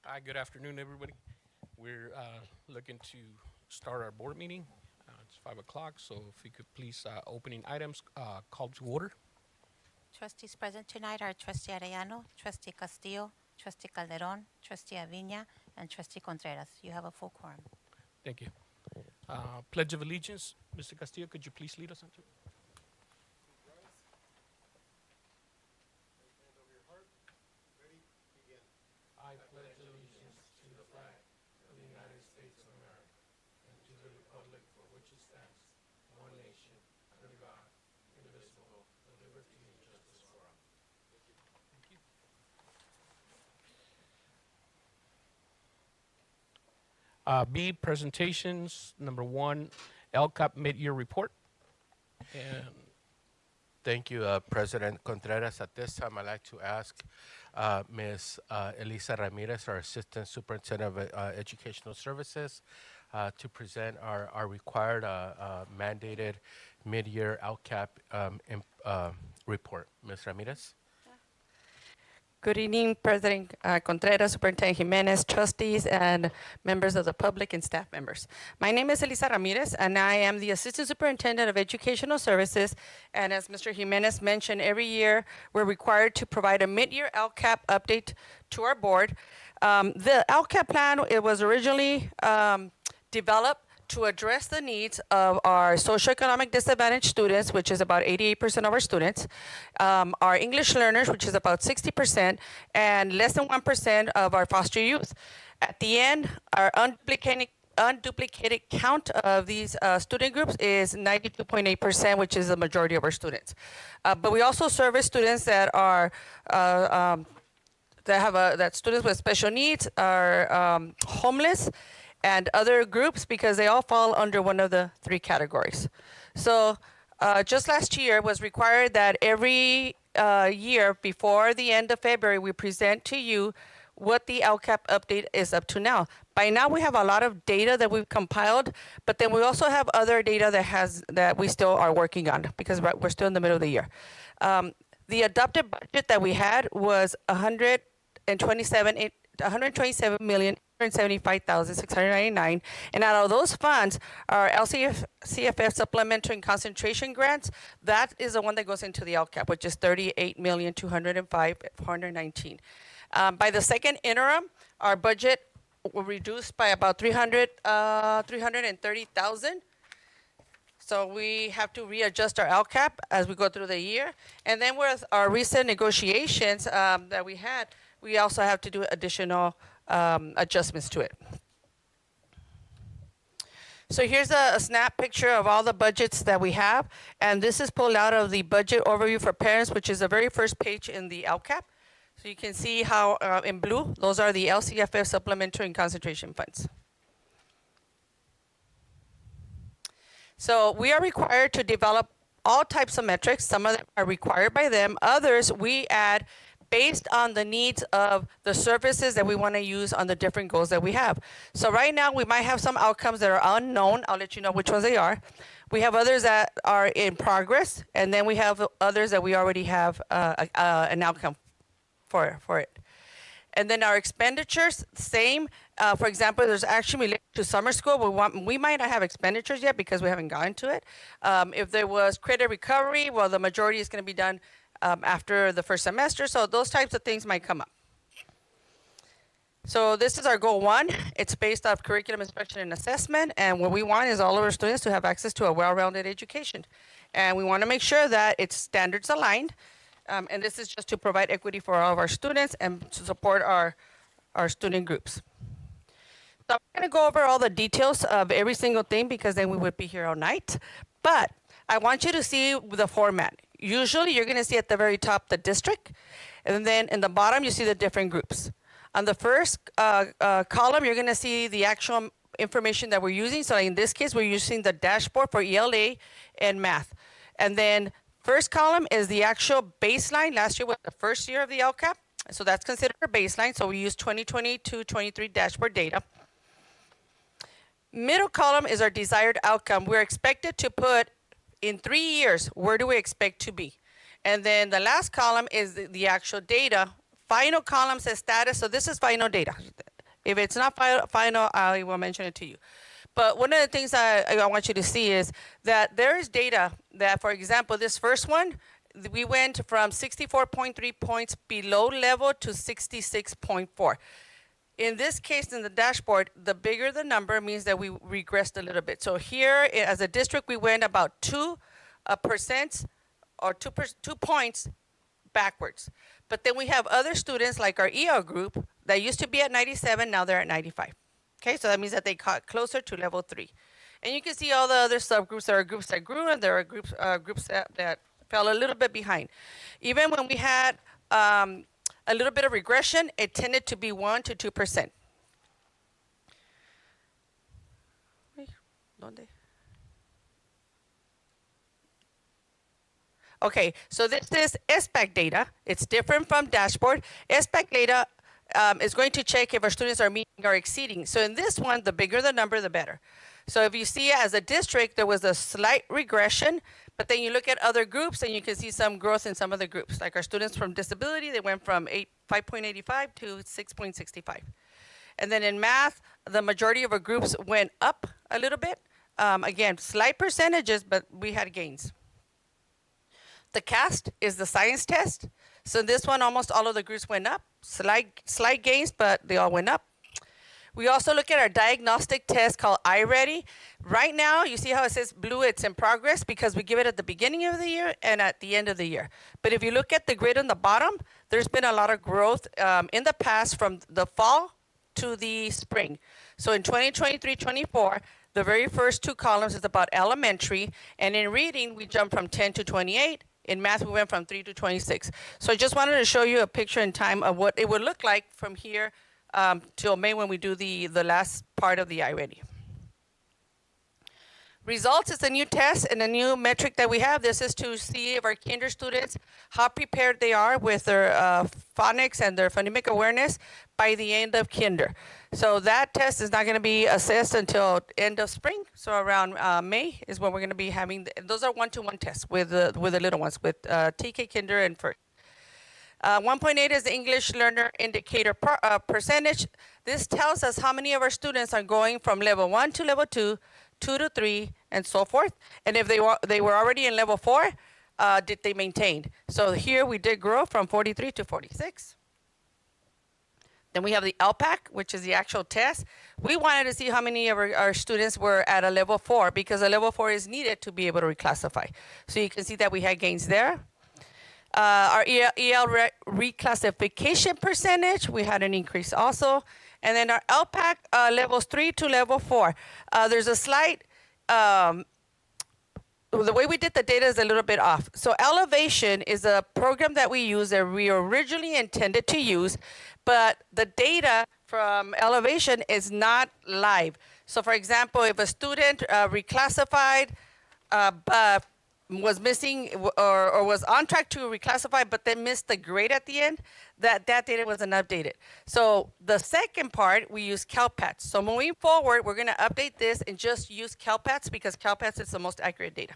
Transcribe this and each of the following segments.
Hi, good afternoon, everybody. We're looking to start our board meeting. It's 5 o'clock, so if we could please, opening items, call to order. Trustees present tonight are Trustee Arellano, Trustee Castillo, Trustee Calderon, Trustee Avina, and Trustee Contreras. You have a full quorum. Thank you. Pledge of Allegiance, Mr. Castillo, could you please lead us into? I pledge allegiance to the flag of the United States of America and to the republic for which it stands, one nation, under God, indivisible, with liberty and justice for all. Thank you. B, presentations. Number one, LCAP mid-year report. And Thank you, President Contreras. At this time, I'd like to ask Ms. Elisa Ramirez, our Assistant Superintendent of Educational Services, to present our required mandated mid-year LCAP report. Ms. Ramirez? Good evening, President Contreras, Superintendent Jimenez, trustees, and members of the public and staff members. My name is Elisa Ramirez, and I am the Assistant Superintendent of Educational Services. And as Mr. Jimenez mentioned, every year we're required to provide a mid-year LCAP update to our board. The LCAP plan, it was originally developed to address the needs of our socioeconomic disadvantaged students, which is about 88% of our students, our English learners, which is about 60%, and less than 1% of our foster youth. At the end, our unduplicated count of these student groups is 92.8%, which is the majority of our students. But we also service students that are that students with special needs, are homeless, and other groups, because they all fall under one of the three categories. So just last year, it was required that every year before the end of February, we present to you what the LCAP update is up to now. By now, we have a lot of data that we've compiled, but then we also have other data that we still are working on, because we're still in the middle of the year. The adopted budget that we had was 127,875,699, and out of those funds, our CFF supplementary and concentration grants, that is the one that goes into the LCAP, which is 38,205,419. By the second interim, our budget will reduce by about 330,000. So we have to readjust our LCAP as we go through the year. And then with our recent negotiations that we had, we also have to do additional adjustments to it. So here's a snap picture of all the budgets that we have. And this is pulled out of the budget overview for parents, which is the very first page in the LCAP. So you can see how in blue, those are the LCFF supplementary and concentration funds. So we are required to develop all types of metrics. Some of them are required by them. Others we add based on the needs of the services that we want to use on the different goals that we have. So right now we might have some outcomes that are unknown. I'll let you know which ones they are. We have others that are in progress, and then we have others that we already have an outcome for it. And then our expenditures, same. For example, there's action related to summer school. We might not have expenditures yet because we haven't gotten to it. If there was credit recovery, well, the majority is going to be done after the first semester. So those types of things might come up. So this is our goal one. It's based off curriculum inspection and assessment. And what we want is all of our students to have access to a well-rounded education. And we want to make sure that it's standards aligned. And this is just to provide equity for all of our students and to support our student groups. So I'm going to go over all the details of every single thing because then we would be here all night. But I want you to see the format. Usually you're going to see at the very top the district, and then in the bottom you see the different groups. On the first column, you're going to see the actual information that we're using. So in this case, we're using the dashboard for ELA and math. And then first column is the actual baseline. Last year was the first year of the LCAP, so that's considered a baseline. So we use 2022-23 dashboard data. Middle column is our desired outcome. We're expected to put in 3 years, where do we expect to be? And then the last column is the actual data. Final column says status, so this is final data. If it's not final, I will mention it to you. But one of the things I want you to see is that there is data that, for example, this first one, we went from 64.3 points below level to 66.4. In this case, in the dashboard, the bigger the number means that we regressed a little bit. So here, as a district, we went about 2% or 2 points backwards. But then we have other students like our EL group that used to be at 97, now they're at 95. Okay, so that means that they got closer to level 3. And you can see all the other subgroups. There are groups that grew and there are groups that fell a little bit behind. Even when we had a little bit of regression, it tended to be 1 to 2%. Okay, so this is SPAC data. It's different from dashboard. SPAC data is going to check if our students are meeting or exceeding. So in this one, the bigger the number, the better. So if you see as a district, there was a slight regression, but then you look at other groups and you can see some growth in some of the groups. Like our students from disability, they went from 5.85 to 6.65. And then in math, the majority of our groups went up a little bit. Again, slight percentages, but we had gains. The CAST is the science test. So this one, almost all of the groups went up. Slight gains, but they all went up. We also look at our diagnostic test called iReady. Right now, you see how it says blue, it's in progress because we give it at the beginning of the year and at the end of the year. But if you look at the grid on the bottom, there's been a lot of growth in the past from the fall to the spring. So in 2023-24, the very first 2 columns is about elementary, and in reading, we jumped from 10 to 28. In math, we went from 3 to 26. So I just wanted to show you a picture in time of what it would look like from here till May when we do the last part of the iReady. Results is a new test and a new metric that we have. This is to see if our kinder students, how prepared they are with their phonics and their phonemic awareness by the end of kinder. So that test is not going to be assessed until end of spring. So around May is when we're going to be having, those are one-to-one tests with the little ones, with TK kinder and first. 1.8 is the English learner indicator percentage. This tells us how many of our students are going from level 1 to level 2, 2 to 3, and so forth. And if they were already in level 4, did they maintain? So here we did grow from 43 to 46. Then we have the LPAC, which is the actual test. We wanted to see how many of our students were at a level 4 because a level 4 is needed to be able to reclassify. So you can see that we had gains there. Our EL reclassification percentage, we had an increase also. And then our LPAC levels 3 to level 4. There's a slight, the way we did the data is a little bit off. So Elevation is a program that we use that we originally intended to use, but the data from Elevation is not live. So for example, if a student reclassified, but was missing or was on track to reclassify but then missed the grade at the end, that data wasn't updated. So the second part, we use CalPATS. So moving forward, we're going to update this and just use CalPATS because CalPATS is the most accurate data.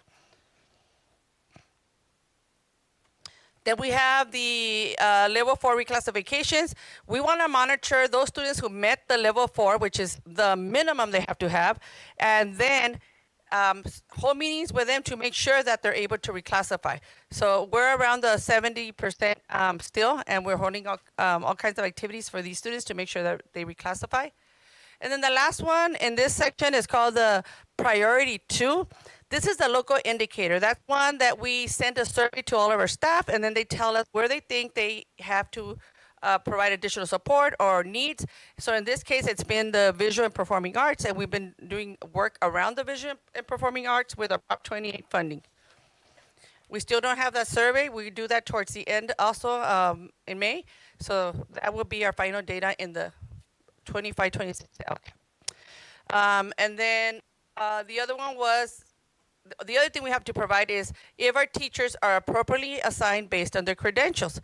Then we have the level 4 reclassifications. We want to monitor those students who met the level 4, which is the minimum they have to have, and then hold meetings with them to make sure that they're able to reclassify. So we're around the 70% still, and we're holding all kinds of activities for these students to make sure that they reclassify. And then the last one in this section is called the Priority 2. This is the local indicator. That's one that we send a survey to all of our staff, and then they tell us where they think they have to provide additional support or needs. So in this case, it's been the visual and performing arts, and we've been doing work around the visual and performing arts with our Prop 28 funding. We still don't have that survey. We do that towards the end also in May. So that will be our final data in the 25-26 LCAP. And then the other one was, the other thing we have to provide is if our teachers are appropriately assigned based on their credentials.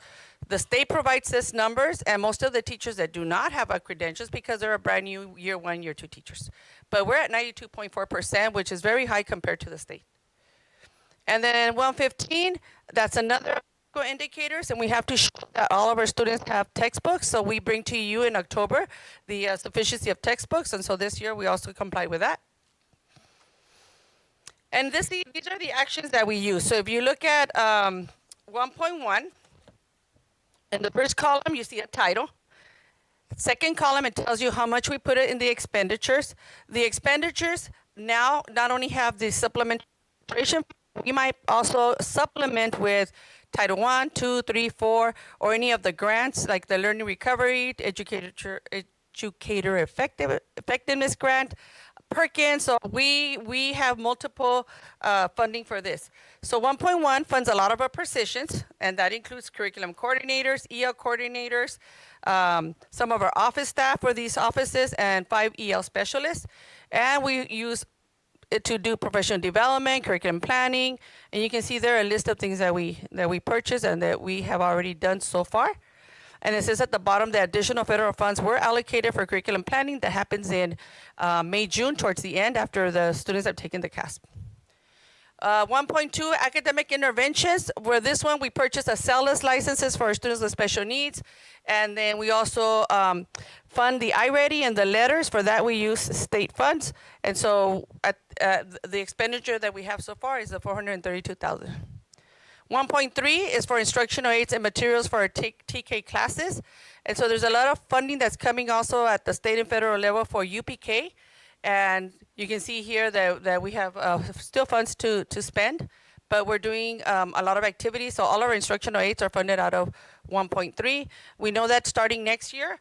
The state provides this numbers, and most of the teachers that do not have our credentials because they're a brand new year 1, year 2 teachers. But we're at 92.4%, which is very high compared to the state. And then 115, that's another fiscal indicators, and we have to show that all of our students have textbooks. So we bring to you in October the sufficiency of textbooks, and so this year we also comply with that. And these are the actions that we use. So if you look at 1.1, in the first column you see a title. Second column, it tells you how much we put it in the expenditures. The expenditures now not only have the supplementation, we might also supplement with Title I, II, III, IV, or any of the grants like the Learning Recovery, Educator Effectiveness Grant, Perkins. So we have multiple funding for this. So 1.1 funds a lot of our positions, and that includes curriculum coordinators, EL coordinators, some of our office staff for these offices, and 5 EL specialists. And we use it to do professional development, curriculum planning, and you can see there a list of things that we purchase and that we have already done so far. And it says at the bottom that additional federal funds were allocated for curriculum planning. That happens in May, June, towards the end after the students have taken the CASP. 1.2, academic interventions, where this one we purchased a CELUS licenses for our students with special needs. And then we also fund the iReady and the letters. For that we use state funds. And so the expenditure that we have so far is the $432,000. 1.3 is for instructional aids and materials for our TK classes. And so there's a lot of funding that's coming also at the state and federal level for UPK. And you can see here that we have still funds to spend, but we're doing a lot of activities. So all of our instructional aids are funded out of 1.3. We know that starting next year,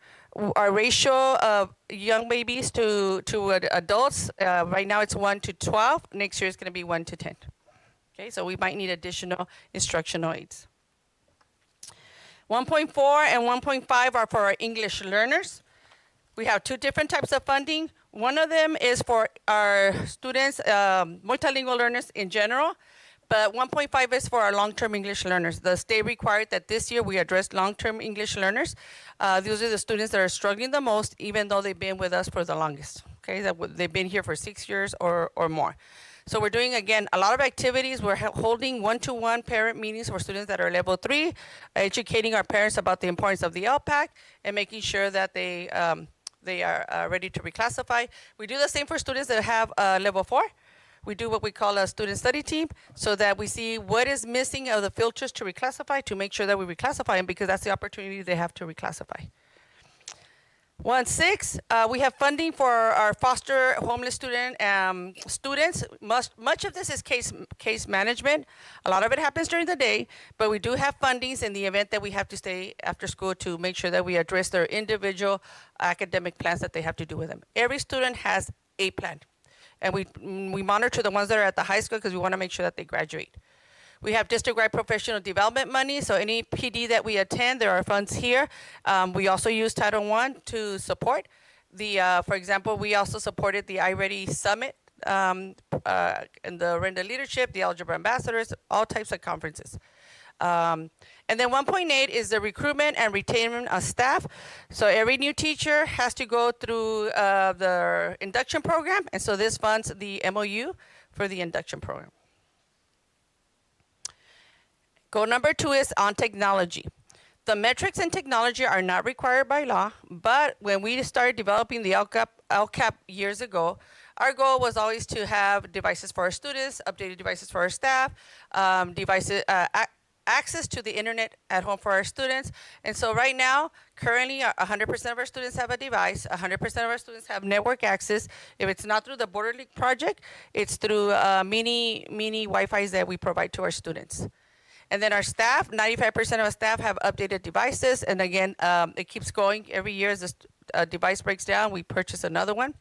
our ratio of young babies to adults, right now it's 1 to 12. Next year it's going to be 1 to 10. Okay, so we might need additional instructional aids. 1.4 and 1.5 are for our English learners. We have two different types of funding. One of them is for our students, multilingual learners in general, but 1.5 is for our long-term English learners. The state required that this year we address long-term English learners. Those are the students that are struggling the most, even though they've been with us for the longest. Okay, they've been here for 6 years or more. So we're doing, again, a lot of activities. We're holding one-to-one parent meetings for students that are level 3, educating our parents about the importance of the LPAC, and making sure that they are ready to reclassify. We do the same for students that have level 4. We do what we call a student study team, so that we see what is missing of the filters to reclassify, to make sure that we reclassify them, because that's the opportunity they have to reclassify. 1.6, we have funding for our foster homeless students. Much of this is case management. A lot of it happens during the day, but we do have fundings in the event that we have to stay after school to make sure that we address their individual academic plans that they have to do with them. Every student has a plan, and we monitor the ones that are at the high school because we want to make sure that they graduate. We have district-wide professional development money, so any PD that we attend, there are funds here. We also use Title I to support. For example, we also supported the iReady Summit and the Renda Leadership, the Algebra Ambassadors, all types of conferences. And then 1.8 is the recruitment and retention of staff. So every new teacher has to go through the induction program, and so this funds the MOU for the induction program. Goal number 2 is on technology. The metrics in technology are not required by law, but when we started developing the LCAP years ago, our goal was always to have devices for our students, updated devices for our staff, access to the internet at home for our students. And so right now, currently 100% of our students have a device, 100% of our students have network access. If it's not through the Border League project, it's through mini Wi-Fis that we provide to our students. And then our staff, 95% of our staff have updated devices. And again, it keeps going every year as this device breaks down, we purchase another one.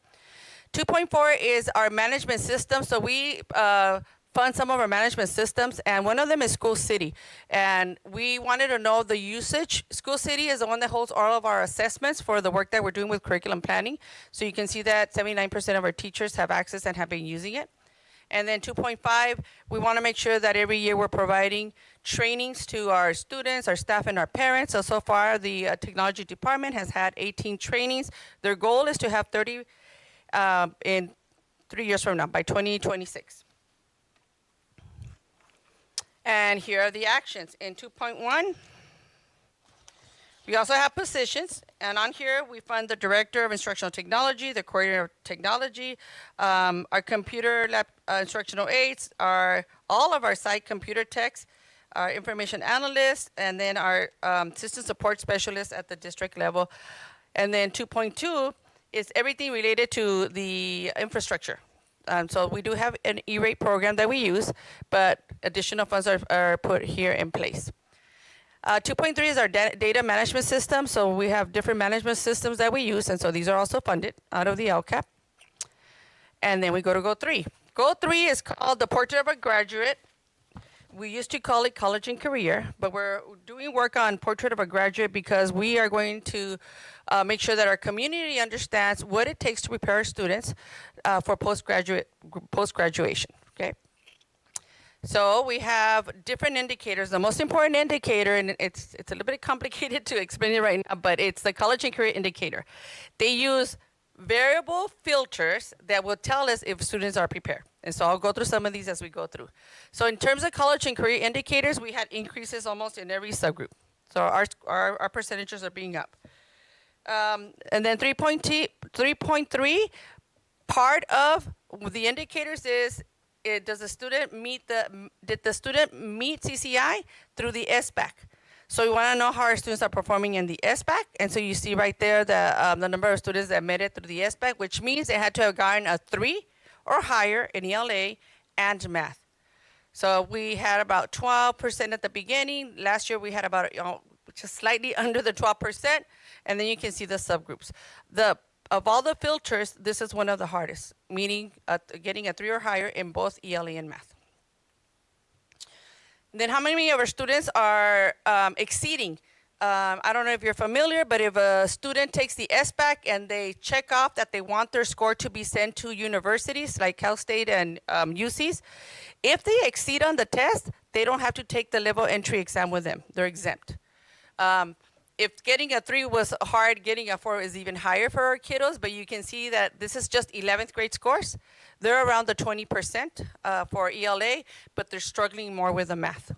2.4 is our management system. So we fund some of our management systems, and one of them is School City. And we wanted to know the usage. School City is the one that holds all of our assessments for the work that we're doing with curriculum planning. So you can see that 79% of our teachers have access and have been using it. And then 2.5, we want to make sure that every year we're providing trainings to our students, our staff, and our parents. So far, the technology department has had 18 trainings. Their goal is to have 30 in 3 years from now, by 2026. And here are the actions. In 2.1, we also have positions, and on here we find the Director of Instructional Technology, the Coordinator of Technology, our computer lab instructional aides, all of our site computer techs, our information analysts, and then our system support specialists at the district level. And then 2.2 is everything related to the infrastructure. So we do have an E-rate program that we use, but additional funds are put here in place. 2.3 is our data management system. So we have different management systems that we use, and so these are also funded out of the LCAP. And then we go to Goal 3. Goal 3 is called the Portrait of a Graduate. We used to call it College and Career, but we're doing work on Portrait of a Graduate because we are going to make sure that our community understands what it takes to prepare our students for post-graduation, okay? So we have different indicators. The most important indicator, and it's a little bit complicated to explain it right now, but it's the College and Career Indicator. They use variable filters that will tell us if students are prepared. And so I'll go through some of these as we go through. So in terms of College and Career Indicators, we had increases almost in every subgroup. So our percentages are being up. And then 3.3, part of the indicators is, did the student meet CCI through the SBAC? So we want to know how our students are performing in the SBAC, and so you see right there the number of students that made it through the SBAC, which means they had to have gotten a 3 or higher in ELA and math. So we had about 12% at the beginning. Last year we had about just slightly under the 12%, and then you can see the subgroups. Of all the filters, this is one of the hardest, meaning getting a 3 or higher in both ELA and math. Then how many of our students are exceeding? I don't know if you're familiar, but if a student takes the SBAC and they check off that they want their score to be sent to universities like Cal State and UCs, if they exceed on the test, they don't have to take the level entry exam with them. They're exempt. If getting a 3 was hard, getting a 4 is even higher for our kiddos, but you can see that this is just 11th grade scores. They're around the 20% for ELA, but they're struggling more with the math.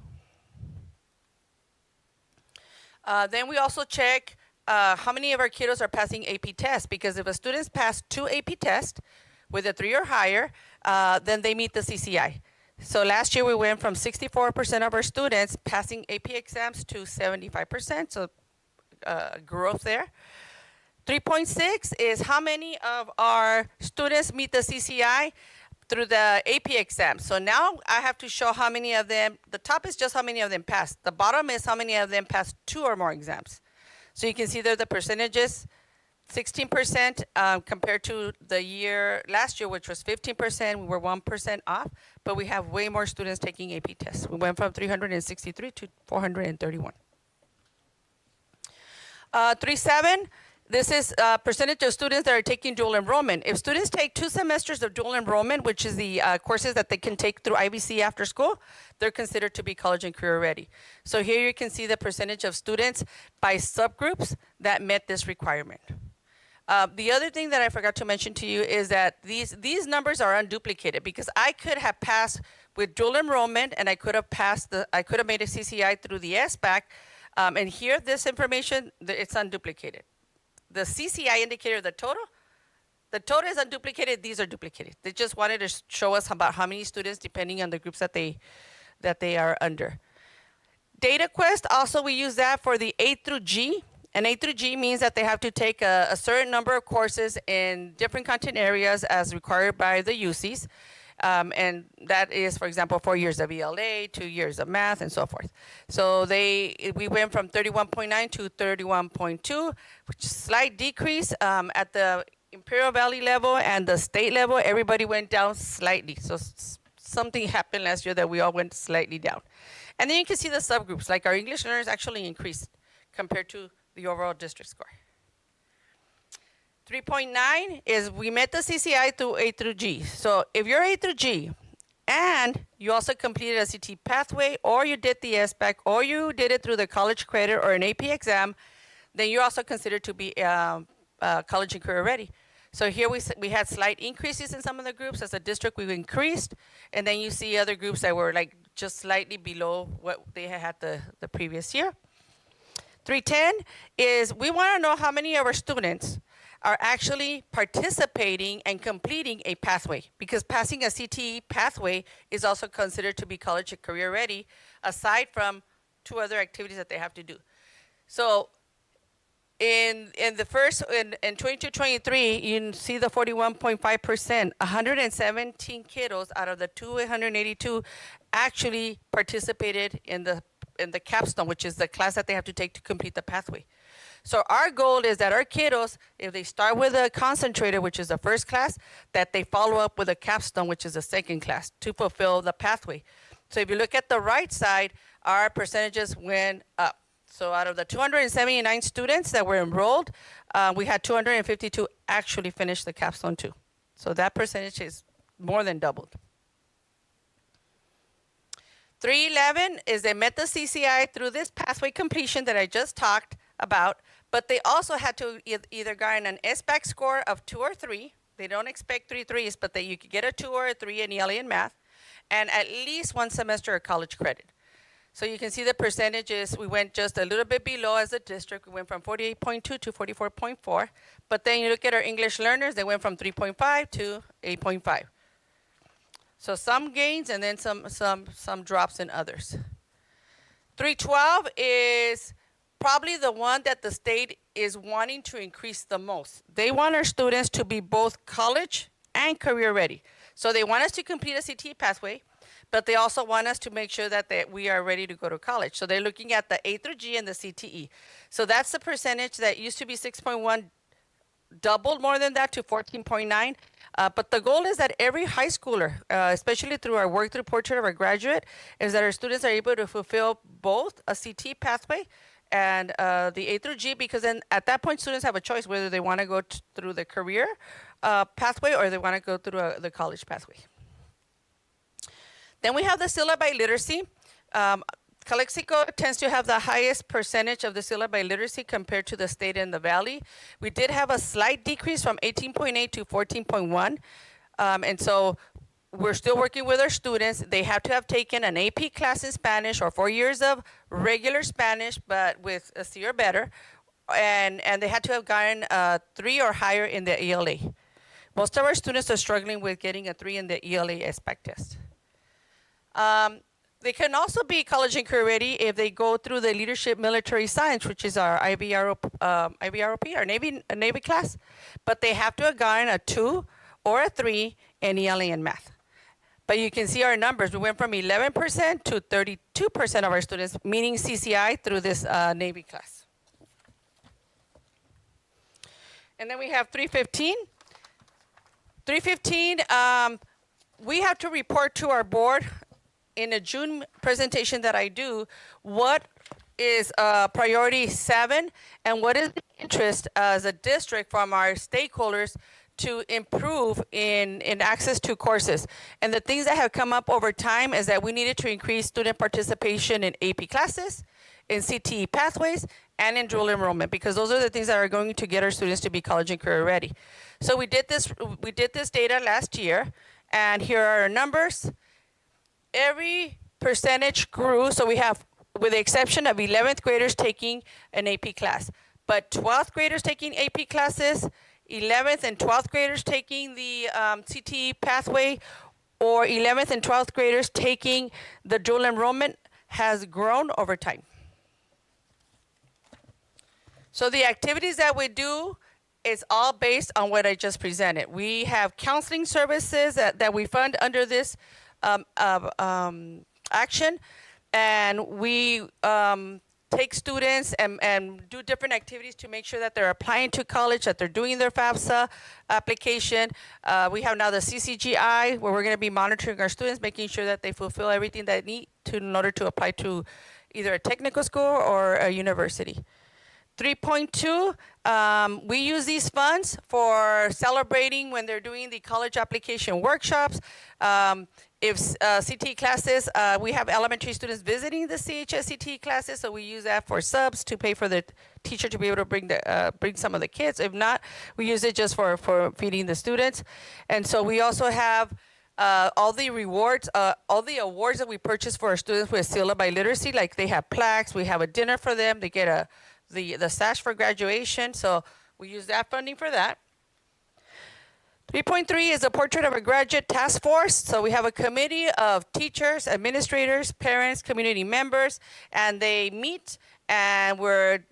Then we also check how many of our kiddos are passing AP tests, because if a student's passed 2 AP tests with a 3 or higher, then they meet the CCI. So last year we went from 64% of our students passing AP exams to 75%, so growth there. 3.6 is how many of our students meet the CCI through the AP exam. So now I have to show how many of them, the top is just how many of them passed. The bottom is how many of them passed 2 or more exams. So you can see there the percentages, 16% compared to the year last year, which was 15%. We were 1% off, but we have way more students taking AP tests. We went from 363 to 431. 3.7, this is percentage of students that are taking dual enrollment. If students take 2 semesters of dual enrollment, which is the courses that they can take through IVC after school, they're considered to be college and career ready. So here you can see the percentage of students by subgroups that met this requirement. The other thing that I forgot to mention to you is that these numbers are unduplicated, because I could have passed with dual enrollment and I could have made a CCI through the SBAC. And here, this information, it's unduplicated. The CCI indicator, the total is unduplicated. These are duplicated. They just wanted to show us about how many students, depending on the groups that they are under. Data Quest, also we use that for the A through G. And A through G means that they have to take a certain number of courses in different content areas as required by the UCs. And that is, for example, 4 years of ELA, 2 years of math, and so forth. So we went from 31.9 to 31.2, which is a slight decrease at the Imperial Valley level and the state level. Everybody went down slightly. So something happened last year that we all went slightly down. And then you can see the subgroups, like our English learners actually increased compared to the overall district score. 3.9 is we met the CCI through A through G. So if you're A through G and you also completed a CT pathway, or you did the SBAC, or you did it through the college credit or an AP exam, then you're also considered to be college and career ready. So here we had slight increases in some of the groups. As a district, we've increased, and then you see other groups that were like just slightly below what they had the previous year. 310 is we want to know how many of our students are actually participating and completing a pathway, because passing a CTE pathway is also considered to be college and career ready, aside from 2 other activities that they have to do. So in 22-23, you see the 41.5%, 117 kiddos out of the 282 actually participated in the capstone, which is the class that they have to take to complete the pathway. So our goal is that our kiddos, if they start with a concentrator, which is the first class, that they follow up with a capstone, which is the second class, to fulfill the pathway. So if you look at the right side, our percentages went up. So out of the 279 students that were enrolled, we had 252 actually finish the capstone too. So that percentage is more than doubled. 311 is they met the CCI through this pathway completion that I just talked about, but they also had to either garner an SBAC score of 2 or 3. They don't expect 3 threes, but that you could get a 2 or a 3 in ELA and math, and at least 1 semester of college credit. So you can see the percentages. We went just a little bit below as a district. We went from 48.2 to 44.4. But then you look at our English learners, they went from 3.5 to 8.5. So some gains and then some drops in others. 312 is probably the one that the state is wanting to increase the most. They want our students to be both college and career ready. So they want us to complete a CTE pathway, but they also want us to make sure that we are ready to go to college. So they're looking at the A through G and the CTE. So that's the percentage that used to be 6.1, doubled more than that to 14.9. But the goal is that every high schooler, especially through our work through portrait of our graduate, is that our students are able to fulfill both a CTE pathway and the A through G, because then at that point students have a choice whether they want to go through the career pathway or they want to go through the college pathway. Then we have the syllabi literacy. Calexico tends to have the highest percentage of the syllabi literacy compared to the state and the valley. We did have a slight decrease from 18.8 to 14.1. And so we're still working with our students. They have to have taken an AP class in Spanish or 4 years of regular Spanish, but with a C or better. And they had to have gotten 3 or higher in the ELA. Most of our students are struggling with getting a 3 in the ELA SPAC test. They can also be college and career ready if they go through the Leadership Military Science, which is our IVROP, our Navy class. But they have to have gotten a 2 or a 3 in ELA and math. But you can see our numbers. We went from 11% to 32% of our students meeting CCI through this Navy class. And then we have 315. 315, we have to report to our board in a June presentation that I do, what is priority 7 and what is the interest as a district from our stakeholders to improve in access to courses. And the things that have come up over time is that we needed to increase student participation in AP classes, in CTE pathways, and in dual enrollment, because those are the things that are going to get our students to be college and career ready. So we did this data last year, and here are our numbers. Every percentage grew, so we have, with the exception of 11th graders taking an AP class, but 12th graders taking AP classes, 11th and 12th graders taking the CTE pathway, or 11th and 12th graders taking the dual enrollment has grown over time. So the activities that we do is all based on what I just presented. We have counseling services that we fund under this action, and we take students and do different activities to make sure that they're applying to college, that they're doing their FAFSA application. We have now the CCGI, where we're going to be monitoring our students, making sure that they fulfill everything that they need in order to apply to either a technical school or a university. 3.2, we use these funds for celebrating when they're doing the college application workshops. If CTE classes, we have elementary students visiting the CHS CTE classes, so we use that for subs to pay for the teacher to be able to bring some of the kids. If not, we use it just for feeding the students. And so we also have all the rewards, all the awards that we purchase for our students with Seal Up by Literacy, like they have plaques, we have a dinner for them, they get the sash for graduation, so we use that funding for that. 3.3 is a portrait of a graduate task force. So we have a committee of teachers, administrators, parents, community members, and they meet, and we're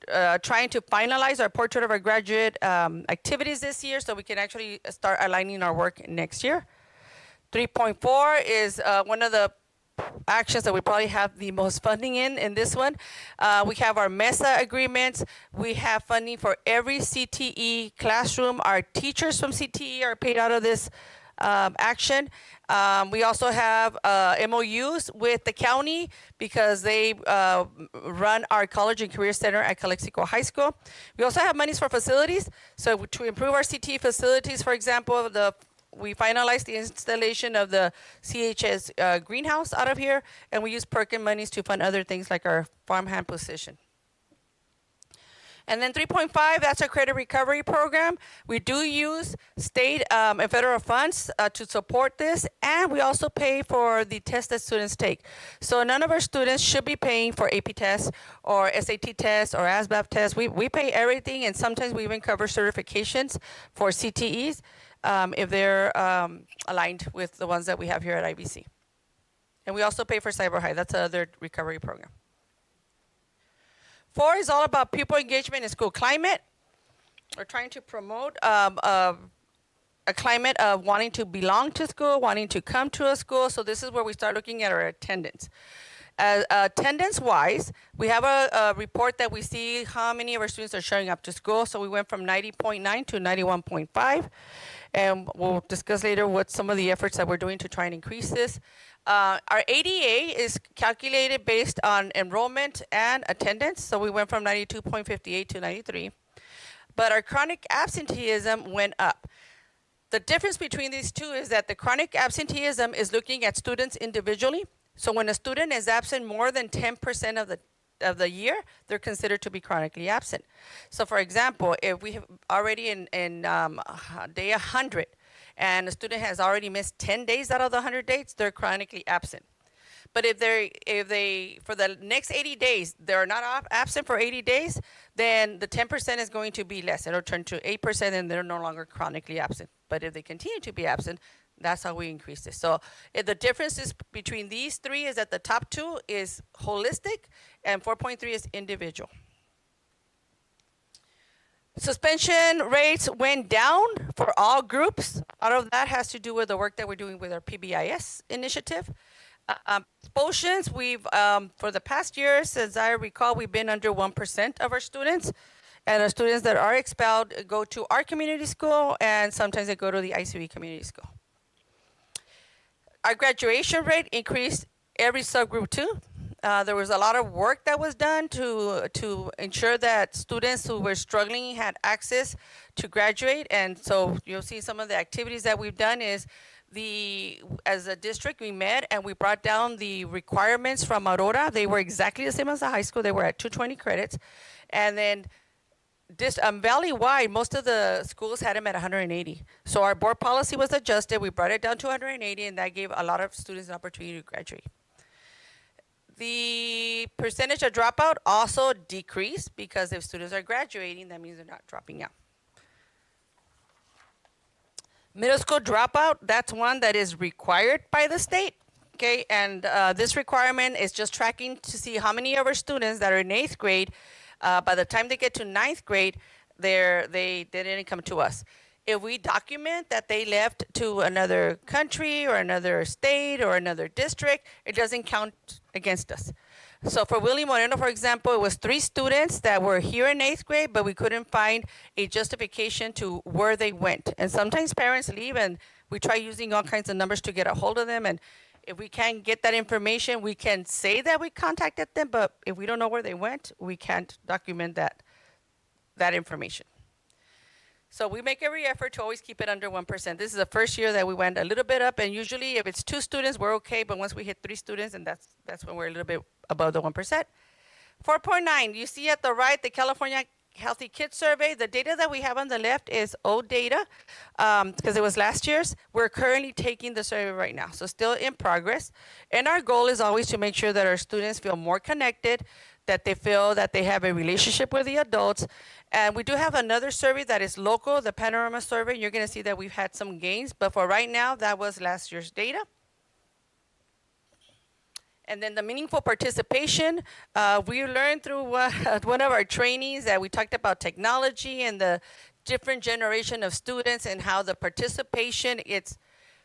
trying to finalize our portrait of our graduate activities this year so we can actually start aligning our work next year. 3.4 is one of the actions that we probably have the most funding in this one. We have our MESA agreements. We have funding for every CTE classroom. Our teachers from CTE are paid out of this action. We also have MOUs with the county because they run our college and career center at Calexico High School. We also have monies for facilities. So to improve our CTE facilities, for example, we finalized the installation of the CHS greenhouse out of here, and we use Perkin monies to fund other things like our farmhand position. And then 3.5, that's our credit recovery program. We do use state and federal funds to support this, and we also pay for the tests that students take. So none of our students should be paying for AP tests or SAT tests or ASVAB tests. We pay everything, and sometimes we even cover certifications for CTEs. If they're aligned with the ones that we have here at IBC. And we also pay for Cyber High. That's another recovery program. 4 is all about pupil engagement in school climate. We're trying to promote a climate of wanting to belong to school, wanting to come to a school. So this is where we start looking at our attendance. Attendance-wise, we have a report that we see how many of our students are showing up to school. So we went from 90.9 to 91.5. And we'll discuss later what some of the efforts that we're doing to try and increase this. Our ADA is calculated based on enrollment and attendance. So we went from 92.58 to 93. But our chronic absenteeism went up. The difference between these two is that the chronic absenteeism is looking at students individually. So when a student is absent more than 10% of the year, they're considered to be chronically absent. So for example, if we have already in day 100 and a student has already missed 10 days out of the 100 days, they're chronically absent. But if they for the next 80 days, they're not absent for 80 days, then the 10% is going to be less. It'll turn to 8% and they're no longer chronically absent. But if they continue to be absent, that's how we increase this. So the difference is between these three is that the top two is holistic and 4.3 is individual. Suspension rates went down for all groups. A lot of that has to do with the work that we're doing with our PBIS initiative. Expulsions, we've, for the past years, as I recall, we've been under 1% of our students. And our students that are expelled go to our community school, and sometimes they go to the ICB community school. Our graduation rate increased every subgroup too. There was a lot of work that was done to ensure that students who were struggling had access to graduate. And so you'll see some of the activities that we've done is as a district, we met and we brought down the requirements from Aurora. They were exactly the same as the high school. They were at 220 credits. And then valley-wide, most of the schools had them at 180. So our board policy was adjusted. We brought it down to 180, and that gave a lot of students an opportunity to graduate. The percentage of dropout also decreased because if students are graduating, that means they're not dropping out. Middle school dropout, that's one that is required by the state. Okay, and this requirement is just tracking to see how many of our students that are in 8th grade by the time they get to 9th grade, they didn't come to us. If we document that they left to another country or another state or another district, it doesn't count against us. So for Willie Moreno, for example, it was 3 students that were here in 8th grade, but we couldn't find a justification to where they went. And sometimes parents leave, and we try using all kinds of numbers to get a hold of them. And if we can't get that information, we can say that we contacted them, but if we don't know where they went, we can't document that information. So we make every effort to always keep it under 1%. This is the first year that we went a little bit up, and usually if it's 2 students, we're okay, but once we hit 3 students, and that's when we're a little bit above the 1%. 4.9, you see at the right, the California Healthy Kids Survey, the data that we have on the left is old data because it was last year's. We're currently taking the survey right now, so still in progress. And our goal is always to make sure that our students feel more connected, that they feel that they have a relationship with the adults. And we do have another survey that is local, the Panorama Survey. You're going to see that we've had some gains, but for right now, that was last year's data. And then the meaningful participation, we learned through one of our trainings that we talked about technology and the different generation of students and how the participation,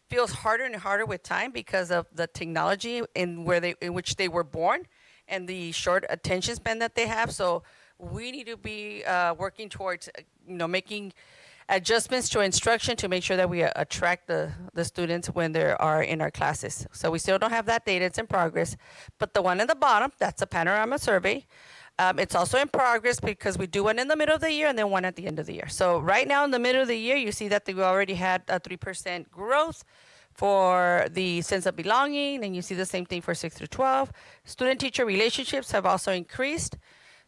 feels harder and harder with time because of the technology in which they were born and the short attention span that they have. So we need to be working towards, making adjustments to instruction to make sure that we attract the students when they are in our classes. So we still don't have that data, it's in progress. But the one at the bottom, that's a Panorama Survey. It's also in progress because we do one in the middle of the year and then one at the end of the year. So right now in the middle of the year, you see that we already had a 3% growth for the sense of belonging, and you see the same thing for 6 through 12. Student-teacher relationships have also increased.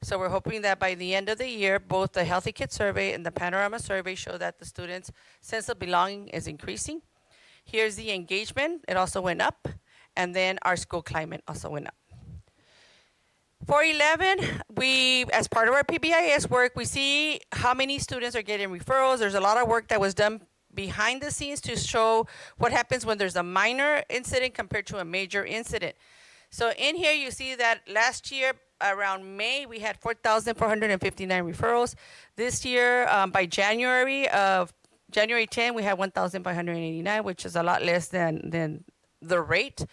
So we're hoping that by the end of the year, both the Healthy Kids Survey and the Panorama Survey show that the students' sense of belonging is increasing. Here's the engagement. It also went up. And then our school climate also went up. For 11, as part of our PBIS work, we see how many students are getting referrals. There's a lot of work that was done behind the scenes to show what happens when there's a minor incident compared to a major incident. So in here, you see that last year, around May, we had 4,459 referrals. This year, by January 10, we had 1,589, which is a lot less than the rate.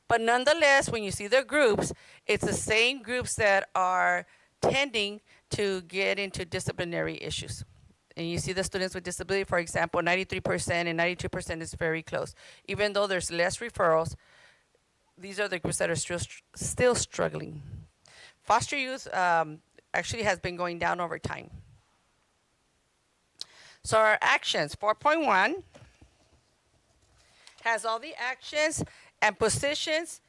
But nonetheless, when you see the groups, it's the same groups that are tending to get into disciplinary issues. And you see the students with disability, for example, 93% and 92% is very close. Even though there's less referrals, these are the groups that are still struggling. Foster youth actually has been going down over time. So our actions, 4.1, has all the actions and positions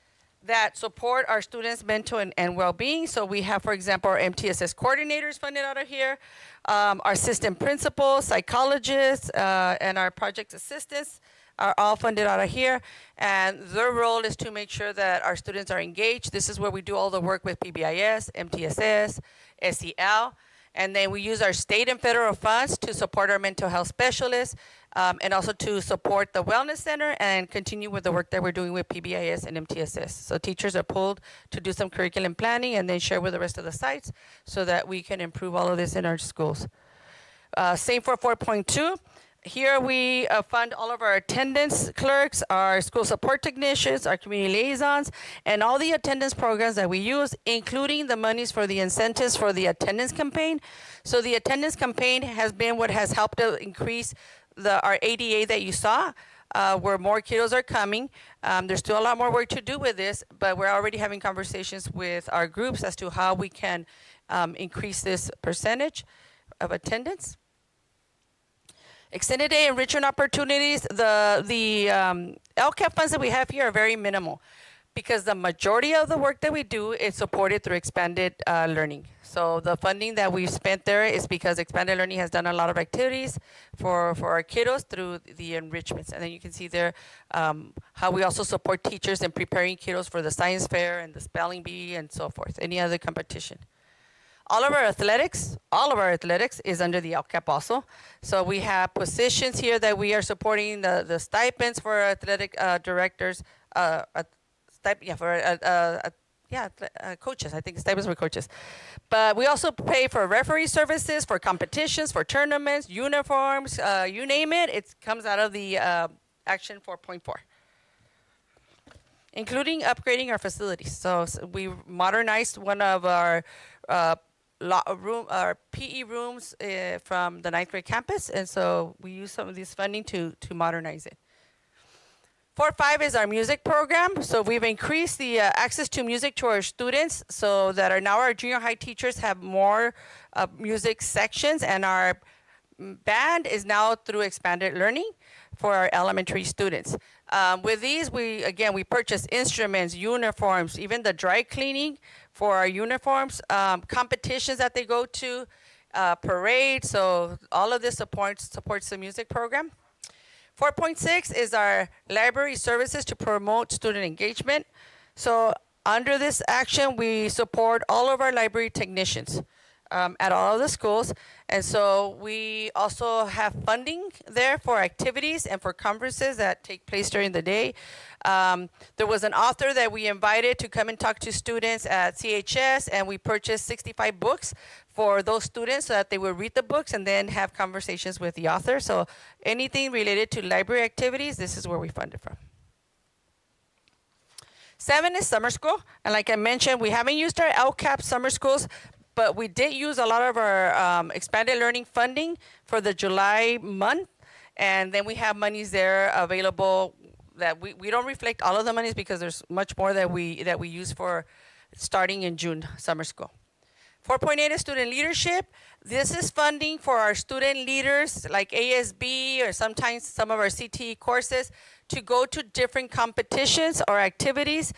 that support our students' mental and well-being. So we have, for example, our MTSS coordinators funded out of here, our assistant principals, psychologists, and our project assistants are all funded out of here. And their role is to make sure that our students are engaged. This is where we do all the work with PBIS, MTSS, SEL. And then we use our state and federal funds to support our mental health specialists and also to support the wellness center and continue with the work that we're doing with PBIS and MTSS. So teachers are pulled to do some curriculum planning and then share with the rest of the sites so that we can improve all of this in our schools. Same for 4.2. Here we fund all of our attendance clerks, our school support technicians, our community liaisons, and all the attendance programs that we use, including the monies for the incentives for the attendance campaign. So the attendance campaign has been what has helped to increase our ADA that you saw, where more kiddos are coming. There's still a lot more work to do with this, but we're already having conversations with our groups as to how we can increase this percentage of attendance. Extended day enrichment opportunities, the LCAP funds that we have here are very minimal because the majority of the work that we do is supported through expanded learning. So the funding that we've spent there is because expanded learning has done a lot of activities for our kiddos through the enrichments. And then you can see there how we also support teachers in preparing kiddos for the science fair and the spelling bee and so forth, any other competition. All of our athletics is under the LCAP also. So we have positions here that we are supporting the stipends for athletic directors, coaches. I think stipends for coaches. But we also pay for referee services, for competitions, for tournaments, uniforms, you name it. It comes out of the Action 4.4. Including upgrading our facilities. So we modernized one of our our PE rooms from the 9th grade campus, and so we use some of this funding to modernize it. 4.5 is our music program. So we've increased the access to music to our students so that now our junior high teachers have more music sections, and our band is now through expanded learning for our elementary students. With these, we purchase instruments, uniforms, even the dry cleaning for our uniforms, competitions that they go to, parade. So all of this supports the music program. 4.6 is our library services to promote student engagement. So under this action, we support all of our library technicians at all of the schools. And so we also have funding there for activities and for conferences that take place during the day. There was an author that we invited to come and talk to students at CHS, and we purchased 65 books for those students so that they would read the books and then have conversations with the author. So anything related to library activities, this is where we fund it from. 7 is summer school. And like I mentioned, we haven't used our LCAP summer schools, but we did use a lot of our expanded learning funding for the July month. And then we have monies there available that we don't reflect all of the monies because there's much more that we use for starting in June summer school. 4.8 is student leadership. This is funding for our student leaders like ASB or sometimes some of our CTE courses to go to different competitions or activities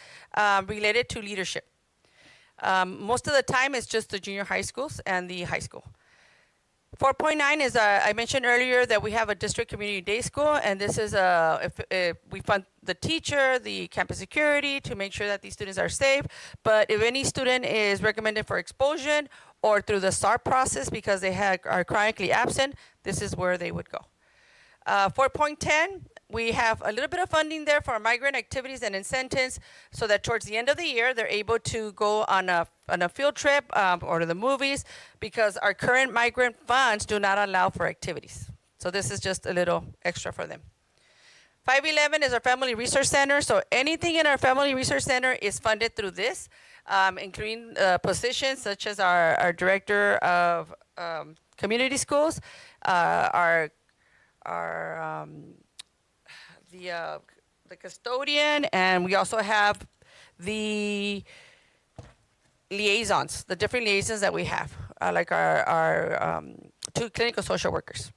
related to leadership. Most of the time it's just the junior high schools and the high school. 4.9 is, I mentioned earlier that we have a district community day school, and this is, if we fund the teacher, the campus security to make sure that these students are safe. But if any student is recommended for expulsion or through the SAR process because they are chronically absent, this is where they would go. 4.10, we have a little bit of funding there for migrant activities and incentives so that towards the end of the year, they're able to go on a field trip or to the movies because our current migrant funds do not allow for activities. So this is just a little extra for them. 511 is our Family Resource Center. So anything in our Family Resource Center is funded through this, including positions such as our Director of Community Schools, the custodian, and we also have the liaisons, the different liaisons that we have, like our 2 clinical social workers.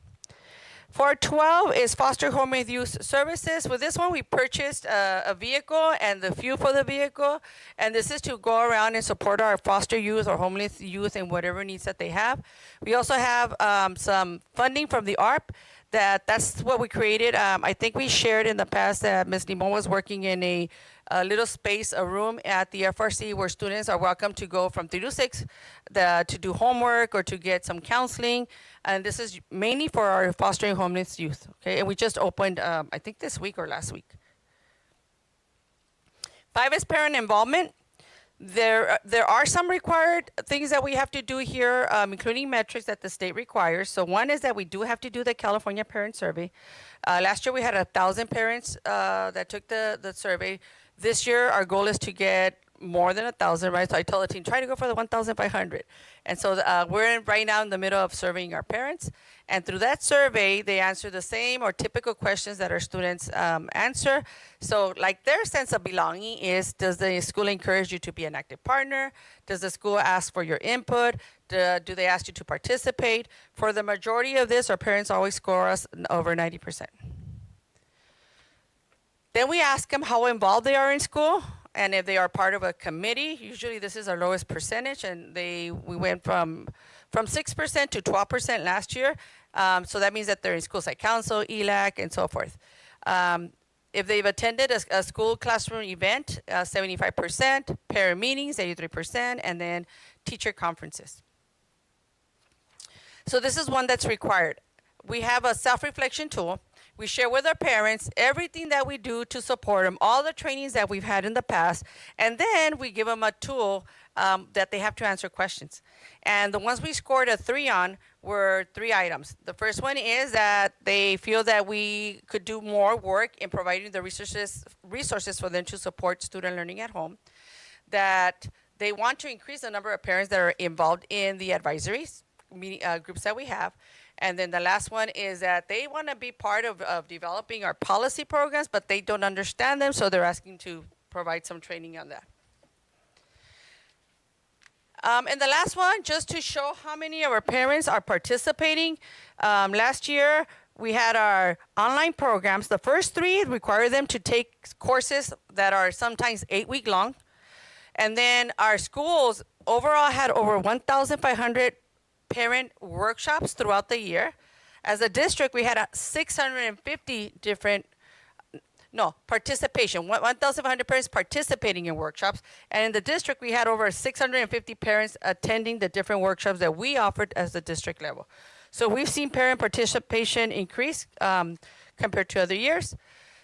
412 is foster home with youth services. With this one, we purchased a vehicle and the fuel for the vehicle, and this is to go around and support our foster youth or homeless youth and whatever needs that they have. We also have some funding from the ARP. That's what we created. I think we shared in the past that Ms. Limon was working in a little space, a room at the FRC where students are welcome to go from 3 to 6 to do homework or to get some counseling. And this is mainly for our fostering homeless youth. Okay, and we just opened, I think this week or last week. 5 is parent involvement. There are some required things that we have to do here, including metrics that the state requires. So one is that we do have to do the California Parent Survey. Last year we had 1,000 parents that took the survey. This year our goal is to get more than 1,000, right? So I told the team, try to go for the 1,500. And so we're right now in the middle of surveying our parents. And through that survey, they answer the same or typical questions that our students answer. So like their sense of belonging is, does the school encourage you to be an active partner? Does the school ask for your input? Do they ask you to participate? For the majority of this, our parents always score us over 90%. Then we ask them how involved they are in school. And if they are part of a committee, usually this is our lowest percentage, and we went from 6% to 12% last year. So that means that they're in school site council, ELAC, and so forth. If they've attended a school classroom event, 75%, parent meetings, 83%, and then teacher conferences. So this is one that's required. We have a self-reflection tool. We share with our parents everything that we do to support them, all the trainings that we've had in the past, and then we give them a tool that they have to answer questions. And the ones we scored a 3 on were 3 items. The first one is that they feel that we could do more work in providing the resources for them to support student learning at home, that they want to increase the number of parents that are involved in the advisories groups that we have. And then the last one is that they want to be part of developing our policy programs, but they don't understand them, so they're asking to provide some training on that. And the last one, just to show how many of our parents are participating. Last year, we had our online programs. The first 3 require them to take courses that are sometimes 8-week long. And then our schools overall had over 1,500 parent workshops throughout the year. As a district, we had 650 different participation, 1,500 parents participating in workshops. And in the district, we had over 650 parents attending the different workshops that we offered as the district level. So we've seen parent participation increase compared to other years.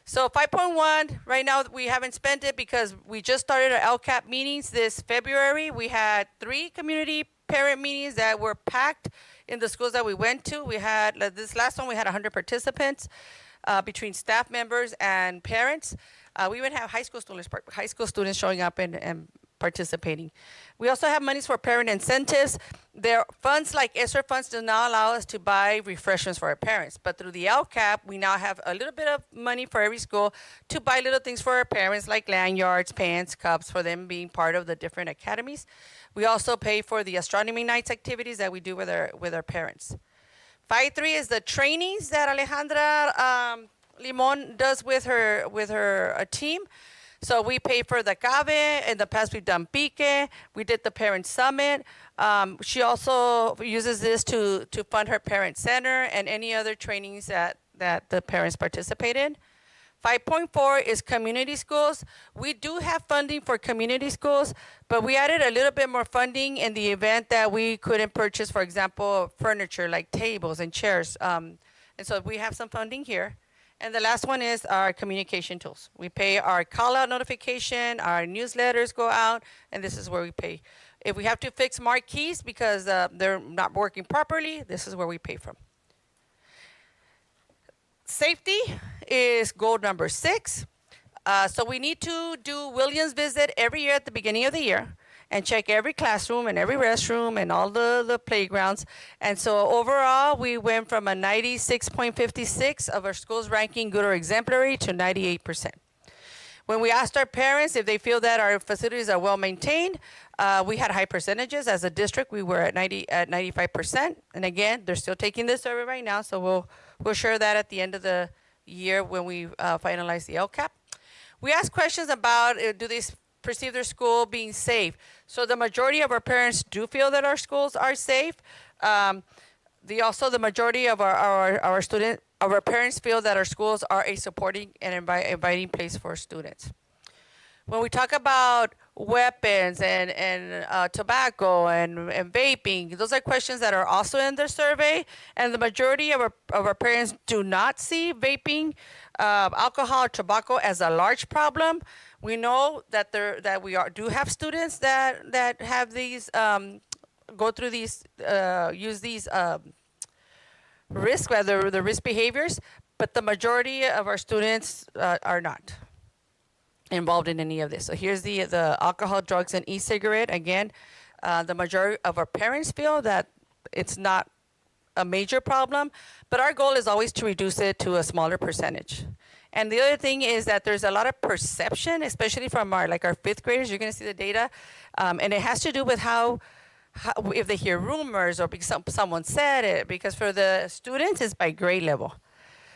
So 5.1, right now we haven't spent it because we just started our LCAP meetings this February. We had 3 community parent meetings that were packed in the schools that we went to. We had, this last one, we had 100 participants. Between staff members and parents. We even have high school students showing up and participating. We also have monies for parent incentives. There funds like ESSER funds do not allow us to buy refreshments for our parents, but through the LCAP, we now have a little bit of money for every school to buy little things for our parents like lanyards, pants, cups for them being part of the different academies. We also pay for the astronomy nights activities that we do with our parents. 5.3 is the trainings that Alejandra Limon does with her team. So we pay for the CAVE. In the past, we've done PIQE. We did the Parent Summit. She also uses this to fund her parent center and any other trainings that the parents participate in. 5.4 is community schools. We do have funding for community schools, but we added a little bit more funding in the event that we couldn't purchase, for example, furniture like tables and chairs. And so we have some funding here. And the last one is our communication tools. We pay our call-out notification, our newsletters go out, and this is where we pay. If we have to fix marquees because they're not working properly, this is where we pay from. Safety is goal number 6. So we need to do Williams visit every year at the beginning of the year and check every classroom and every restroom and all the playgrounds. And so overall, we went from a 96.56 of our schools ranking good or exemplary to 98%. When we asked our parents if they feel that our facilities are well maintained, we had high percentages. As a district, we were at 95%. And again, they're still taking this survey right now, so we'll share that at the end of the year when we finalize the LCAP. We asked questions about do they perceive their school being safe. So the majority of our parents do feel that our schools are safe. The majority of our parents feel that our schools are a supporting and inviting place for students. When we talk about weapons and tobacco and vaping, those are questions that are also in the survey, and the majority of our parents do not see vaping, alcohol, or tobacco as a large problem. We know that do have students that have these go through these use these risk, whether the risk behaviors, but the majority of our students are not involved in any of this. So here's the alcohol, drugs, and e-cigarette. Again, the majority of our parents feel that it's not a major problem, but our goal is always to reduce it to a smaller percentage. And the other thing is that there's a lot of perception, especially from our 5th graders. You're going to see the data, and it has to do with how if they hear rumors or because someone said it. Because for the students, it's by grade level.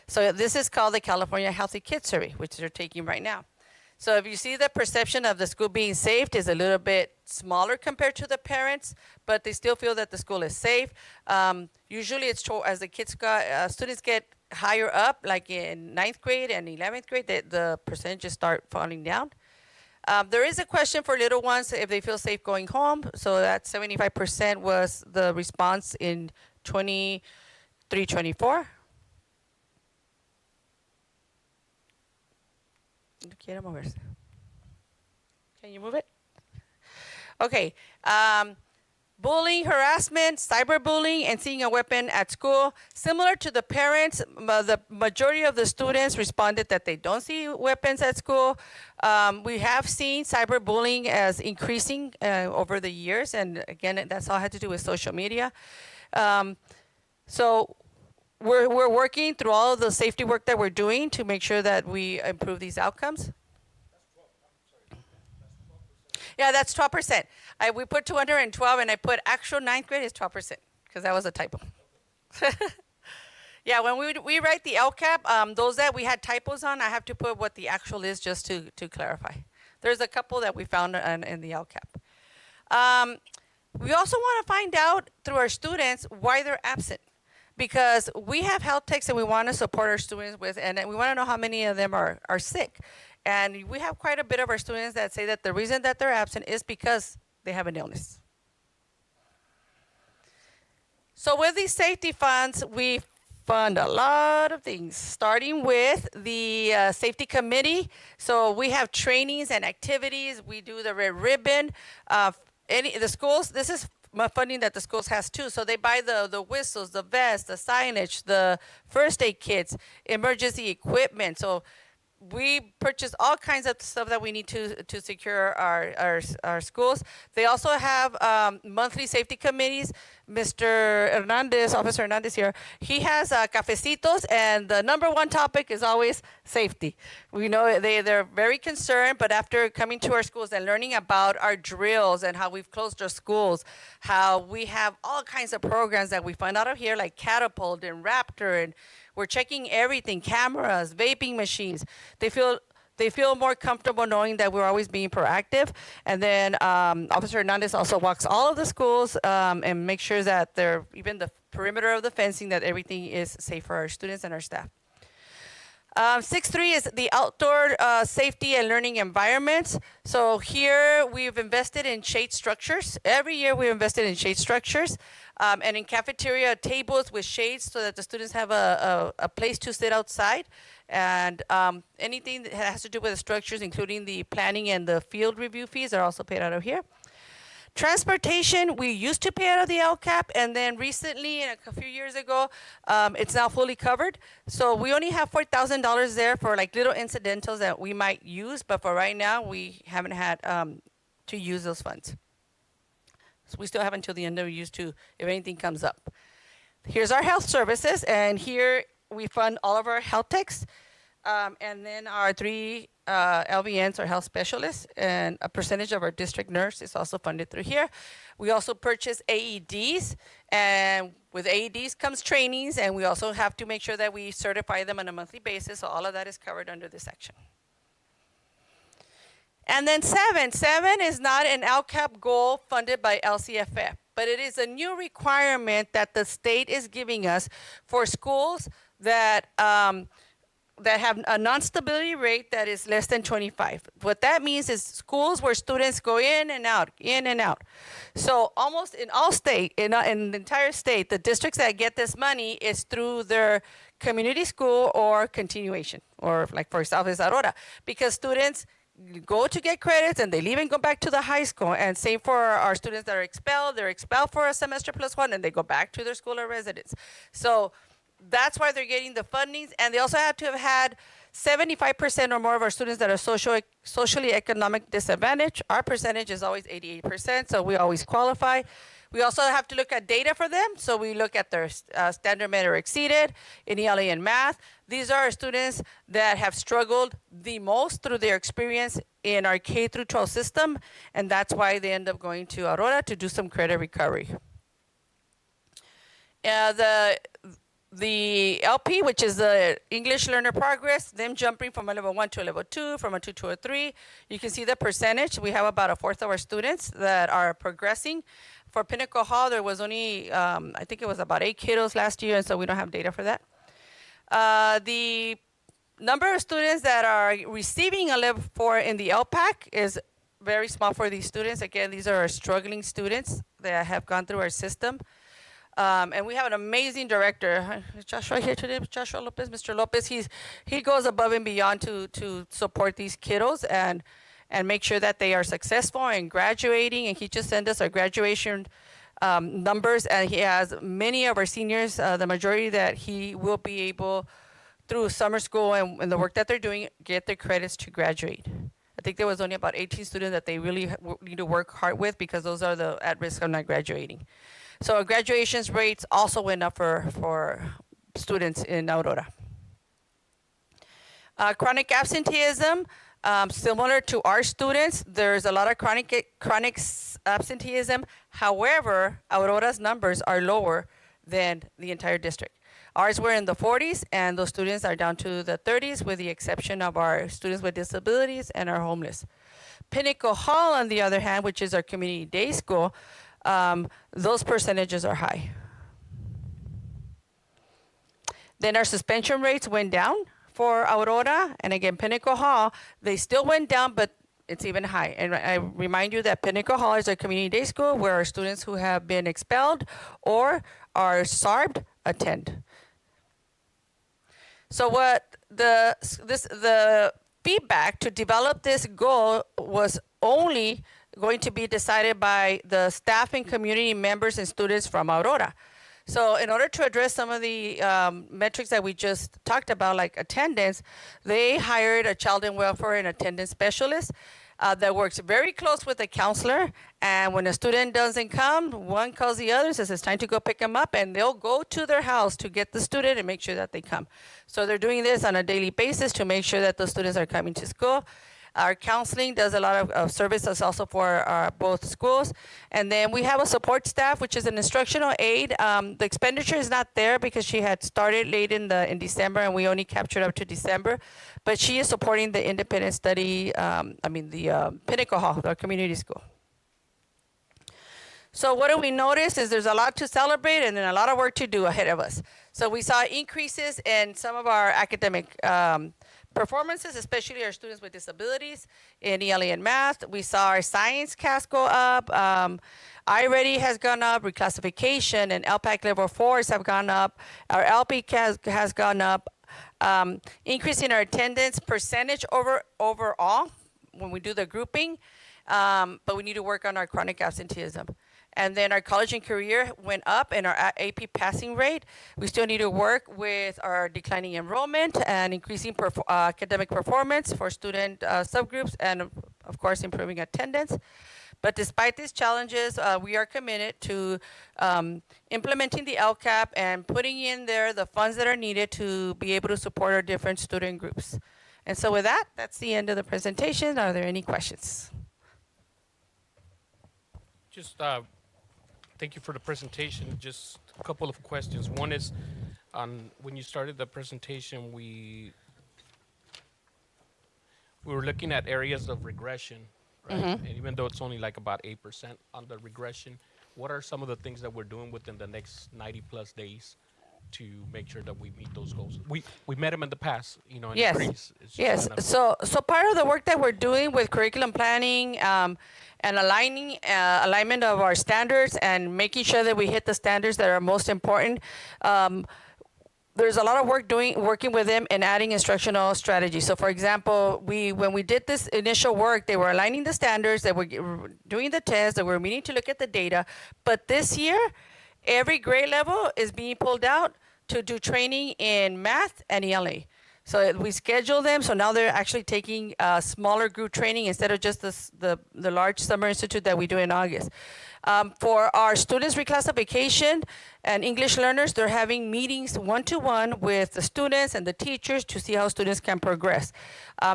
So this is called the California Healthy Kids Survey, which they're taking right now. So if you see the perception of the school being safe is a little bit smaller compared to the parents, but they still feel that the school is safe. Usually it's as the students get higher up, like in 9th grade and 11th grade, the percentages start falling down. There is a question for little ones if they feel safe going home. So that 75% was the response in 23-24. Can you move it? Okay. Bullying, harassment, cyberbullying, and seeing a weapon at school. Similar to the parents, the majority of the students responded that they don't see weapons at school. We have seen cyberbullying as increasing over the years, and again, that's all had to do with social media. So we're working through all of the safety work that we're doing to make sure that we improve these outcomes. Yeah, that's 12%. We put 212, and I put actual 9th grade is 12%, because that was a typo. Yeah, when we write the LCAP, those that we had typos on, I have to put what the actual is just to clarify. There's a couple that we found in the LCAP. We also want to find out through our students why they're absent, because we have health techs and we want to support our students with, and we want to know how many of them are sick. And we have quite a bit of our students that say that the reason that they're absent is because they have an illness. So with these safety funds, we fund a lot of things, starting with the safety committee. So we have trainings and activities. We do the red ribbon. The schools, this is funding that the schools has too. So they buy the whistles, the vests, the signage, the first aid kits, emergency equipment. So we purchase all kinds of stuff that we need to secure our schools. They also have monthly safety committees. Mr. Hernandez, Officer Hernandez here, he has cafecitos, and the number one topic is always safety. We know they're very concerned, but after coming to our schools and learning about our drills and how we've closed our schools, how we have all kinds of programs that we find out of here, like Catapult and Raptor, and we're checking everything, cameras, vaping machines. They feel more comfortable knowing that we're always being proactive. And then Officer Hernandez also walks all of the schools and makes sure that even the perimeter of the fencing, that everything is safe for our students and our staff. 6.3 is the outdoor safety and learning environments. So here we've invested in shade structures. Every year we've invested in shade structures and in cafeteria tables with shades so that the students have a place to sit outside. And anything that has to do with the structures, including the planning and the field review fees, are also paid out of here. Transportation, we used to pay out of the LCAP, and then recently, a few years ago, it's now fully covered. So we only have $4,000 there for like little incidentals that we might use, but for right now, we haven't had to use those funds. So we still have until the end of the use to, if anything comes up. Here's our health services, and here we fund all of our health techs, and then our 3 LVNs or health specialists, and a percentage of our district nurse is also funded through here. We also purchase AEDs, and with AEDs comes trainings, and we also have to make sure that we certify them on a monthly basis, so all of that is covered under this section. And then 7 is not an LCAP goal funded by LCFF, but it is a new requirement that the state is giving us for schools that have a non-stability rate that is less than 25. What that means is schools where students go in and out, in and out. So almost in all state, in the entire state, the districts that get this money is through their community school or continuation, or like for South is Aurora, because students go to get credits and they leave and go back to the high school. And same for our students that are expelled. They're expelled for a semester plus 1 and they go back to their school of residence. So that's why they're getting the fundings. And they also have to have had 75% or more of our students that are socially economic disadvantaged. Our percentage is always 88%, so we always qualify. We also have to look at data for them. So we look at their standard met or exceeded in ELA and math. These are our students that have struggled the most through their experience in our K through 12 system. And that's why they end up going to Aurora to do some credit recovery. The LP, which is the English Learner Progress, them jumping from a level 1 to a level 2, from a 2 to a 3. You can see the percentage. We have about 1/4 of our students that are progressing. For Pinnacle Hall, there was only, I think it was about 8 kiddos last year, and so we don't have data for that. The number of students that are receiving a level 4 in the LPAC is very small for these students. Again, these are our struggling students that have gone through our system. And we have an amazing director. Is Joshua here today? Joshua Lopez, Mr. Lopez. He goes above and beyond to support these kiddos and make sure that they are successful and graduating. And he just sent us our graduation numbers. And he has many of our seniors, the majority that he will be able, through summer school and the work that they're doing, get their credits to graduate. I think there was only about 18 students that they really need to work hard with, because those are the at risk of not graduating. So our graduations rates also went up for students in Aurora. Chronic absenteeism, similar to our students, there's a lot of chronic absenteeism. However, Aurora's numbers are lower than the entire district. Ours were in the 40s, and those students are down to the 30s, with the exception of our students with disabilities and our homeless. Pinnacle Hall, on the other hand, which is our community day school, those percentages are high. Then our suspension rates went down for Aurora, and again, Pinnacle Hall, they still went down, but it's even high. And I remind you that Pinnacle Hall is a community day school where our students who have been expelled or are SARBed attend. So what the feedback to develop this goal was only going to be decided by the staff and community members and students from Aurora. So in order to address some of the metrics that we just talked about, like attendance, they hired a child and welfare and attendance specialist that works very close with the counselor. And when a student doesn't come, one calls the other, says it's time to go pick them up, and they'll go to their house to get the student and make sure that they come. So they're doing this on a daily basis to make sure that the students are coming to school. Our counseling does a lot of services also for both schools. And then we have a support staff, which is an instructional aid. The expenditure is not there because she had started late in December, and we only captured up to December. But she is supporting the independent study, the Pinnacle Hall, our community school. So what do we notice is there's a lot to celebrate and then a lot of work to do ahead of us. So we saw increases in some of our academic performances, especially our students with disabilities in ELA and math. We saw our science CAS go up. iReady has gone up. Reclassification and LPAC level 4s have gone up. Our LP has gone up. Increasing our attendance percentage overall when we do the grouping. But we need to work on our chronic absenteeism. And then our college and career went up, and our AP passing rate. We still need to work with our declining enrollment and increasing academic performance for student subgroups, and of course, improving attendance. But despite these challenges, we are committed to implementing the LCAP and putting in there the funds that are needed to be able to support our different student groups. And so with that, that's the end of the presentation. Are there any questions? Just thank you for the presentation. Just a couple of questions. One is, when you started the presentation, we were looking at areas of regression, right? And even though it's only like about 8% on the regression, what are some of the things that we're doing within the next 90 plus days to make sure that we meet those goals? We met them in the past, in Yes. Greece. Yes. So part of the work that we're doing with curriculum planning and alignment of our standards and making sure that we hit the standards that are most important. There's a lot of work working with them and adding instructional strategies. So for example, when we did this initial work, they were aligning the standards, they were doing the tests, they were meaning to look at the data. But this year, every grade level is being pulled out to do training in math and ELA. So we schedule them, so now they're actually taking smaller group training instead of just the large summer institute that we do in August. For our students reclassification and English learners, they're having meetings one-to-one with the students and the teachers to see how students can progress.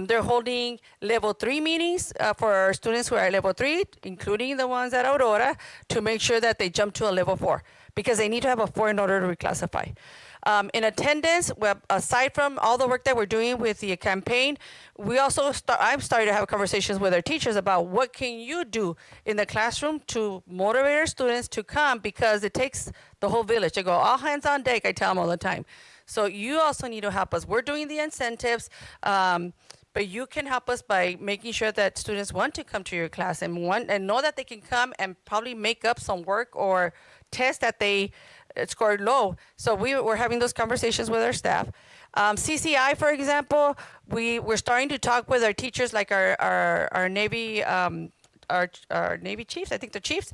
They're holding level 3 meetings for our students who are at level 3, including the ones at Aurora, to make sure that they jump to a level 4, because they need to have a 4 in order to reclassify. In attendance, aside from all the work that we're doing with the campaign, we also I'm starting to have conversations with our teachers about what can you do in the classroom to motivate our students to come, because it takes the whole village to go all hands on deck. I tell them all the time. So you also need to help us. We're doing the incentives, but you can help us by making sure that students want to come to your class and know that they can come and probably make up some work or test that they scored low. So we're having those conversations with our staff. CCI, for example, we're starting to talk with our teachers, like our Navy our Navy chiefs, I think the chiefs,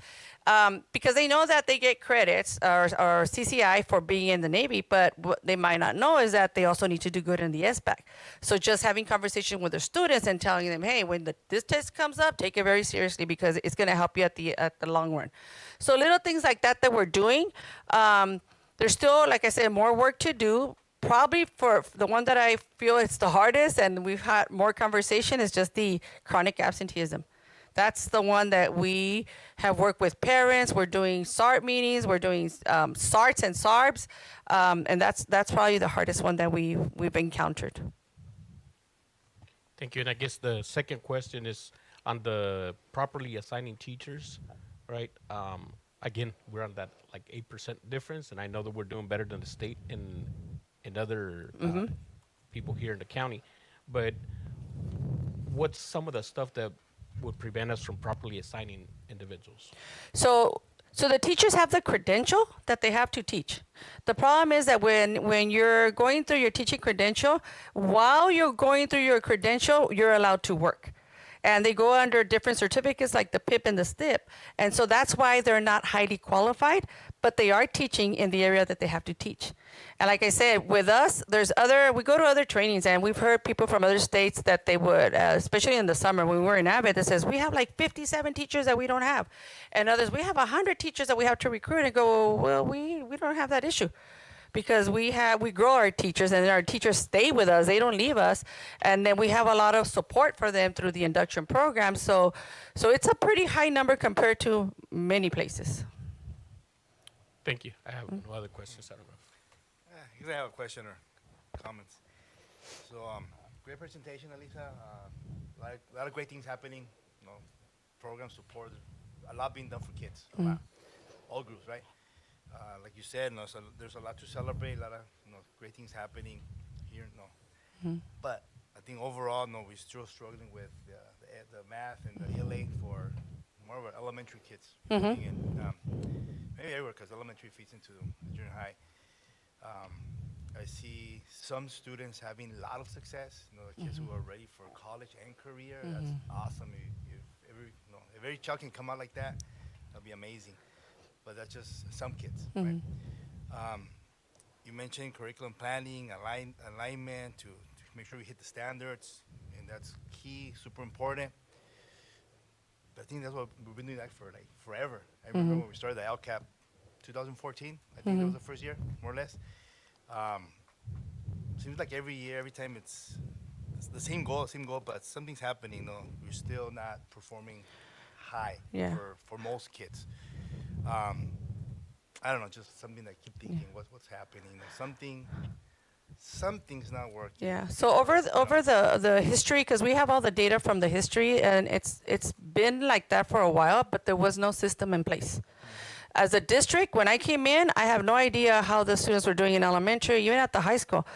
because they know that they get credits or CCI for being in the Navy, but what they might not know is that they also need to do good in the SBAC. So just having conversation with their students and telling them, hey, when this test comes up, take it very seriously, because it's going to help you at the long run. So little things like that we're doing. There's still, like I said, more work to do. Probably for the one that I feel it's the hardest, and we've had more conversation, is just the chronic absenteeism. That's the one that we have worked with parents. We're doing SART meetings. We're doing SARTs and SARBs, and that's probably the hardest one that we've encountered. Thank you. And I guess the second question is on the properly assigning teachers, right? again, we're on that like 8% difference, and I know that we're doing better than the state in other people here in the county. But what's some of the stuff that would prevent us from properly assigning individuals? So the teachers have the credential that they have to teach. The problem is that when you're going through your teaching credential, while you're going through your credential, you're allowed to work. And they go under different certificates like the PIP and the STIP. And so that's why they're not highly qualified, but they are teaching in the area that they have to teach. And like I said, with us, we go to other trainings, and we've heard people from other states that they would, especially in the summer when we were in Abbott, that says, we have like 57 teachers that we don't have. And others, we have 100 teachers that we have to recruit, and go, well, we don't have that issue. Because we grow our teachers, and our teachers stay with us. They don't leave us, and then we have a lot of support for them through the induction program. So it's a pretty high number compared to many places. Thank you. I have no other questions. I don't know. I usually have a question or comments. So, great presentation, Elisa. A lot of great things happening. Program support, a lot being done for kids. A lot. All groups, right? Like you said, so there's a lot to celebrate. A lot of great things happening here. But I think overall, we're still struggling with the math and the ELA for more of our elementary kids. Maybe everywhere, because elementary feeds into junior high. I see some students having a lot of success. The kids who are ready for college and career. That's awesome. If every child can come out like that, that'd be amazing. But that's just some kids, right? You mentioned curriculum planning, alignment to make sure we hit the standards, and that's key, super important. But I think that's what we've been doing that for like forever. I remember when we started the LCAP, 2014. I think that was the first year, more or less. Seems like every year, every time it's the same goal, but something's happening. We're still not performing high for most kids. I don't know, just something that I keep thinking, what's happening? Something's not working. Yeah. So over the history, because we have all the data from the history, and it's been like that for a while, but there was no system in place. As a district, when I came in, I have no idea how the students were doing in elementary, even at the high school.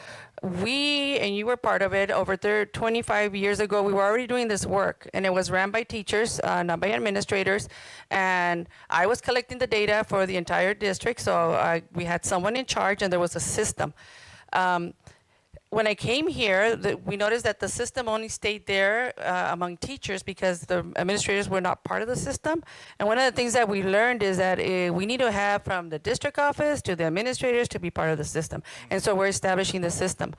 And you were part of it, over 25 years ago, we were already doing this work, and it was ran by teachers, not by administrators. And I was collecting the data for the entire district, so we had someone in charge, and there was a system. When I came here, we noticed that the system only stayed there among teachers because the administrators were not part of the system. And one of the things that we learned is that we need to have from the district office to the administrators to be part of the system. And so we're establishing the system.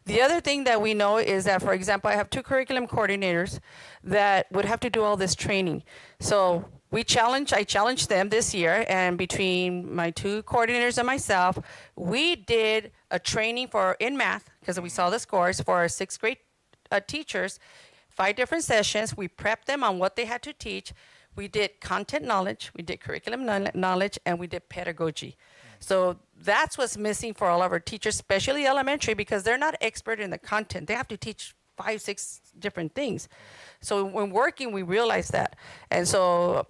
The other thing that we know is that, for example, I have 2 curriculum coordinators that would have to do all this training. So I challenged them this year, and between my 2 coordinators and myself, we did a training in math, because we saw the scores for our 6th grade teachers, 5 different sessions. We prepped them on what they had to teach. We did content knowledge, we did curriculum knowledge, and we did pedagogy. So that's what's missing for all of our teachers, especially elementary, because they're not expert in the content. They have to teach 5, 6 different things. So when working, we realized that. And so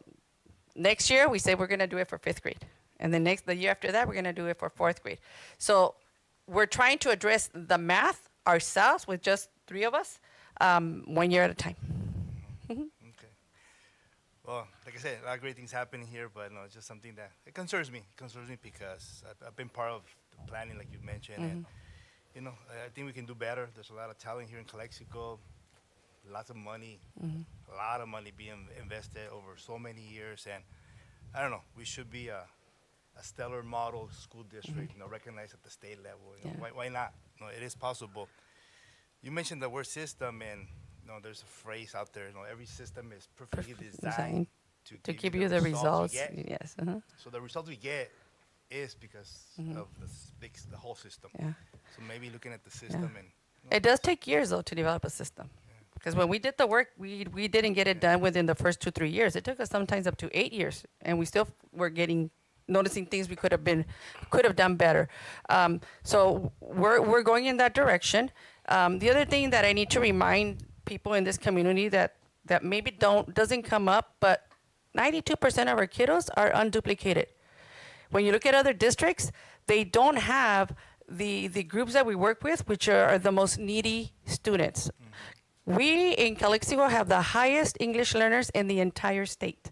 next year, we say we're going to do it for 5th grade. And then the year after that, we're going to do it for 4th grade. So we're trying to address the math ourselves with just 3 of us, 1 year at a time. Okay. Well, like I said, a lot of great things happening here, but it's just something that it concerns me. It concerns me because I've been part of the planning, like you mentioned, and I think we can do better. There's a lot of talent here in Calexico, lots of money, a lot of money being invested over so many years, and I don't know, we should be a stellar model school district, recognized at the state level. Why not? It is possible. You mentioned the word system, and there's a phrase out there. Every system is perfectly designed to give you the results. Yes. So the results we get is because of the whole system. Yeah. So maybe looking at the system and. It does take years, though, to develop a system. Because when we did the work, we didn't get it done within the first 2-3 years. It took us sometimes up to 8 years, and we still were noticing things we could have done better. So we're going in that direction. The other thing that I need to remind people in this community that maybe doesn't come up, but 92% of our kiddos are unduplicated. When you look at other districts, they don't have the groups that we work with, which are the most needy students. We in Calexico have the highest English learners in the entire state.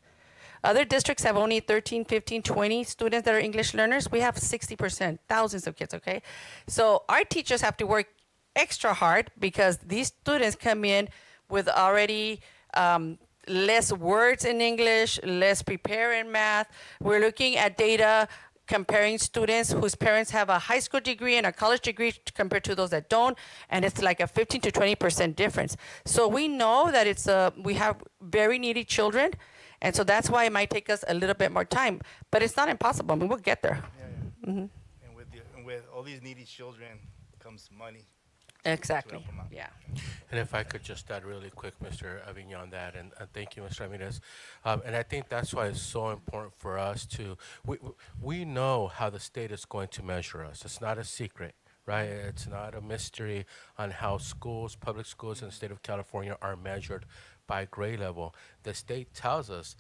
Other districts have only 13, 15, 20 students that are English learners. We have 60%, thousands of kids, okay? So our teachers have to work extra hard because these students come in with already less words in English, less prepared in math. We're looking at data comparing students whose parents have a high school degree and a college degree compared to those that don't, and it's like a 15 to 20% difference. So we know that we have very needy children, and so that's why it might take us a little bit more time, but it's not impossible. I mean, we'll get there. Yeah, yeah. And with all these needy children comes money. Exactly. help 'em out. Yeah. And if I could just add really quick, Mr. Avignon, on that, and thank you, Mr. Ramirez. And I think that's why it's so important for us we know how the state is going to measure us. It's not a secret, right? It's not a mystery on how public schools in the state of California are measured by grade level. The state tells us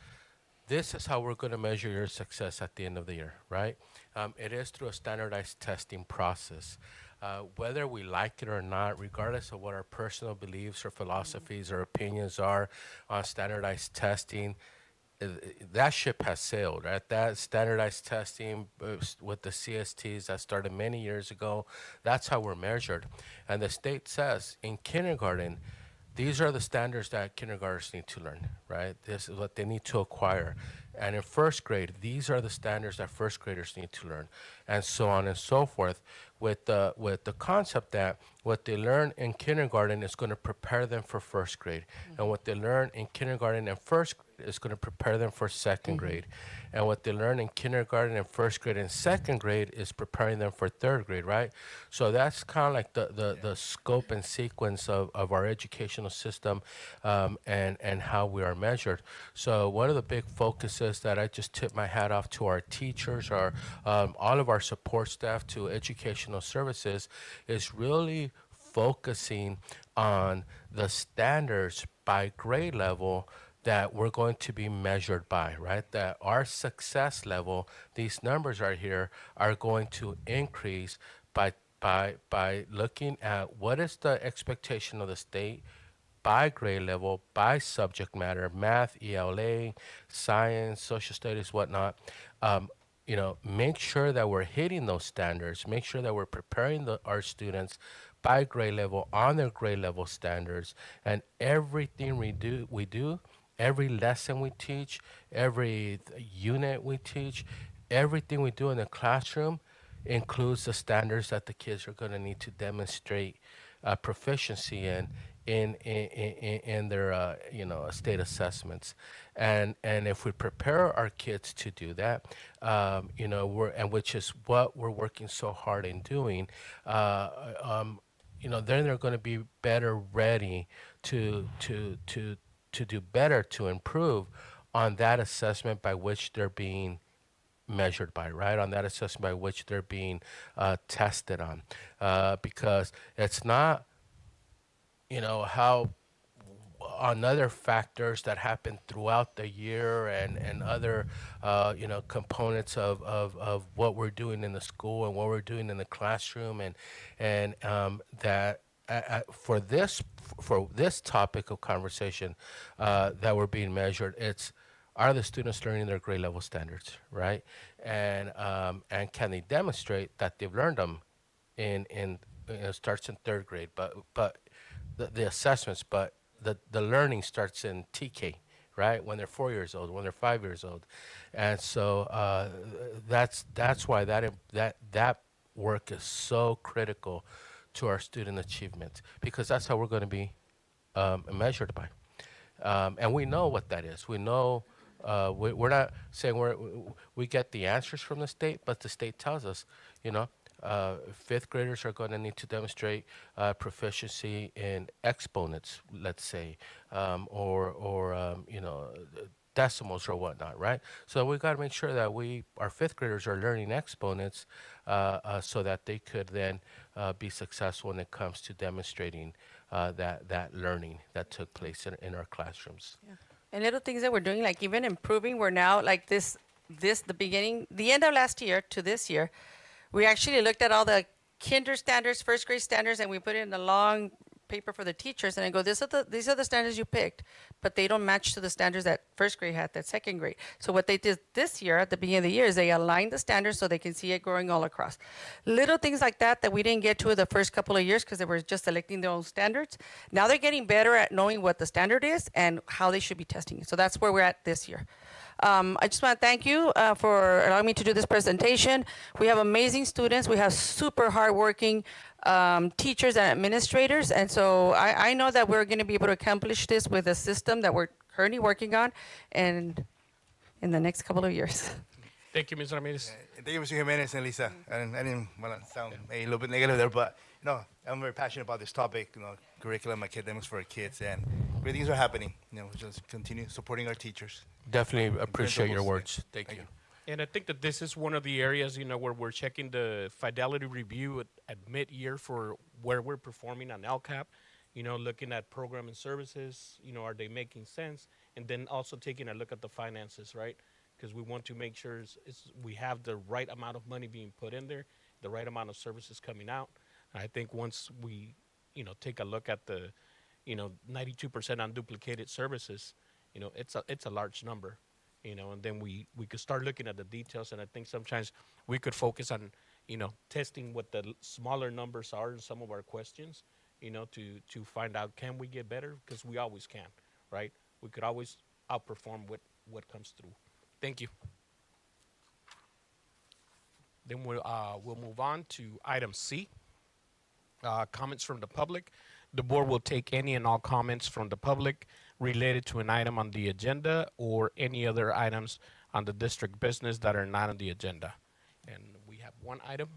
this is how we're going to measure your success at the end of the year, right? It is through a standardized testing process. Whether we like it or not, regardless of what our personal beliefs or philosophies or opinions are on standardized testing, that ship has sailed, right? That standardized testing with the CSTs that started many years ago, that's how we're measured. And the state says in kindergarten, these are the standards that kindergartners need to learn, right? This is what they need to acquire. And in first grade, these are the standards that first graders need to learn, and so on and so forth, with the concept that what they learn in kindergarten is going to prepare them for first grade, and what they learn in kindergarten and first grade is going to prepare them for second grade, and what they learn in kindergarten and first grade and second grade is preparing them for third grade, right? So that's kind of like the scope and sequence of our educational system, and how we are measured. So one of the big focuses that I just tip my hat off to our teachers, all of our support staff, to educational services, is really focusing on the standards by grade level that we're going to be measured by, right? That our success level, these numbers right here, are going to increase by looking at what is the expectation of the state by grade level, by subject matter, math, ELA, science, social studies, whatnot. Make sure that we're hitting those standards, make sure that we're preparing our students by grade level on their grade level standards, and everything we do, every lesson we teach, every unit we teach, everything we do in the classroom includes the standards that the kids are going to need to demonstrate proficiency in their state assessments, and if we prepare our kids to do that, which is what we're working so hard in doing, then they're going to be better ready to do better, to improve on that assessment by which they're being measured by, right? On that assessment by which they're being tested on, because it's not, how on other factors that happen throughout the year and other, components of what we're doing in the school and what we're doing in the classroom, and that for this topic of conversation that we're being measured, are the students learning their grade level standards, right? And can they demonstrate that they've learned them it starts in third grade, but the assessments, but the learning starts in TK, right? When they're 4 years old, when they're 5 years old, and so that's why that work is so critical to our student achievement, because that's how we're going to be measured by, and we know what that is. We know. We're not saying we get the answers from the state, but the state tells us, fifth graders are going to need to demonstrate proficiency in exponents, let's say, or decimals or whatnot, right? So we got to make sure that our fifth graders are learning exponents, so that they could then be successful when it comes to demonstrating that learning that took place in our classrooms. Yeah. And little things that we're doing, like even improving, we're now like the end of last year to this year, we actually looked at all the kinder standards, first grade standards, and we put it in a long paper for the teachers, and I go, these are the standards you picked, but they don't match to the standards that first grade had, that second grade. So what they did this year, at the beginning of the year, is they aligned the standards so they can see it growing all across. Little things like that we didn't get to the first couple of years because they were just selecting their own standards. Now they're getting better at knowing what the standard is and how they should be testing it. So that's where we're at this year. I just want to thank you for allowing me to do this presentation. We have amazing students. We have super hardworking teachers and administrators. And so I know that we're going to be able to accomplish this with a system that we're currently working on and in the next couple of years. Thank you, Ms. Ramirez. Thank you, Mr. Jimenez and Lisa. I didn't want to sound a little bit negative there, but I'm very passionate about this topic, curriculum, academics for our kids, and great things are happening. Just continue supporting our teachers. Definitely appreciate your principals. words. Thank you. And I think that this is one of the areas, where we're checking the fidelity review at mid-year for where we're performing on LCAP, looking at program and services, are they making sense? And then also taking a look at the finances, right? Because we want to make sure we have the right amount of money being put in there, the right amount of services coming out. And I think once we, take a look at the, 92% unduplicated services, it's a large number. And then we could start looking at the details, and I think sometimes we could focus on, testing what the smaller numbers are in some of our questions, to find out, can we get better? Because we always can, right? We could always outperform what comes through. Thank you. Then we'll move on to item C, comments from the public. The board will take any and all comments from the public related to an item on the agenda or any other items on the district business that are not on the agenda. And we have one item.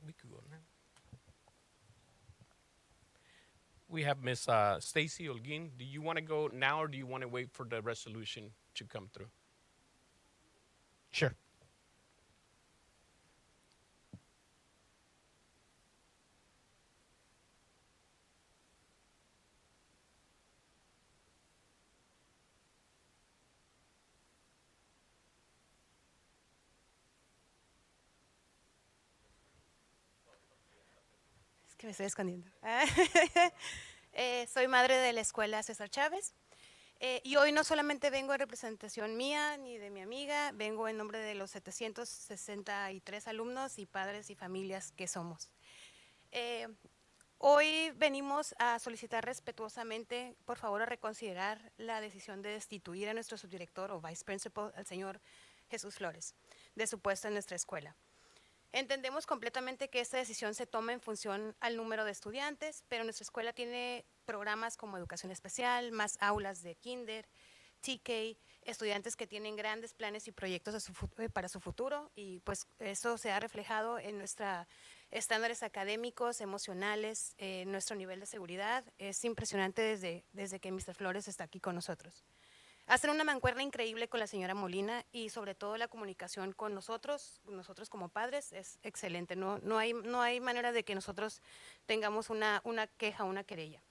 We could go now. We have Miss Stacy Holguin. Do you want to go now, or do you want to wait for the resolution to come through? Sure. Que me estoy escondiendo. Soy madre de la escuela César Chávez y hoy no solamente vengo en representación mía ni de mi amiga, vengo en nombre de los 763 alumnos y padres y familias que somos. Hoy venimos a solicitar respetuosamente, por favor, a reconsiderar la decisión de destituir a nuestro subdirector o vice principal, al señor Jesús Flores, de su puesto en nuestra escuela. Entendemos completamente que esta decisión se toma en función al número de estudiantes, pero nuestra escuela tiene programas como educación especial, más aulas de kinder, TK, estudiantes que tienen grandes planes y proyectos para su futuro, y pues eso se ha reflejado en nuestros estándares académicos, emocionales, nuestro nivel de seguridad. Es impresionante desde que Mr. Flores está aquí con nosotros. Hacen una mancuerna increíble con la señora Molina y sobre todo la comunicación con nosotros como padres es excelente. No hay manera de que nosotros tengamos una queja, una querella.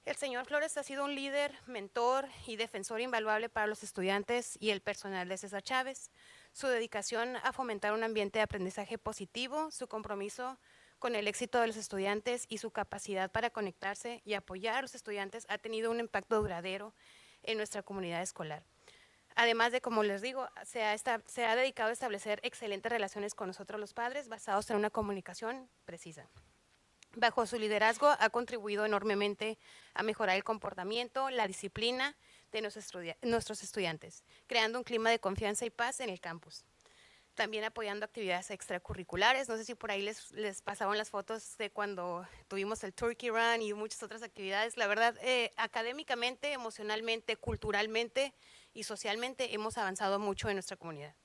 El señor Flores ha sido un líder, mentor y defensor invaluable para los estudiantes y el personal de César Chávez. Su dedicación a fomentar un ambiente de aprendizaje positivo, su compromiso con el éxito de los estudiantes y su capacidad para conectarse y apoyar a los estudiantes ha tenido un impacto duradero en nuestra comunidad escolar. Además de, como les digo, se ha dedicado a establecer excelentes relaciones con nosotros los padres basados en una comunicación precisa. Bajo su liderazgo ha contribuido enormemente a mejorar el comportamiento, la disciplina de nuestros estudiantes, creando un clima de confianza y paz en el campus. También apoyando actividades extracurriculares. No sé si por ahí les pasaron las fotos de cuando tuvimos el Turkey Run y muchas otras actividades. La verdad, académicamente, emocionalmente, culturalmente y socialmente hemos avanzado mucho en nuestra comunidad.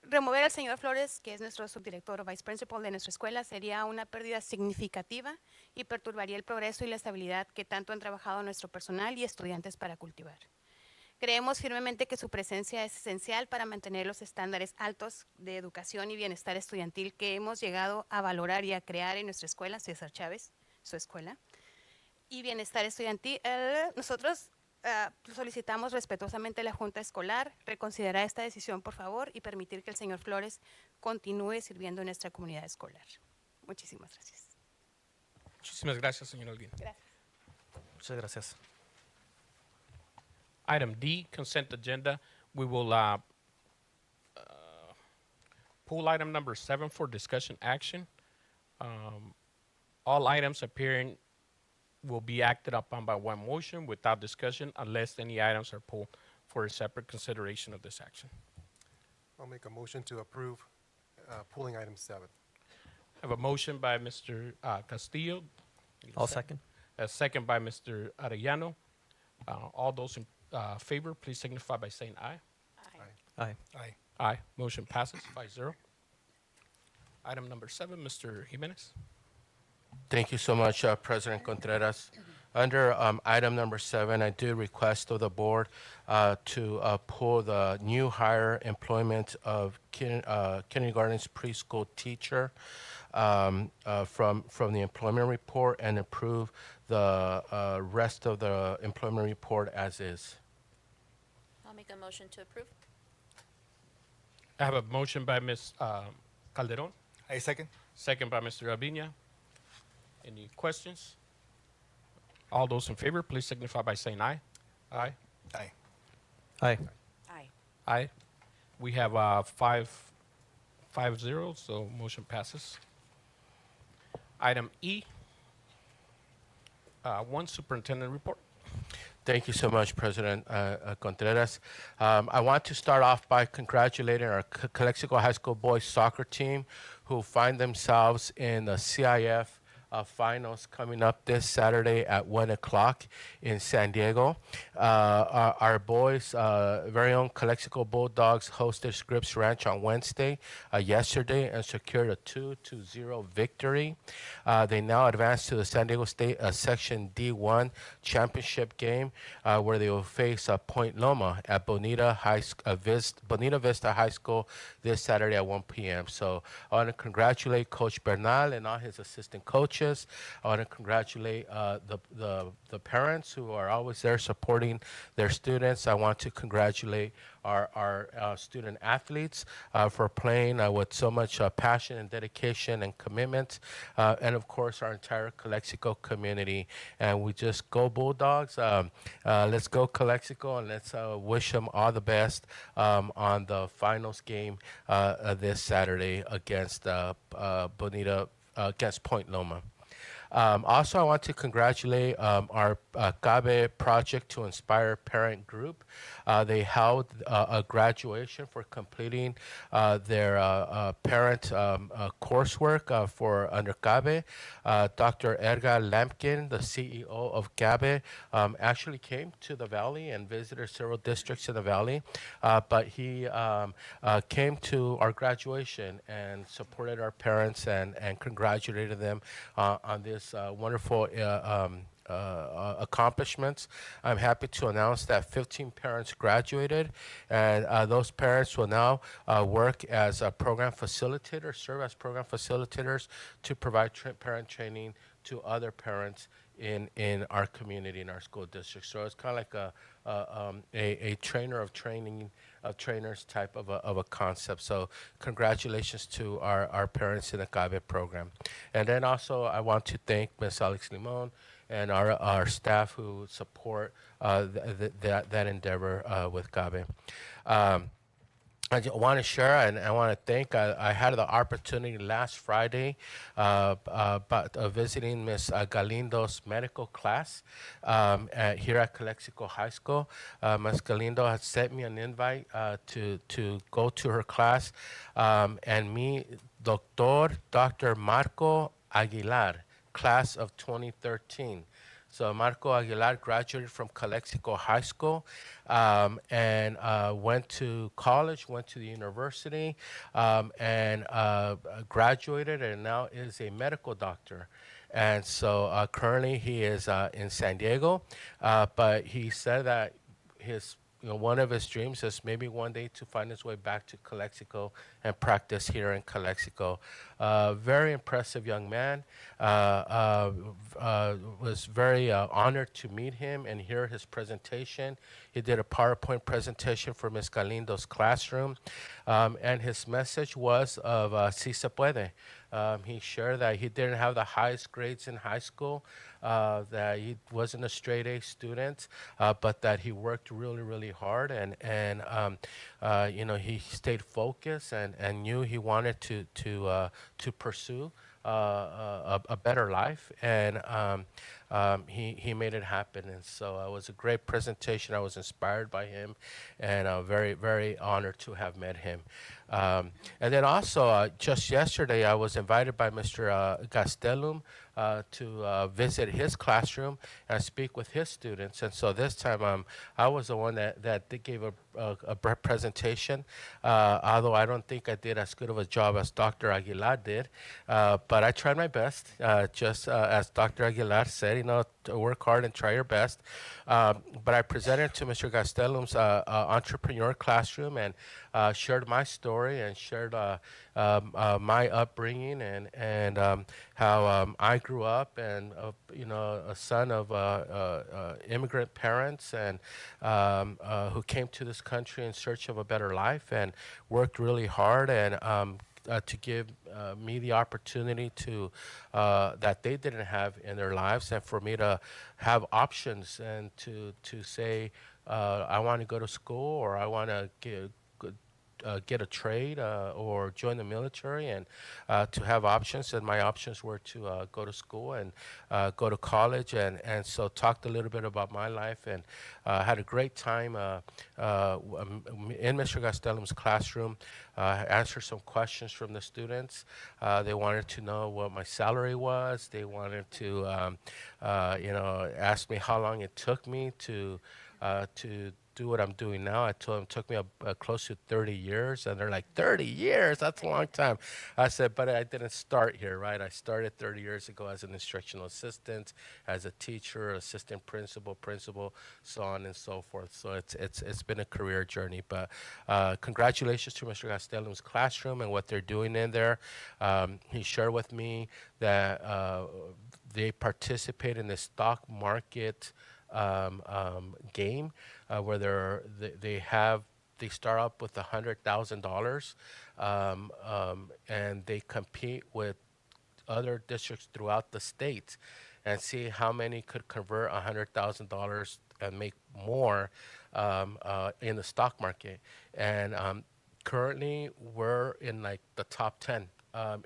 Remover al señor Flores, que es nuestro subdirector o vice principal de nuestra escuela, sería una pérdida significativa y perturbaría el progreso y la estabilidad que tanto han trabajado nuestro personal y estudiantes para cultivar. Creemos firmemente que su presencia es esencial para mantener los estándares altos de educación y bienestar estudiantil que hemos llegado a valorar y a crear en nuestra escuela, César Chávez, su escuela, y bienestar estudiantil. Nosotros solicitamos respetuosamente a la Junta Escolar reconsiderar esta decisión, por favor, y permitir que el señor Flores continúe sirviendo en nuestra comunidad escolar. Muchísimas gracias. Muchísimas gracias, señor Alguín. Gracias. Muchas gracias. Item D, consent agenda. We will pull item number 7 for discussion action. All items appearing will be acted upon by one motion without discussion unless any items are pulled for a separate consideration of this action. I'll make a motion to approve pulling item 7. I have a motion by Mr. Castillo. I'll second. A second by Mr. Arellano. All those in favor, please signify by saying aye. Aye. Aye. Aye. Motion passes 5-0. Item number 7, Mr. Jimenez. Thank you so much, President Contreras. Under item number 7, I do request of the board to pull the new hire employment of kindergarten's preschool teacher from the employment report and approve the rest of the employment report as is. I'll make a motion to approve. I have a motion by Ms. Calderon, Aye, second. second by Mr. Albina. Any questions? All those in favor, please signify by saying aye. Aye. Aye. Aye. Aye. Aye. We have 5-0, so motion passes. Item E, 1 superintendent report. Thank you so much, President Contreras. I want to start off by congratulating our Calexico High School boys soccer team who find themselves in the CIF finals coming up this Saturday at 1 o'clock in San Diego. Our boys, very own Calexico Bulldogs, hosted Scripps Ranch on Wednesday, yesterday, and secured a 2-0 victory. They now advance to the San Diego State Section D1 championship game, where they will face Point Loma at Bonita Vista High School this Saturday at 1 p.m. So I want to congratulate Coach Bernal and all his assistant coaches. I want to congratulate the parents who are always there supporting their students. I want to congratulate our student athletes for playing with so much passion and dedication and commitment, and of course our entire Calexico community. And we just go Bulldogs. Let's go Calexico, and let's wish them all the best on the finals game this Saturday against Bonita against Point Loma. Also, I want to congratulate our CABE project to inspire parent group. They held a graduation for completing their parent coursework for under CABE. Dr. Edgar Lampkin, the CEO of CABE, actually came to the Valley and visited several districts in the Valley, but he came to our graduation and supported our parents and congratulated them on this wonderful accomplishments. I'm happy to announce that 15 parents graduated, and those parents will now work as a program facilitators, serve as program facilitators to provide parent training to other parents in our community, in our school district. So it's kind of like a trainer of training of trainers type of a concept. So congratulations to our parents in the CABE program. And then also I want to thank Ms. Alex Limon and our staff who support that endeavor with CABE. I want to share and I want to thank. I had the opportunity last Friday visiting Ms. Galindo's medical class here at Calexico High School. Ms. Galindo had sent me an invite to go to her class and meet Dr. Marco Aguilar, class of 2013. So Marco Aguilar graduated from Calexico High School and went to college, went to the university, and graduated and now is a medical doctor. And so currently he is in San Diego, but he said that his one of his dreams is maybe one day to find his way back to Calexico and practice here in Calexico. Very impressive young man. Was very honored to meet him and hear his presentation. He did a PowerPoint presentation for Ms. Galindo's classroom, and his message was of si se puede. He shared that he didn't have the highest grades in high school, that he wasn't a straight A student, but that he worked really, really hard, and he stayed focused and knew he wanted to pursue a better life, and he made it happen. And so it was a great presentation. I was inspired by him, and very, very honored to have met him. And then also, just yesterday, I was invited by Mr. Gastelum to visit his classroom and speak with his students. And so this time, I was the one that gave a presentation, although I don't think I did as good of a job as Dr. Aguilar did. But I tried my best, just as Dr. Aguilar said, to work hard and try your best. But I presented to Mr. Gastelum's entrepreneur classroom and shared my story and shared my upbringing and how I grew up and a son of immigrant parents and who came to this country in search of a better life and worked really hard and to give me the opportunity to that they didn't have in their lives, and for me to have options and to say I want to go to school or I want to get a trade or join the military, and to have options. And my options were to go to school and go to college, and so talked a little bit about my life, and had a great time in Mr. Gastelum's classroom. Answered some questions from the students. They wanted to know what my salary was. They wanted to ask me how long it took me to do what I'm doing now. I told them it took me close to 30 years, and they're like, 30 years? That's a long time. I said, but I didn't start here, right? I started 30 years ago as an instructional assistant, as a teacher, assistant principal, so on and so forth. So it's been a career journey. But congratulations to Mr. Gastelum's classroom and what they're doing in there. He shared with me that they participate in the stock market game where they start up with $100,000 and they compete with other districts throughout the state and see how many could convert $100,000 and make more in the stock market. And currently, we're in like the top 10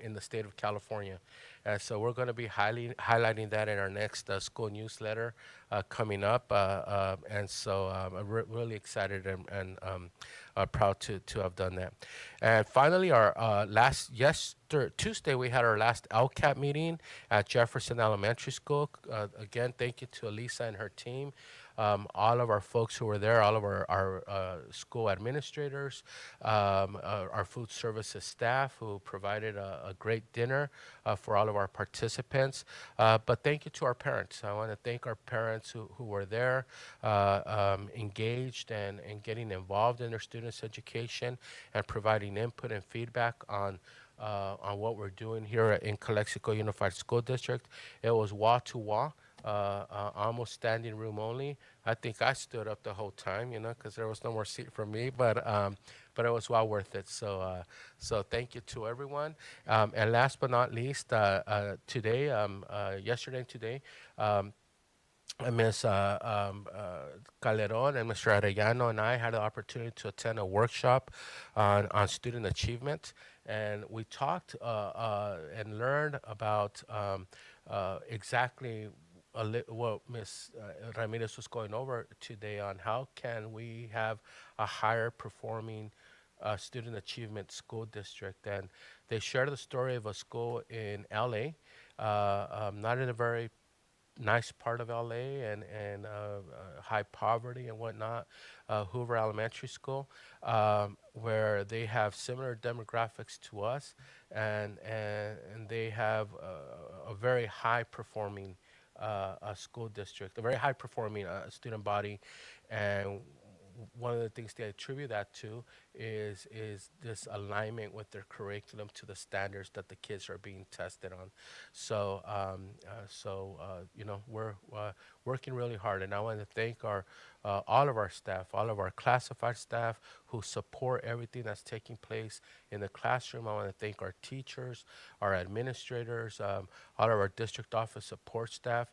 in the state of California. And so we're going to be highlighting that in our next school newsletter coming up. And so I'm really excited and proud to have done that. And finally, our Tuesday, we had our last LCAP meeting at Jefferson Elementary School. Again, thank you to Elisa and her team. All of our folks who were there, all of our school administrators, our food services staff who provided a great dinner for all of our participants. But thank you to our parents. I want to thank our parents who were there, engaged and getting involved in their students' education and providing input and feedback on what we're doing here in Calexico Unified School District. It was wall-to-wall. Almost standing room only. I think I stood up the whole time, because there was no more seat for me. But it was well worth it. So thank you to everyone. And last but not least, yesterday and today, Ms. Calderon and Mr. Arellano and I had the opportunity to attend a workshop on student achievement, and we talked and learned about exactly what Ms. Ramirez was going over today on how can we have a higher performing student achievement school district. And they shared the story of a school in LA, not in a very nice part of LA and high poverty and whatnot, Hoover Elementary School, where they have similar demographics to us, and they have a very high performing a school district, a very high performing student body. And one of the things they attribute that to is this alignment with their curriculum to the standards that the kids are being tested on. So you know, we're working really hard, and I want to thank our all of our staff, all of our classified staff who support everything that's taking place in the classroom. I want to thank our teachers, our administrators, all of our district office support staff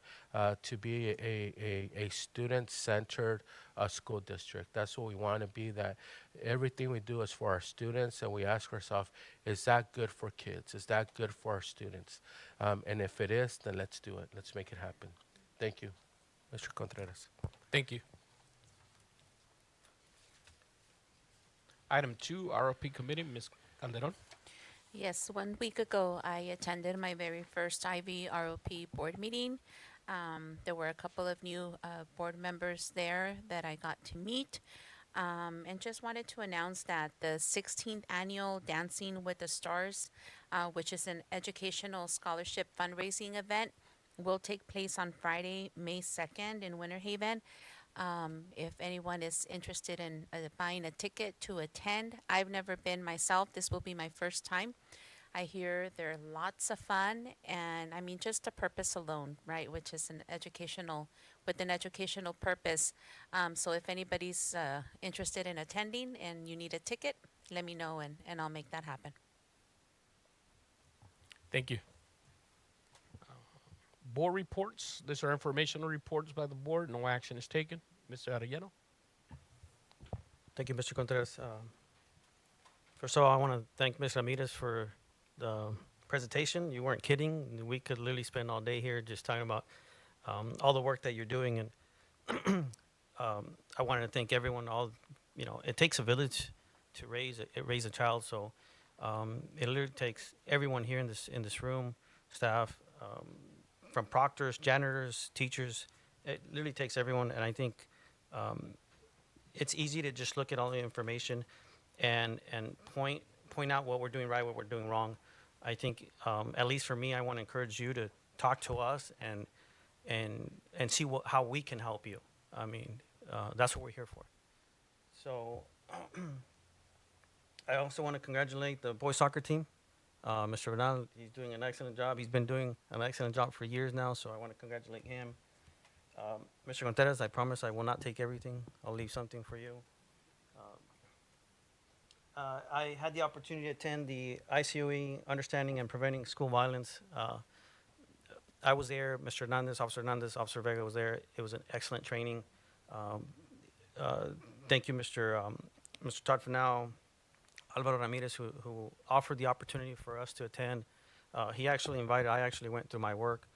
to be a student-centered school district. That's what we want to be, that everything we do is for our students, and we ask ourselves, is that good for kids? Is that good for our students? And if it is, then let's do it. Let's make it happen. Thank you, Mr. Contreras. Thank you. Item 2, ROP Committee, Ms. Calderon. Yes, 1 week ago, I attended my very first IV ROP board meeting. There were a couple of new board members there that I got to meet. And just wanted to announce that the 16th annual Dancing with the Stars, which is an educational scholarship fundraising event, will take place on Friday, May 2nd in Winter Haven. If anyone is interested in buying a ticket to attend, I've never been myself. This will be my first time. I hear they're lots of fun, and I mean, just the purpose alone, right, which is with an educational purpose. So if anybody's interested in attending and you need a ticket, let me know, and I'll make that happen. Thank you. Board reports. These are informational reports by the board. No action is taken. Mr. Arellano. Thank you, Mr. Contreras. First of all, I want to thank Ms. Ramirez for the presentation. You weren't kidding. We could literally spend all day here just talking about all the work that you're doing. And I wanted to thank everyone. It takes a village to raise a child. So it literally takes everyone here in this room, staff, from proctors, janitors, teachers. It literally takes everyone. And I think it's easy to just look at all the information and point out what we're doing right, what we're doing wrong. I think, at least for me, I want to encourage you to talk to us and see how we can help you. I mean, that's what we're here for. So I also want to congratulate the boys soccer team. Mr. Bernal, he's doing an excellent job. He's been doing an excellent job for years now, so I want to congratulate him. Mr. Contreras, I promise I will not take everything. I'll leave something for you. I had the opportunity to attend the ICOE, Understanding and Preventing School Violence. I was there. Mr. Hernandez, Officer Vega was there. It was an excellent training. Thank you, Mr. Tadfanao, Alvaro Ramirez, who offered the opportunity for us to attend. He actually invited. I actually went through my work.